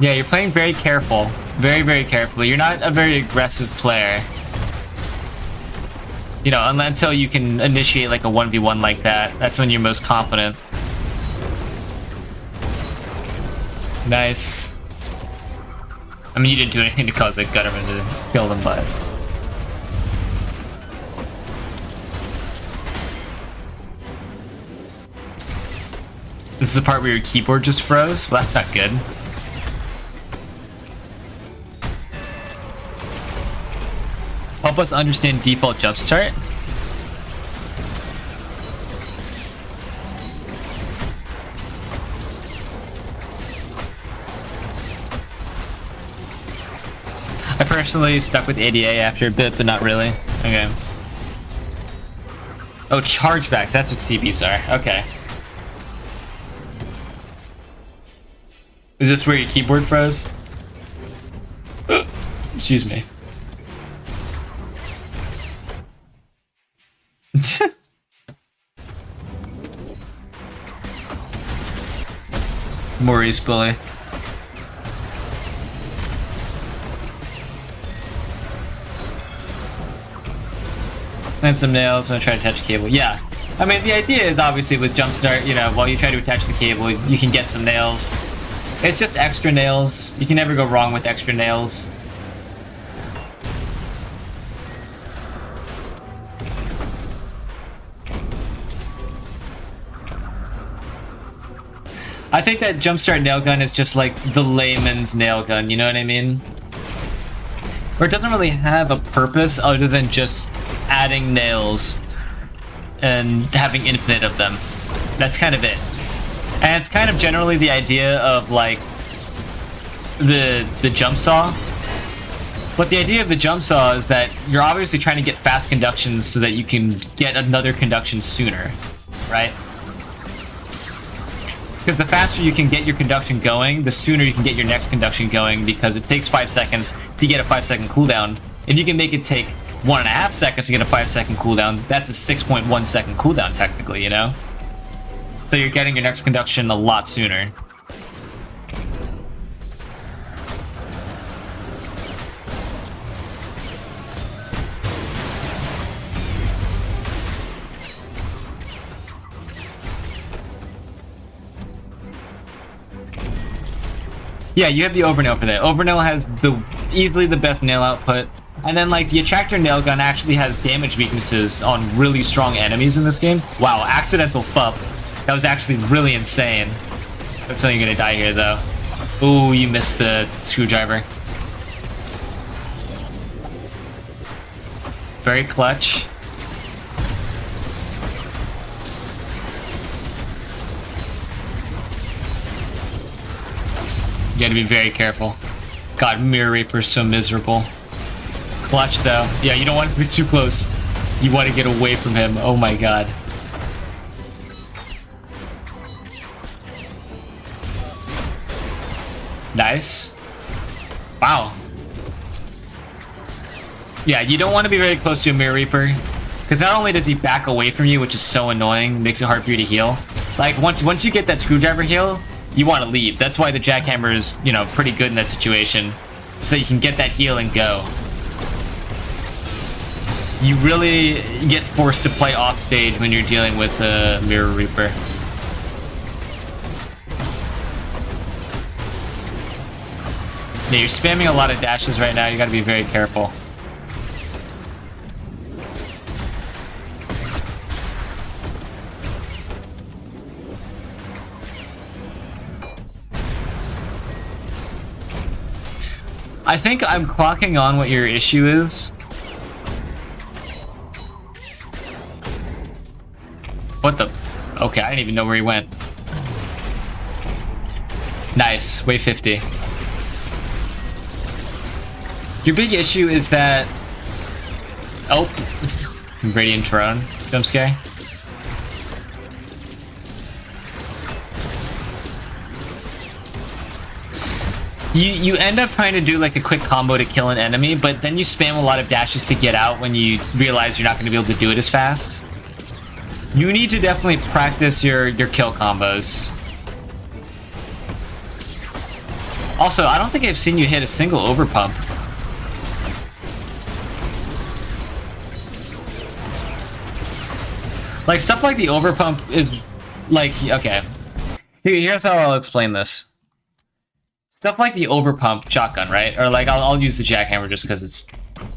Yeah, you're playing very careful. Very, very carefully. You're not a very aggressive player. You know, until you can initiate like a 1v1 like that. That's when you're most confident. Nice. I mean, you didn't do anything to cause a Gutterman to kill them, but... This is the part where your keyboard just froze? Well, that's not good. Help us understand default jumpstart. I personally stuck with ADA after a bit, but not really. Okay. Oh, chargebacks, that's what CBs are. Okay. Is this where your keyboard froze? Excuse me. Maurice bully. And some nails. I'm gonna try to attach a cable. Yeah. I mean, the idea is obviously with Jumpstart, you know, while you try to attach the cable, you can get some nails. It's just extra nails. You can never go wrong with extra nails. I think that Jumpstart nail gun is just like the layman's nail gun, you know what I mean? Or it doesn't really have a purpose other than just adding nails and having infinite of them. That's kind of it. And it's kind of generally the idea of like the jump saw. But the idea of the jump saw is that you're obviously trying to get fast conductions so that you can get another conduction sooner, right? Because the faster you can get your conduction going, the sooner you can get your next conduction going, because it takes 5 seconds to get a 5-second cooldown. If you can make it take 1.5 seconds to get a 5-second cooldown, that's a 6.1 second cooldown technically, you know? So you're getting your next conduction a lot sooner. Yeah, you have the overnail for that. Overnail has easily the best nail output. And then like the attractor nail gun actually has damage weaknesses on really strong enemies in this game. Wow, accidental fup. That was actually really insane. I'm feeling you're gonna die here though. Ooh, you missed the screwdriver. Very clutch. You gotta be very careful. God, Mirror Reaper's so miserable. Clutch though. Yeah, you don't want to be too close. You want to get away from him. Oh my god. Nice. Wow. Yeah, you don't want to be very close to a Mirror Reaper, because not only does he back away from you, which is so annoying, makes it hard for you to heal. Like once you get that screwdriver heal, you want to leave. That's why the jackhammer is, you know, pretty good in that situation, so that you can get that heal and go. You really get forced to play off stage when you're dealing with a Mirror Reaper. Yeah, you're spamming a lot of dashes right now. You gotta be very careful. I think I'm clocking on what your issue is. What the? Okay, I didn't even know where he went. Nice, wave 50. Your big issue is that... Oh, Radiant Drone, jump scare. You end up trying to do like a quick combo to kill an enemy, but then you spam a lot of dashes to get out when you realize you're not going to be able to do it as fast. You need to definitely practice your kill combos. Also, I don't think I've seen you hit a single overpump. Like, stuff like the overpump is, like, okay. Here's how I'll explain this. Stuff like the overpump shotgun, right? Or, like, I'll use the jackhammer just because it's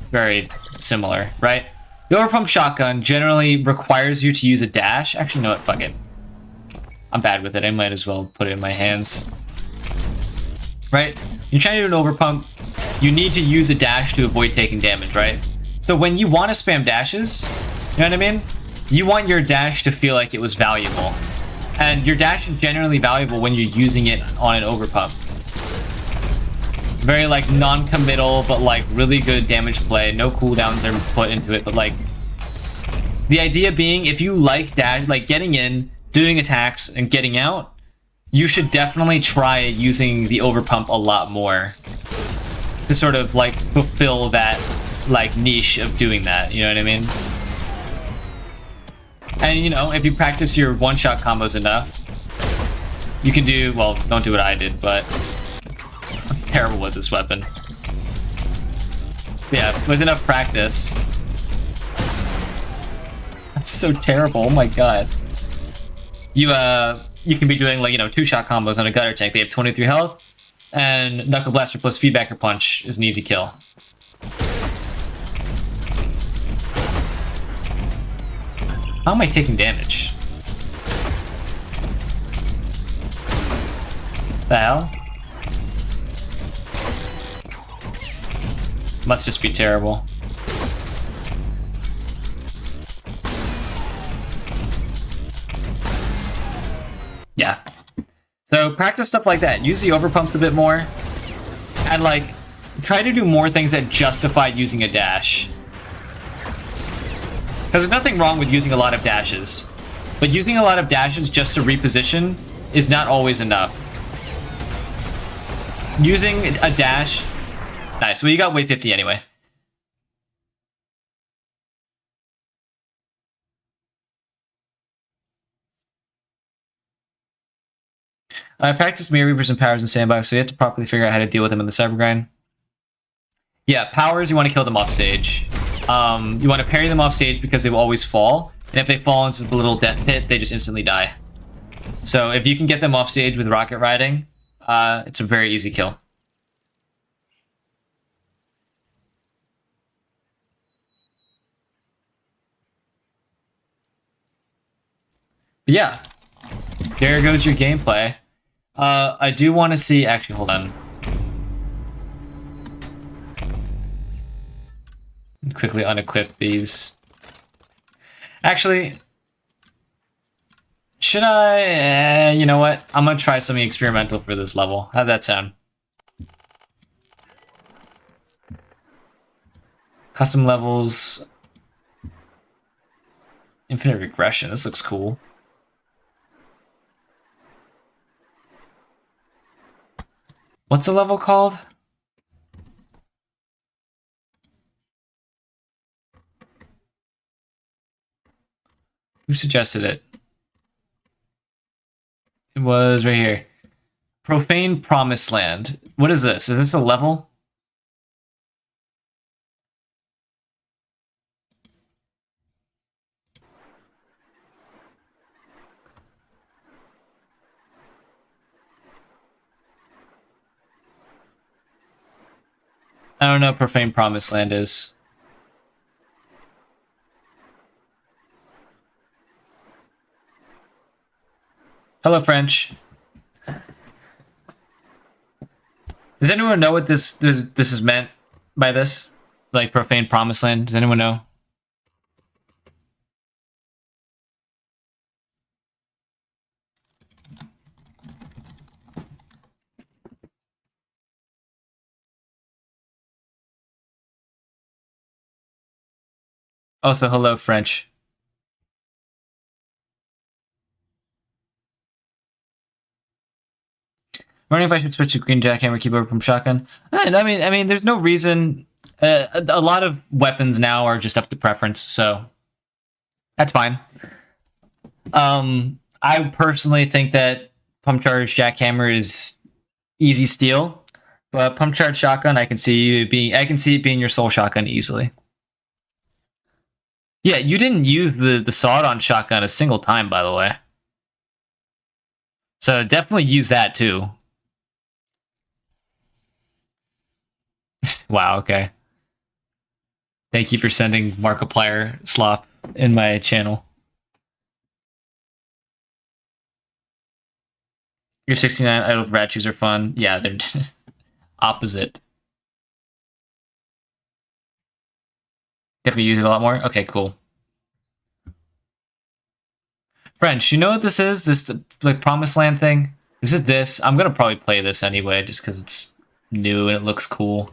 very similar, right? The overpump shotgun generally requires you to use a dash. Actually, no, fuck it. I'm bad with it. I might as well put it in my hands. Right? You're trying to do an overpump. You need to use a dash to avoid taking damage, right? So when you want to spam dashes, you know what I mean? You want your dash to feel like it was valuable. And your dash is generally valuable when you're using it on an overpump. Very, like, non-committal, but, like, really good damage play. No cooldowns are put into it, but, like... The idea being, if you like dash, like, getting in, doing attacks, and getting out, you should definitely try using the overpump a lot more. To sort of, like, fulfill that, like, niche of doing that, you know what I mean? And, you know, if you practice your one-shot combos enough, You can do, well, don't do what I did, but I'm terrible with this weapon. Yeah, with enough practice. That's so terrible, oh my god. You can be doing, like, you know, 2-shot combos on a gutter tank. They have 23 health, and Knuckle Blaster plus Feedbacker Punch is an easy kill. How am I taking damage? The hell? Must just be terrible. Yeah. So practice stuff like that. Use the overpumps a bit more. And like, try to do more things that justify using a dash. Because there's nothing wrong with using a lot of dashes. But using a lot of dashes just to reposition is not always enough. Using a dash... Nice, well you got wave 50 anyway. I practiced Mirror Reapers and Powers in Sandbox, so you have to properly figure out how to deal with them in the cyber grind. Yeah, Powers, you want to kill them off stage. You want to parry them off stage because they will always fall. And if they fall into the little death pit, they just instantly die. So if you can get them off stage with rocket riding, it's a very easy kill. But yeah, there goes your gameplay. I do want to see... Actually, hold on. Quickly unequip these. Actually, should I... you know what? I'm going to try something experimental for this level. How's that sound? Custom levels. Infinite regression. This looks cool. What's the level called? Who suggested it? It was right here. Profane Promised Land. What is this? Is this a level? I don't know what Profane Promised Land is. Hello, French. Does anyone know what this is meant by this? Like Profane Promised Land? Does anyone know? Also, hello, French. Wondering if I should switch to green jackhammer keyboard from shotgun. I mean, there's no reason. A lot of weapons now are just up to preference, so that's fine. I personally think that pump charge jackhammer is easy steal, but pump charge shotgun, I can see it being your sole shotgun easily. Yeah, you didn't use the sawed-on shotgun a single time, by the way. So definitely use that too. Wow, okay. Thank you for sending Markiplier slop in my channel. Your 69 idle rat shoes are fun. Yeah, they're opposite. Definitely use it a lot more? Okay, cool. French, you know what this is? This, like, Promised Land thing? Is it this? I'm gonna probably play this anyway, just because it's new and it looks cool.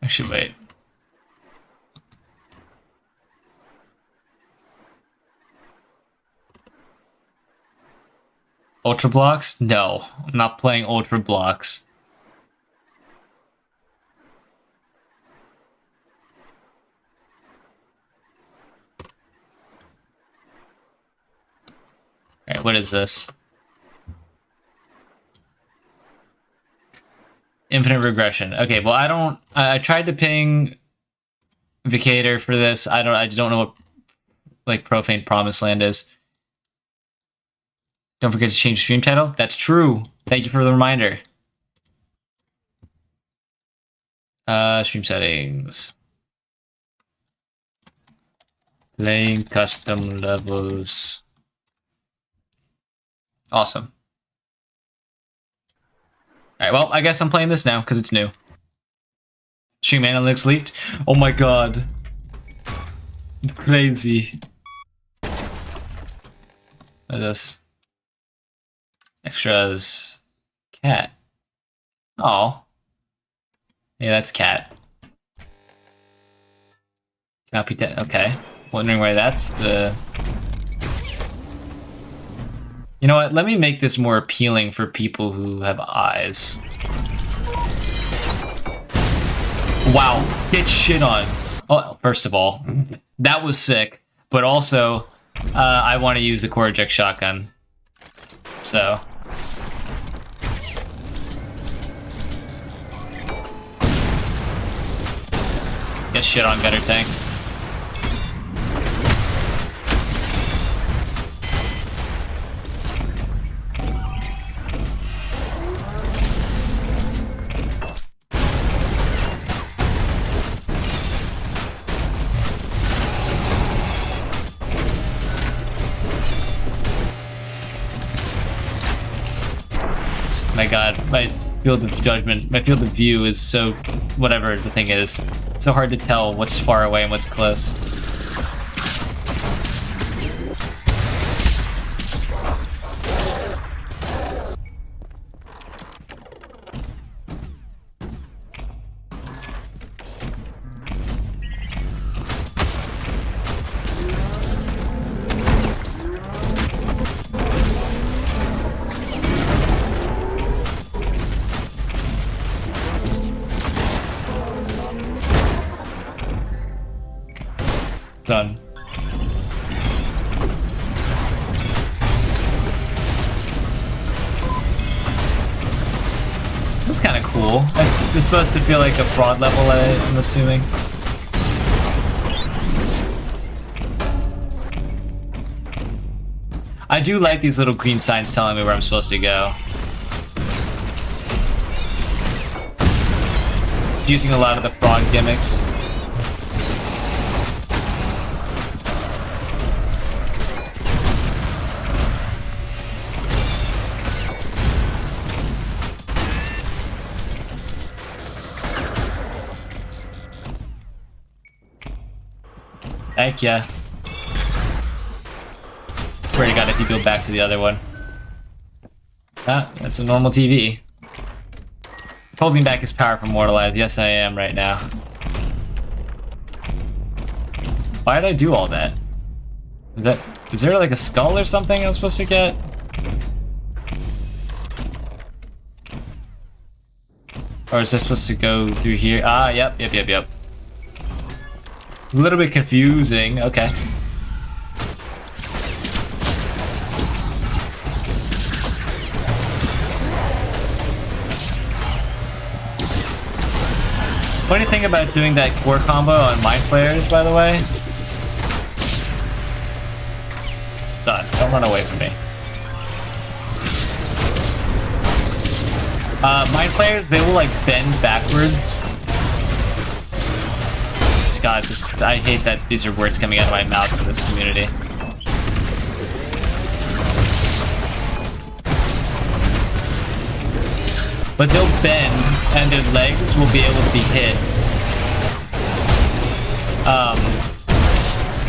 Actually, wait. Ultra Blocks? No, I'm not playing Ultra Blocks. Alright, what is this? Infinite regression. Okay, well I tried to ping Vicator for this. I just don't know what like Profane Promised Land is. Don't forget to change stream title. That's true. Thank you for the reminder. Stream settings. Playing custom levels. Awesome. Alright, well, I guess I'm playing this now, because it's new. Stream analytics leaked? Oh my god. It's crazy. What is this? Extras. Cat. Oh. Yeah, that's cat. Copy that. Okay. Wondering why that's the... You know what? Let me make this more appealing for people who have eyes. Wow. Get shit on. Oh, first of all, that was sick. But also, I want to use a core eject shotgun. So... Get shit on, Gutter Tank. My god, my field of judgment, my field of view is so... whatever the thing is. It's so hard to tell what's far away and what's close. Done. That's kind of cool. It's supposed to feel like a fraud level, I'm assuming. I do like these little green signs telling me where I'm supposed to go. Using a lot of the fraud gimmicks. Thank ya. Swear to God, if you go back to the other one. Ah, that's a normal TV. Holding back his power from Mortalized. Yes, I am right now. Why did I do all that? Is there like a skull or something I was supposed to get? Or is this supposed to go through here? Ah, yep. A little bit confusing. Okay. Funny thing about doing that core combo on Mind Flayers, by the way. Son, don't run away from me. Mind Flayers, they will like bend backwards. God, I hate that these are words coming out of my mouth in this community. But they'll bend, and their legs will be able to be hit.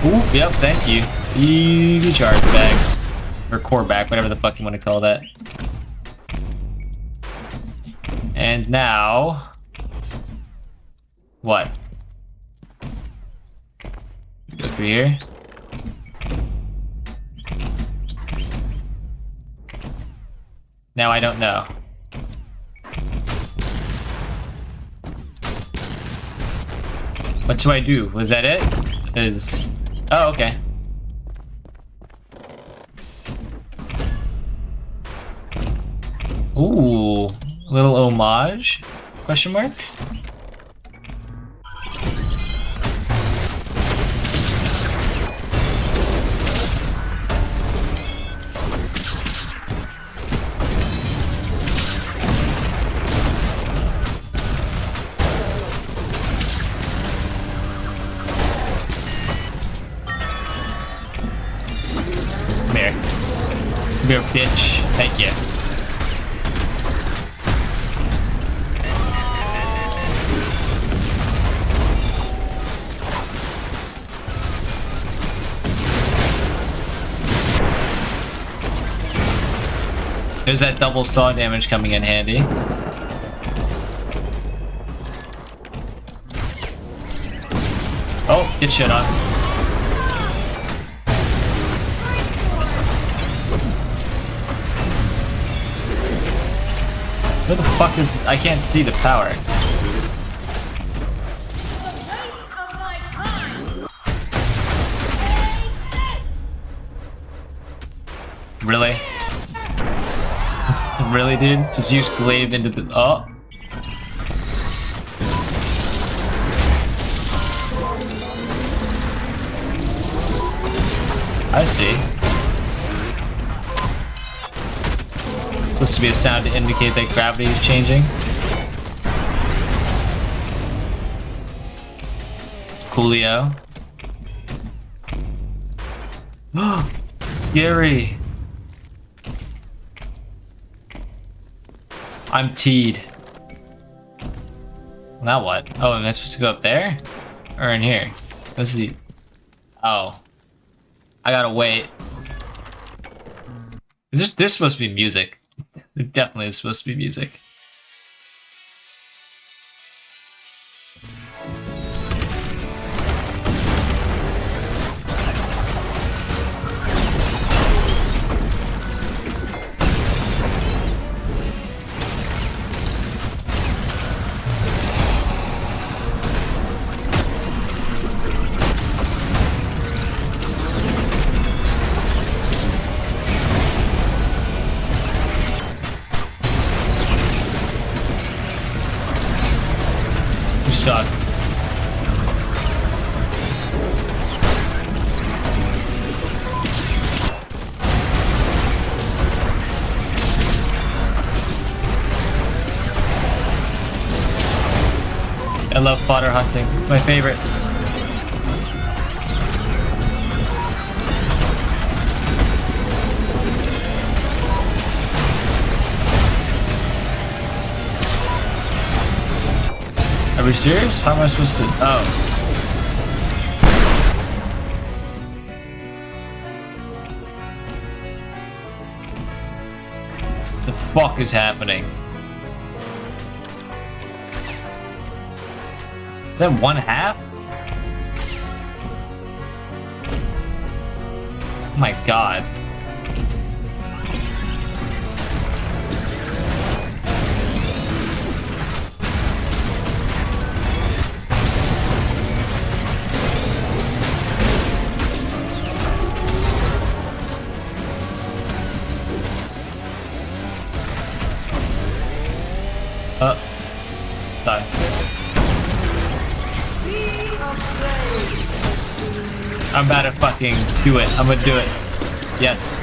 Ooh, yep, thank you. Easy charge back. Or core back, whatever the fuck you want to call that. And now... What? Go through here. Now I don't know. What do I do? Was that it? Oh, okay. Ooh, little homage? Question mark? Come here. Come here, bitch. Thank you. There's that double saw damage coming in handy. Oh, get shit on. Where the fuck is... I can't see the power. Really? Really, dude? Just use glaive into the... Oh. I see. It's supposed to be a sound to indicate that gravity is changing. Coolio. Gary. I'm teed. Now what? Oh, am I supposed to go up there? Or in here? Let's see. Oh. I gotta wait. There's supposed to be music. There definitely is supposed to be music. You suck. I love fodder hunting. It's my favorite. Are we serious? How am I supposed to... Oh. The fuck is happening? Is that 1/2? Oh my god. Die. I'm about to fucking do it. I'm gonna do it. Yes.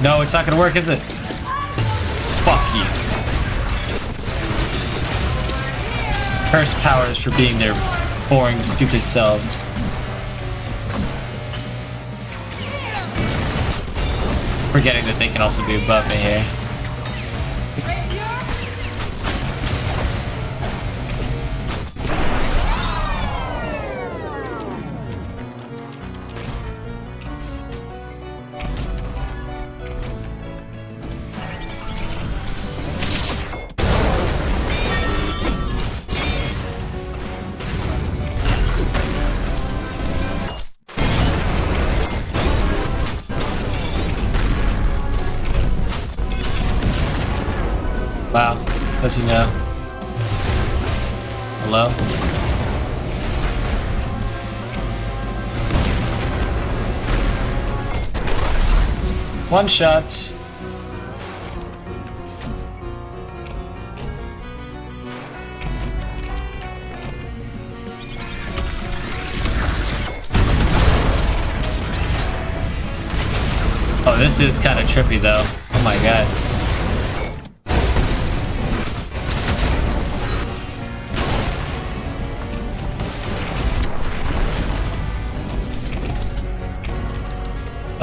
No, it's not gonna work, is it? Fuck you. Curse powers for being their boring, stupid selves. Forgetting that they can also be above me here. Wow. Does he know? Hello? One shot. Oh, this is kind of trippy though. Oh my god.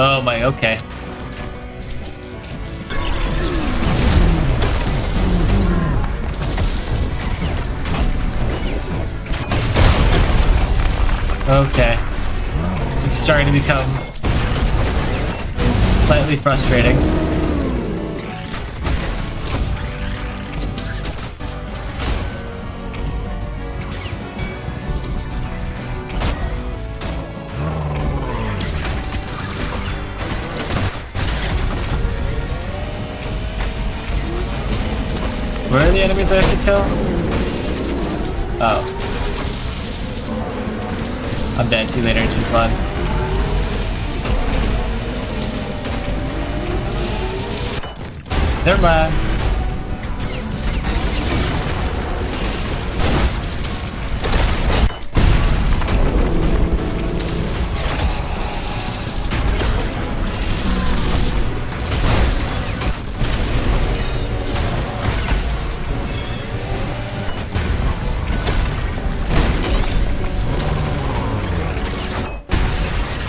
Oh my, okay. Okay. This is starting to become slightly frustrating. Where are the enemies I have to kill? Oh. I'm dead. See you later. It's been fun. Never mind.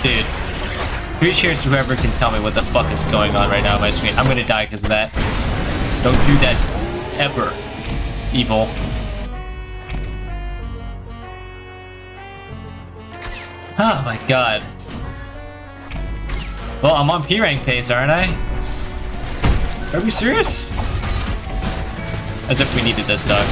Dude. 3 cheers to whoever can tell me what the fuck is going on right now on my screen. I'm gonna die because of that. Don't do that ever. Evil. Oh my god. Well, I'm on P rank pace, aren't I? Are we serious? As if we needed this, dog.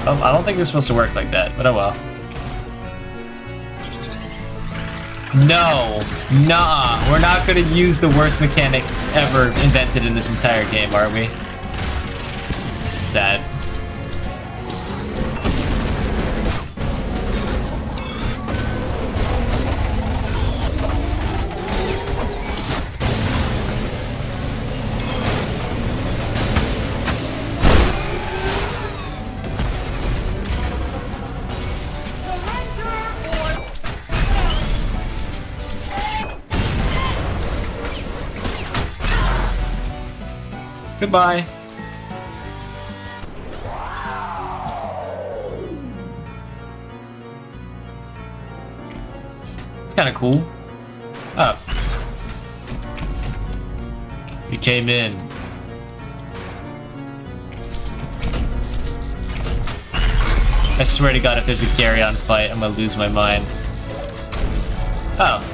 Oh, I don't think it's supposed to work like that, but oh well. No! Nah! We're not gonna use the worst mechanic ever invented in this entire game, are we? This is sad. Goodbye. It's kind of cool. Oh. You came in. I swear to God, if there's a Garyon fight, I'm gonna lose my mind. Oh.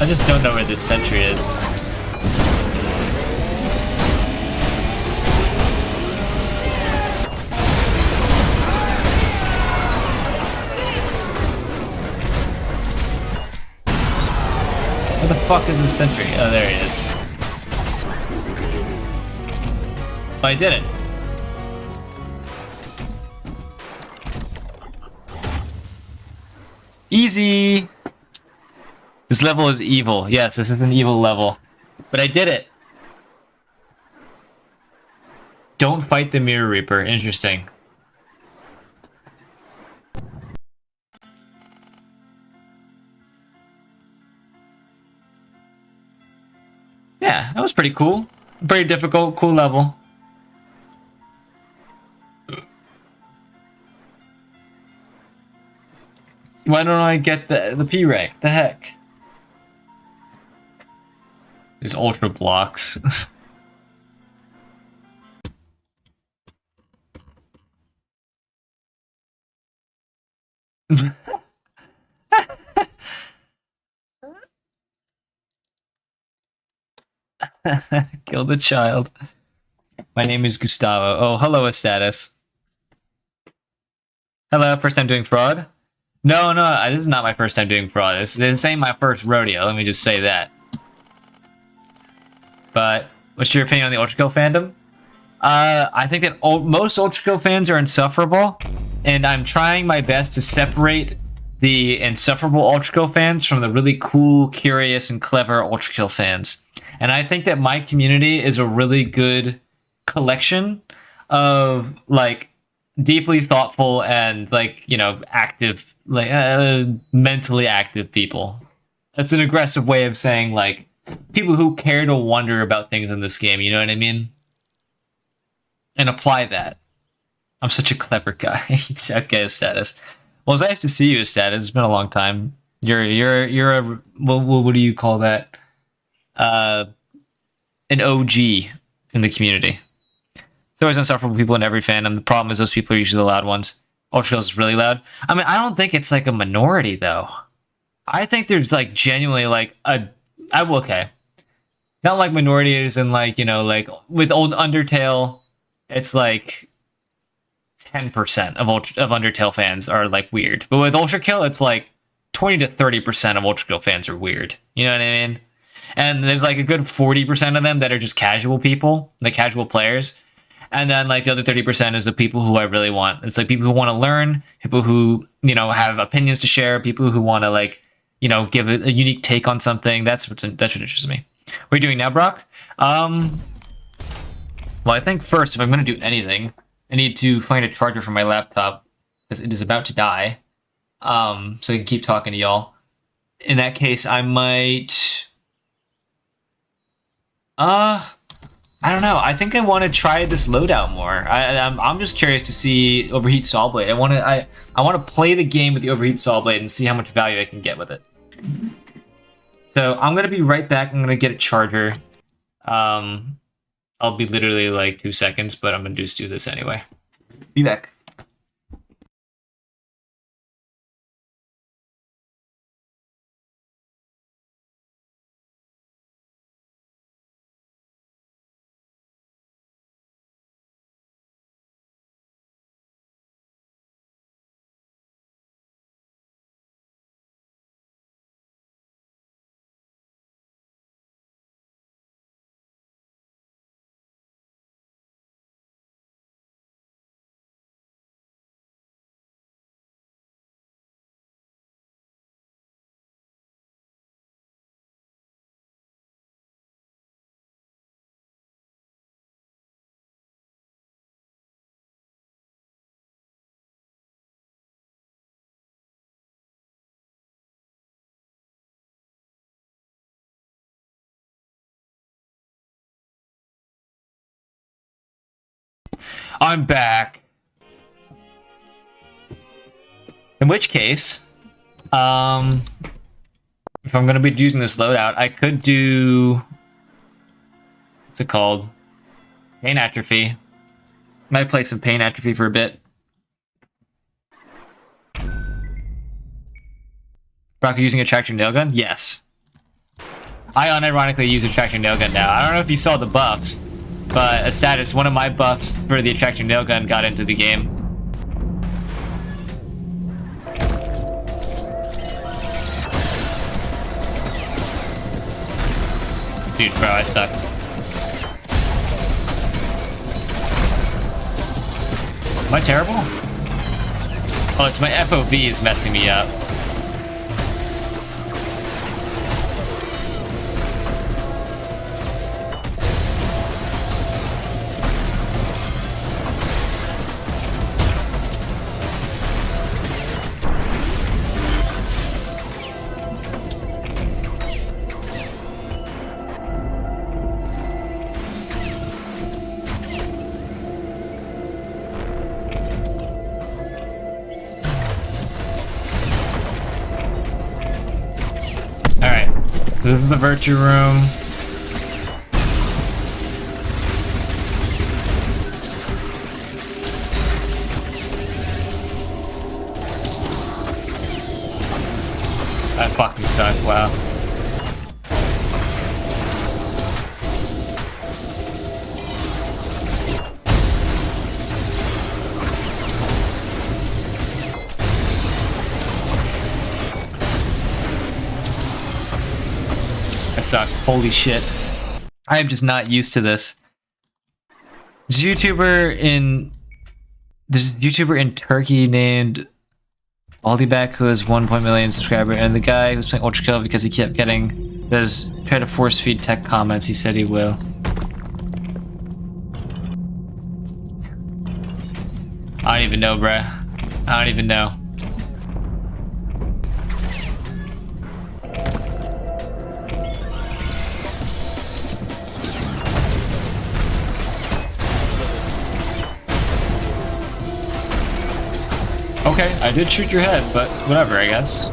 I just don't know where this sentry is. Where the fuck is the sentry? Oh, there he is. Oh, I did it. Easy! This level is evil. Yes, this is an evil level. But I did it. Don't fight the Mirror Reaper. Interesting. Yeah, that was pretty cool. Pretty difficult, cool level. Why don't I get the P-Rank? The heck? These ultra blocks. Kill the child. My name is Gustavo. Oh, hello, status. Hello, first time doing fraud? No, this is not my first time doing fraud. This ain't my first rodeo, let me just say that. But, what's your opinion on the Ultrakill fandom? I think that most Ultrakill fans are insufferable, and I'm trying my best to separate the insufferable Ultrakill fans from the really cool, curious, and clever Ultrakill fans. And I think that my community is a really good collection of, like, deeply thoughtful and, like, you know, active, like, mentally active people. That's an aggressive way of saying, like, people who care to wonder about things in this game, you know what I mean? And apply that. I'm such a clever guy. Okay, status. Well, it's nice to see you, status. It's been a long time. You're a what do you call that? An OG in the community. There's always insufferable people in every fandom. The problem is those people are usually the loud ones. Ultrakill is really loud. I mean, I don't think it's like a minority though. I think there's like genuinely like okay. Not like minorities and like, you know, like with old Undertale, it's like 10% of Undertale fans are like weird. But with Ultrakill, it's like 20 to 30% of Ultrakill fans are weird. You know what I mean? And there's like a good 40% of them that are just casual people, like casual players. And then like the other 30% is the people who I really want. It's like people who want to learn, people who, you know, have opinions to share, people who want to like, you know, give a unique take on something. That's what interests me. What are you doing now, Brock? Well, I think first, if I'm going to do anything, I need to find a charger for my laptop because it is about to die. So I can keep talking to y'all. In that case, I might... I don't know. I think I want to try this loadout more. I'm just curious to see Overheat Saw Blade. I want to play the game with the Overheat Saw Blade and see how much value I can get with it. So I'm gonna be right back. I'm gonna get a charger. I'll be literally like 2 seconds, but I'm gonna just do this anyway. Be back. I'm back. In which case, if I'm gonna be using this loadout, I could do... What's it called? Pain Atrophy. Might play some Pain Atrophy for a bit. Brock, are you using a tractor nail gun? Yes. I unironically use a tractor nail gun now. I don't know if you saw the buffs, but a status, one of my buffs for the attraction nail gun got into the game. Dude, bro, I suck. Am I terrible? Oh, it's my FOV is messing me up. So this is the virtue room. That fucking sucked, wow. I suck. Holy shit. I am just not used to this. There's a YouTuber in Turkey named Aldibek who has 1 million subscriber, and the guy who's playing Ultrakill because he kept getting those try to force feed tech comments. He said he will. I don't even know, bruh. I don't even know. Okay, I did shoot your head, but whatever, I guess.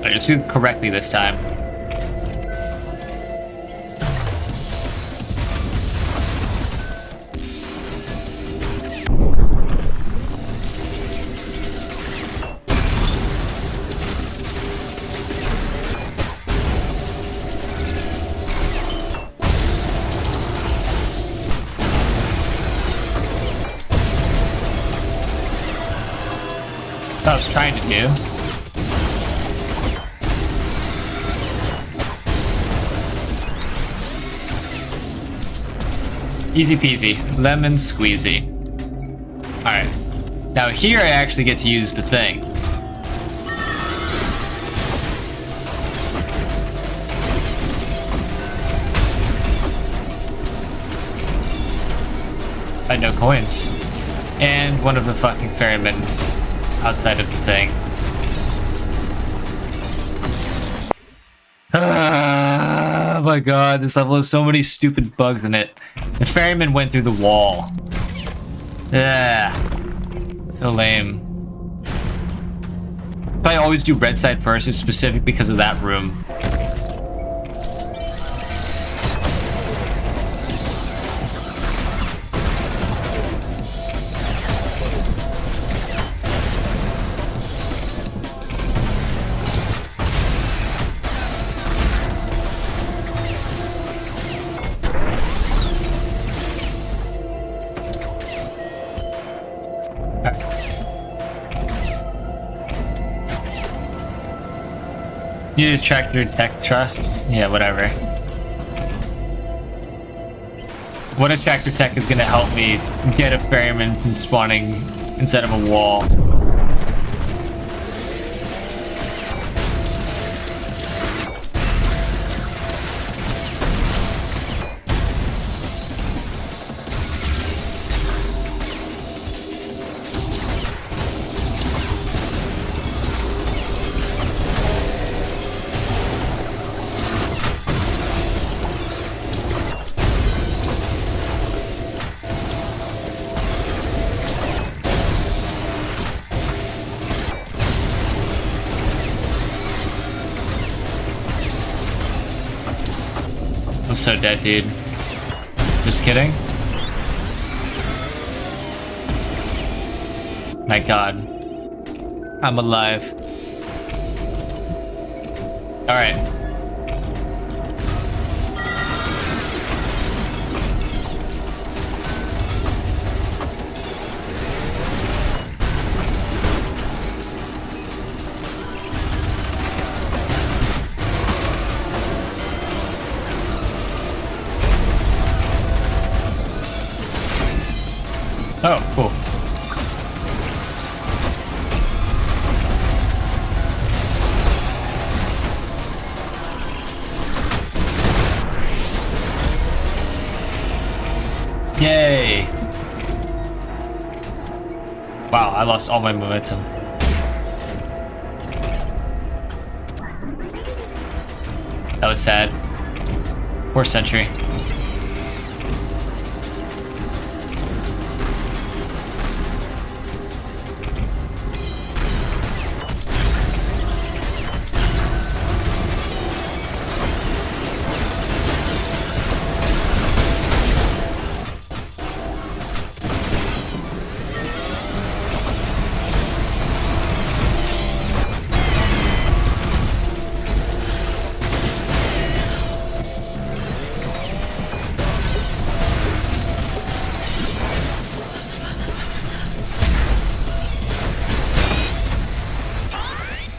I just did it correctly this time. That's what I was trying to do. Easy peasy, lemon squeezy. Alright. Now here I actually get to use the thing. I had no coins. And one of the fucking ferrymans outside of the thing. Oh my god, this level has so many stupid bugs in it. The ferryman went through the wall. Yeah, so lame. But I always do red side first, is specific because of that room. You need to track your tech trust? Yeah, whatever. What attractor tech is gonna help me get a ferryman from spawning instead of a wall? I'm so dead, dude. Just kidding. My god. I'm alive. Alright. Oh, cool. Yay! Wow, I lost all my momentum. was sad. Poor Sentry.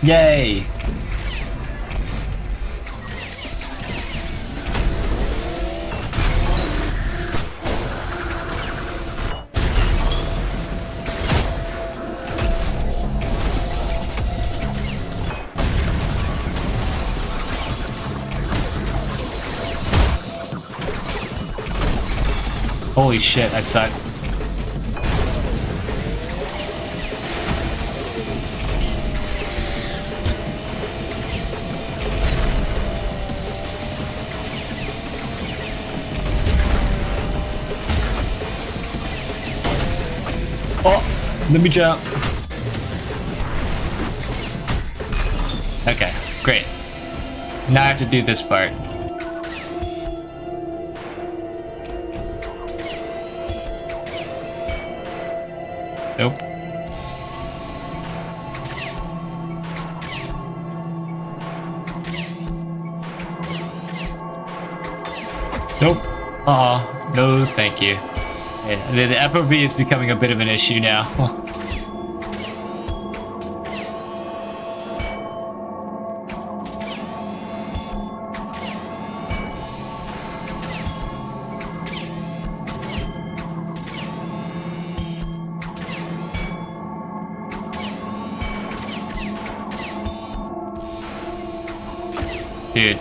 Yay! Holy shit, I suck. Oh, let me jump. Okay, great. Now I have to do this part. Nope. Nope. No, thank you. Yeah, the FOV is becoming a bit of an issue now. Dude.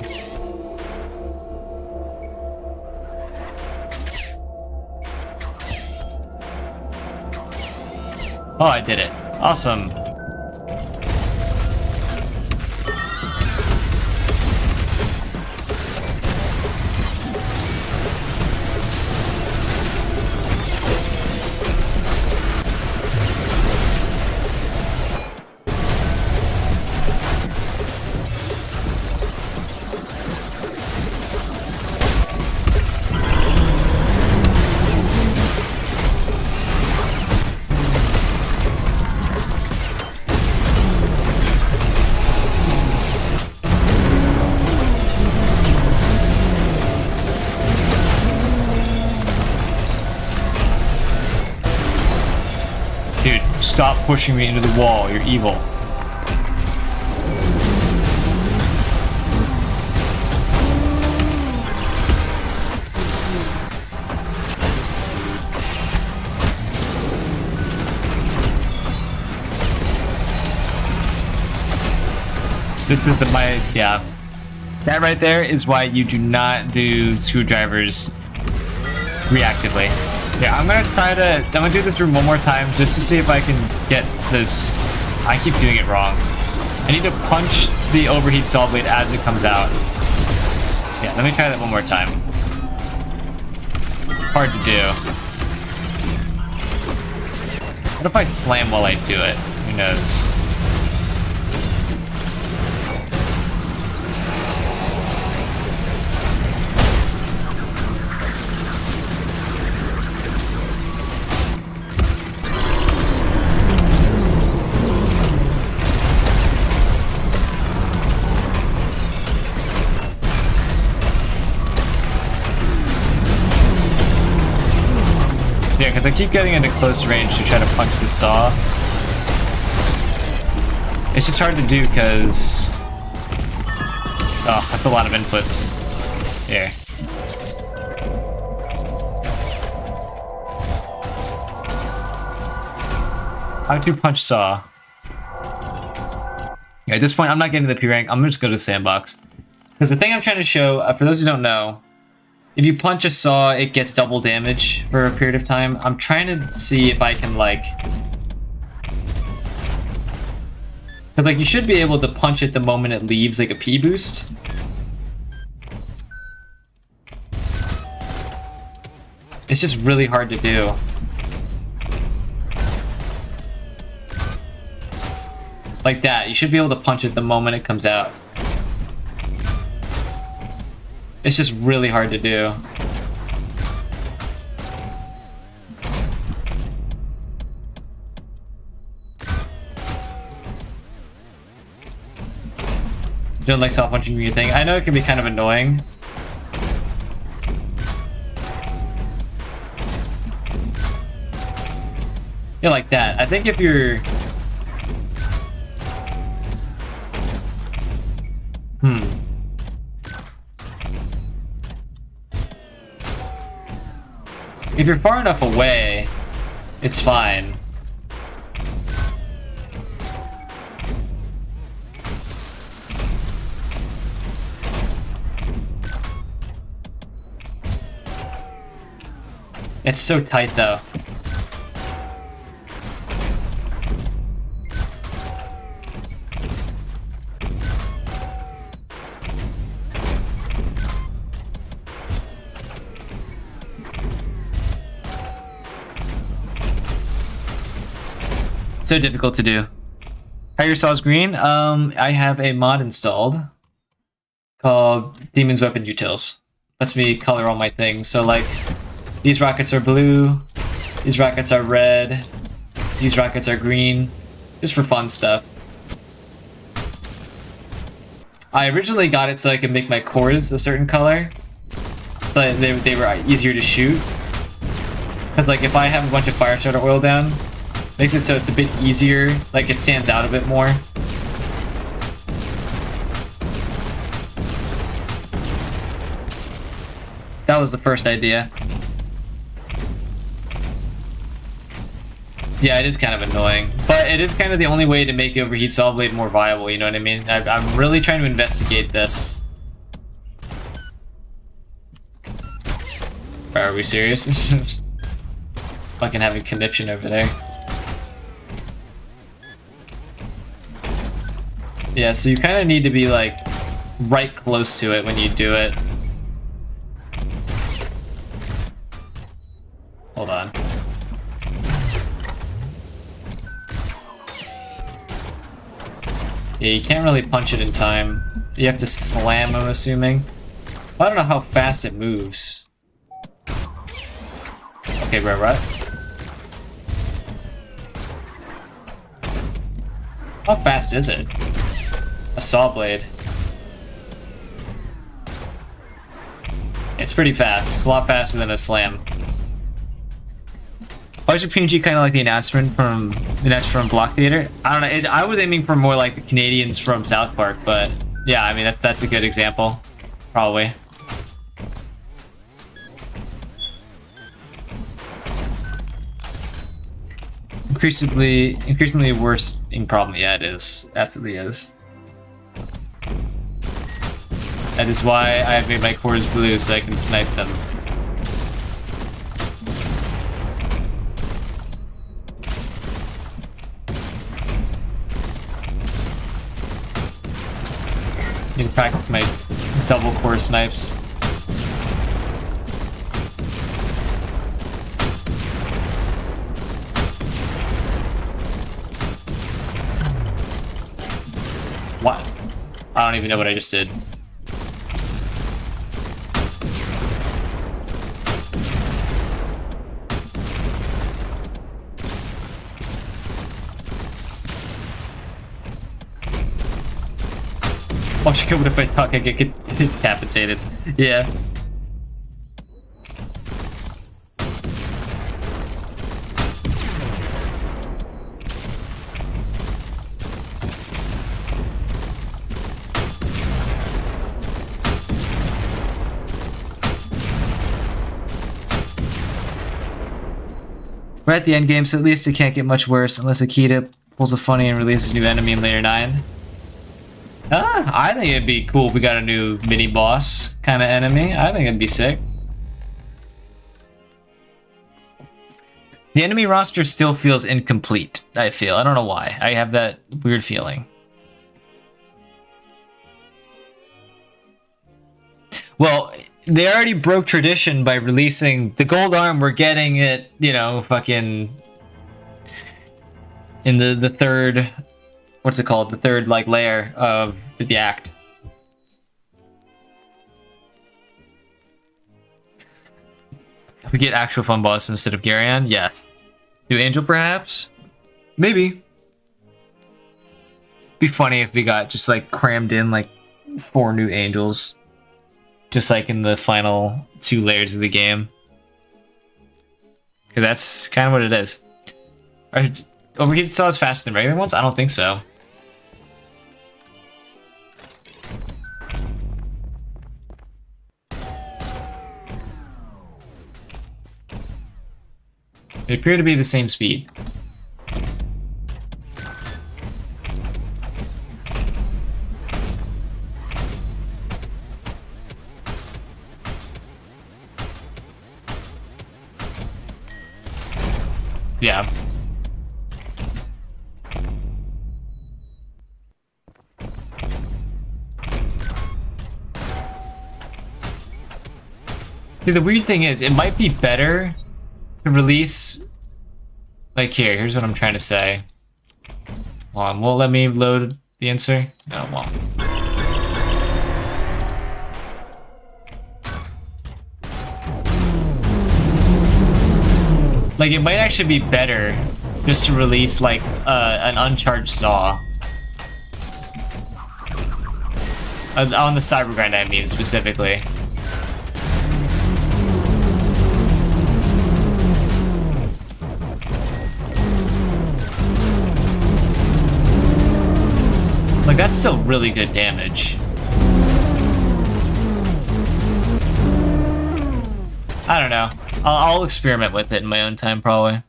Oh, I did it. Awesome. Dude, stop pushing me into the wall. You're evil. This is yeah. That right there is why you do not do screwdrivers reactively. Yeah, I'm gonna do this room one more time just to see if I can get this. I keep doing it wrong. I need to punch the overheat saw blade as it comes out. Yeah, let me try that one more time. Hard to do. What if I slam while I do it? Who knows? Yeah, because I keep getting into close range to try to punch the saw. It's just hard to do because... oh, that's a lot of inputs. Here. How to punch saw. Yeah, at this point, I'm not getting the P rank. I'm gonna just go to sandbox. Because the thing I'm trying to show, for those who don't know, if you punch a saw, it gets double damage for a period of time. I'm trying to see if I can, like... because, like, you should be able to punch it the moment it leaves, like, a P boost. It's just really hard to do. Like that. You should be able to punch it the moment it comes out. It's just really hard to do. Don't like soft punching me thing. I know it can be kind of annoying. Yeah, like that. I think if you're... If you're far enough away, it's fine. It's so tight though. So difficult to do. How your saws green? I have a mod installed called Demon's Weapon Utils. Lets me color all my things. So like, these rockets are blue, these rockets are red, these rockets are green, just for fun stuff. I originally got it so I could make my cores a certain color, but they were easier to shoot. Because like if I have a bunch of fire starter oil down, makes it so it's a bit easier, like it stands out a bit more. That was the first idea. Yeah, it is kind of annoying, but it is kind of the only way to make the overheat saw blade more viable, you know what I mean? I'm really trying to investigate this. Are we serious? It's fucking having conniption over there. Yeah, so you kind of need to be like right close to it when you do it. Hold on. Yeah, you can't really punch it in time. You have to slam, I'm assuming. I don't know how fast it moves. Okay, right. How fast is it? A saw blade. It's pretty fast. It's a lot faster than a slam. Why is your PNG kind of like the announcement from Block Theater? I don't know. I was aiming for more like the Canadians from South Park, but yeah, I mean that's a good example, probably. Increasingly worse in problem. Yeah, it is. Absolutely is. That is why I have made my cores blue so I can snipe them. Need to practice my double core snipes. What? I don't even know what I just did. Watch it go, but if I talk, I get decapitated. Yeah. We're at the end game, so at least it can't get much worse unless Akita pulls a funny and releases a new enemy in layer 9. I think it'd be cool if we got a new mini boss kind of enemy. I think it'd be sick. The enemy roster still feels incomplete, I feel. I don't know why. I have that weird feeling. Well, they already broke tradition by releasing the gold arm. We're getting it, you know, fucking in the third, what's it called? The third like layer of the act. If we get actual fun boss instead of Garyon, yes. New angel perhaps? Maybe. Be funny if we got just like crammed in like 4 new angels. Just like in the final 2 layers of the game. Because that's kind of what it is. Overheated saws faster than regular ones? I don't think so. They appear to be the same speed. Yeah. See, the weird thing is, it might be better to release... Like here's what I'm trying to say. Hold on, won't let me load the insert? No, it won't. Like, it might actually be better just to release, like, an uncharged saw. On the cyber grind, I mean, specifically. Like, that's still really good damage. I don't know. I'll experiment with it in my own time, probably.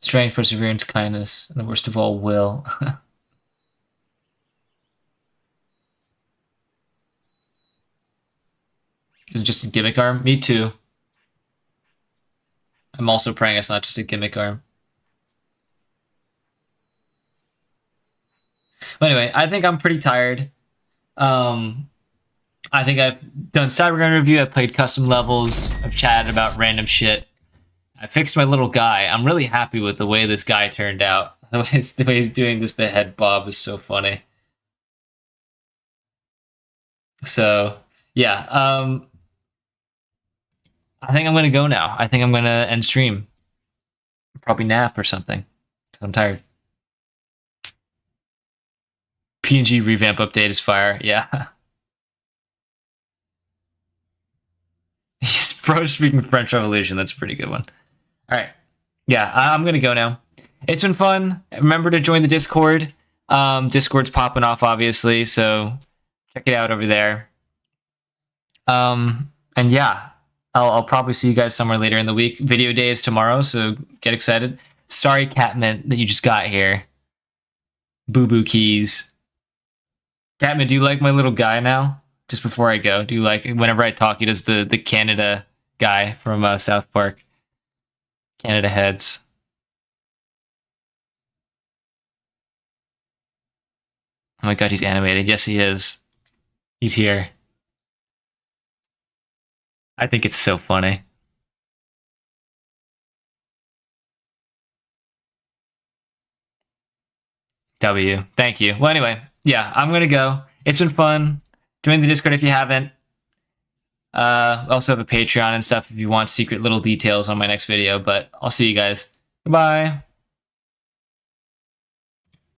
Strength, perseverance, kindness, and the worst of all, will. Is it just a gimmick arm? Me too. I'm also praying it's not just a gimmick arm. But anyway, I think I'm pretty tired. I think I've done Cybergun review, I've played custom levels, I've chatted about random shit. I fixed my little guy. I'm really happy with the way this guy turned out. The way he's doing just the head bob is so funny. So, yeah. I think I'm going to go now. I think I'm going to end stream. Probably nap or something. I'm tired. PNG revamp update is fire. Yeah. He's pro speaking French Revolution. That's a pretty good one. All right. Yeah, I'm going to go now. It's been fun. Remember to join the Discord. Discord's popping off, obviously, so check it out over there. And yeah, I'll probably see you guys somewhere later in the week. Video day is tomorrow, so get excited. Sorry, Catmint, that you just got here. Boo-boo keys. Catmint, do you like my little guy now? Just before I go, do you like, whenever I talk, he does the Canada guy from South Park. Canada heads. Oh my god, he's animated. Yes, he is. He's here. I think it's so funny. W. Thank you. Well, anyway, yeah, I'm gonna go. It's been fun. Join the Discord if you haven't. I also have a Patreon and stuff if you want secret little details on my next video, but I'll see you guys. Goodbye.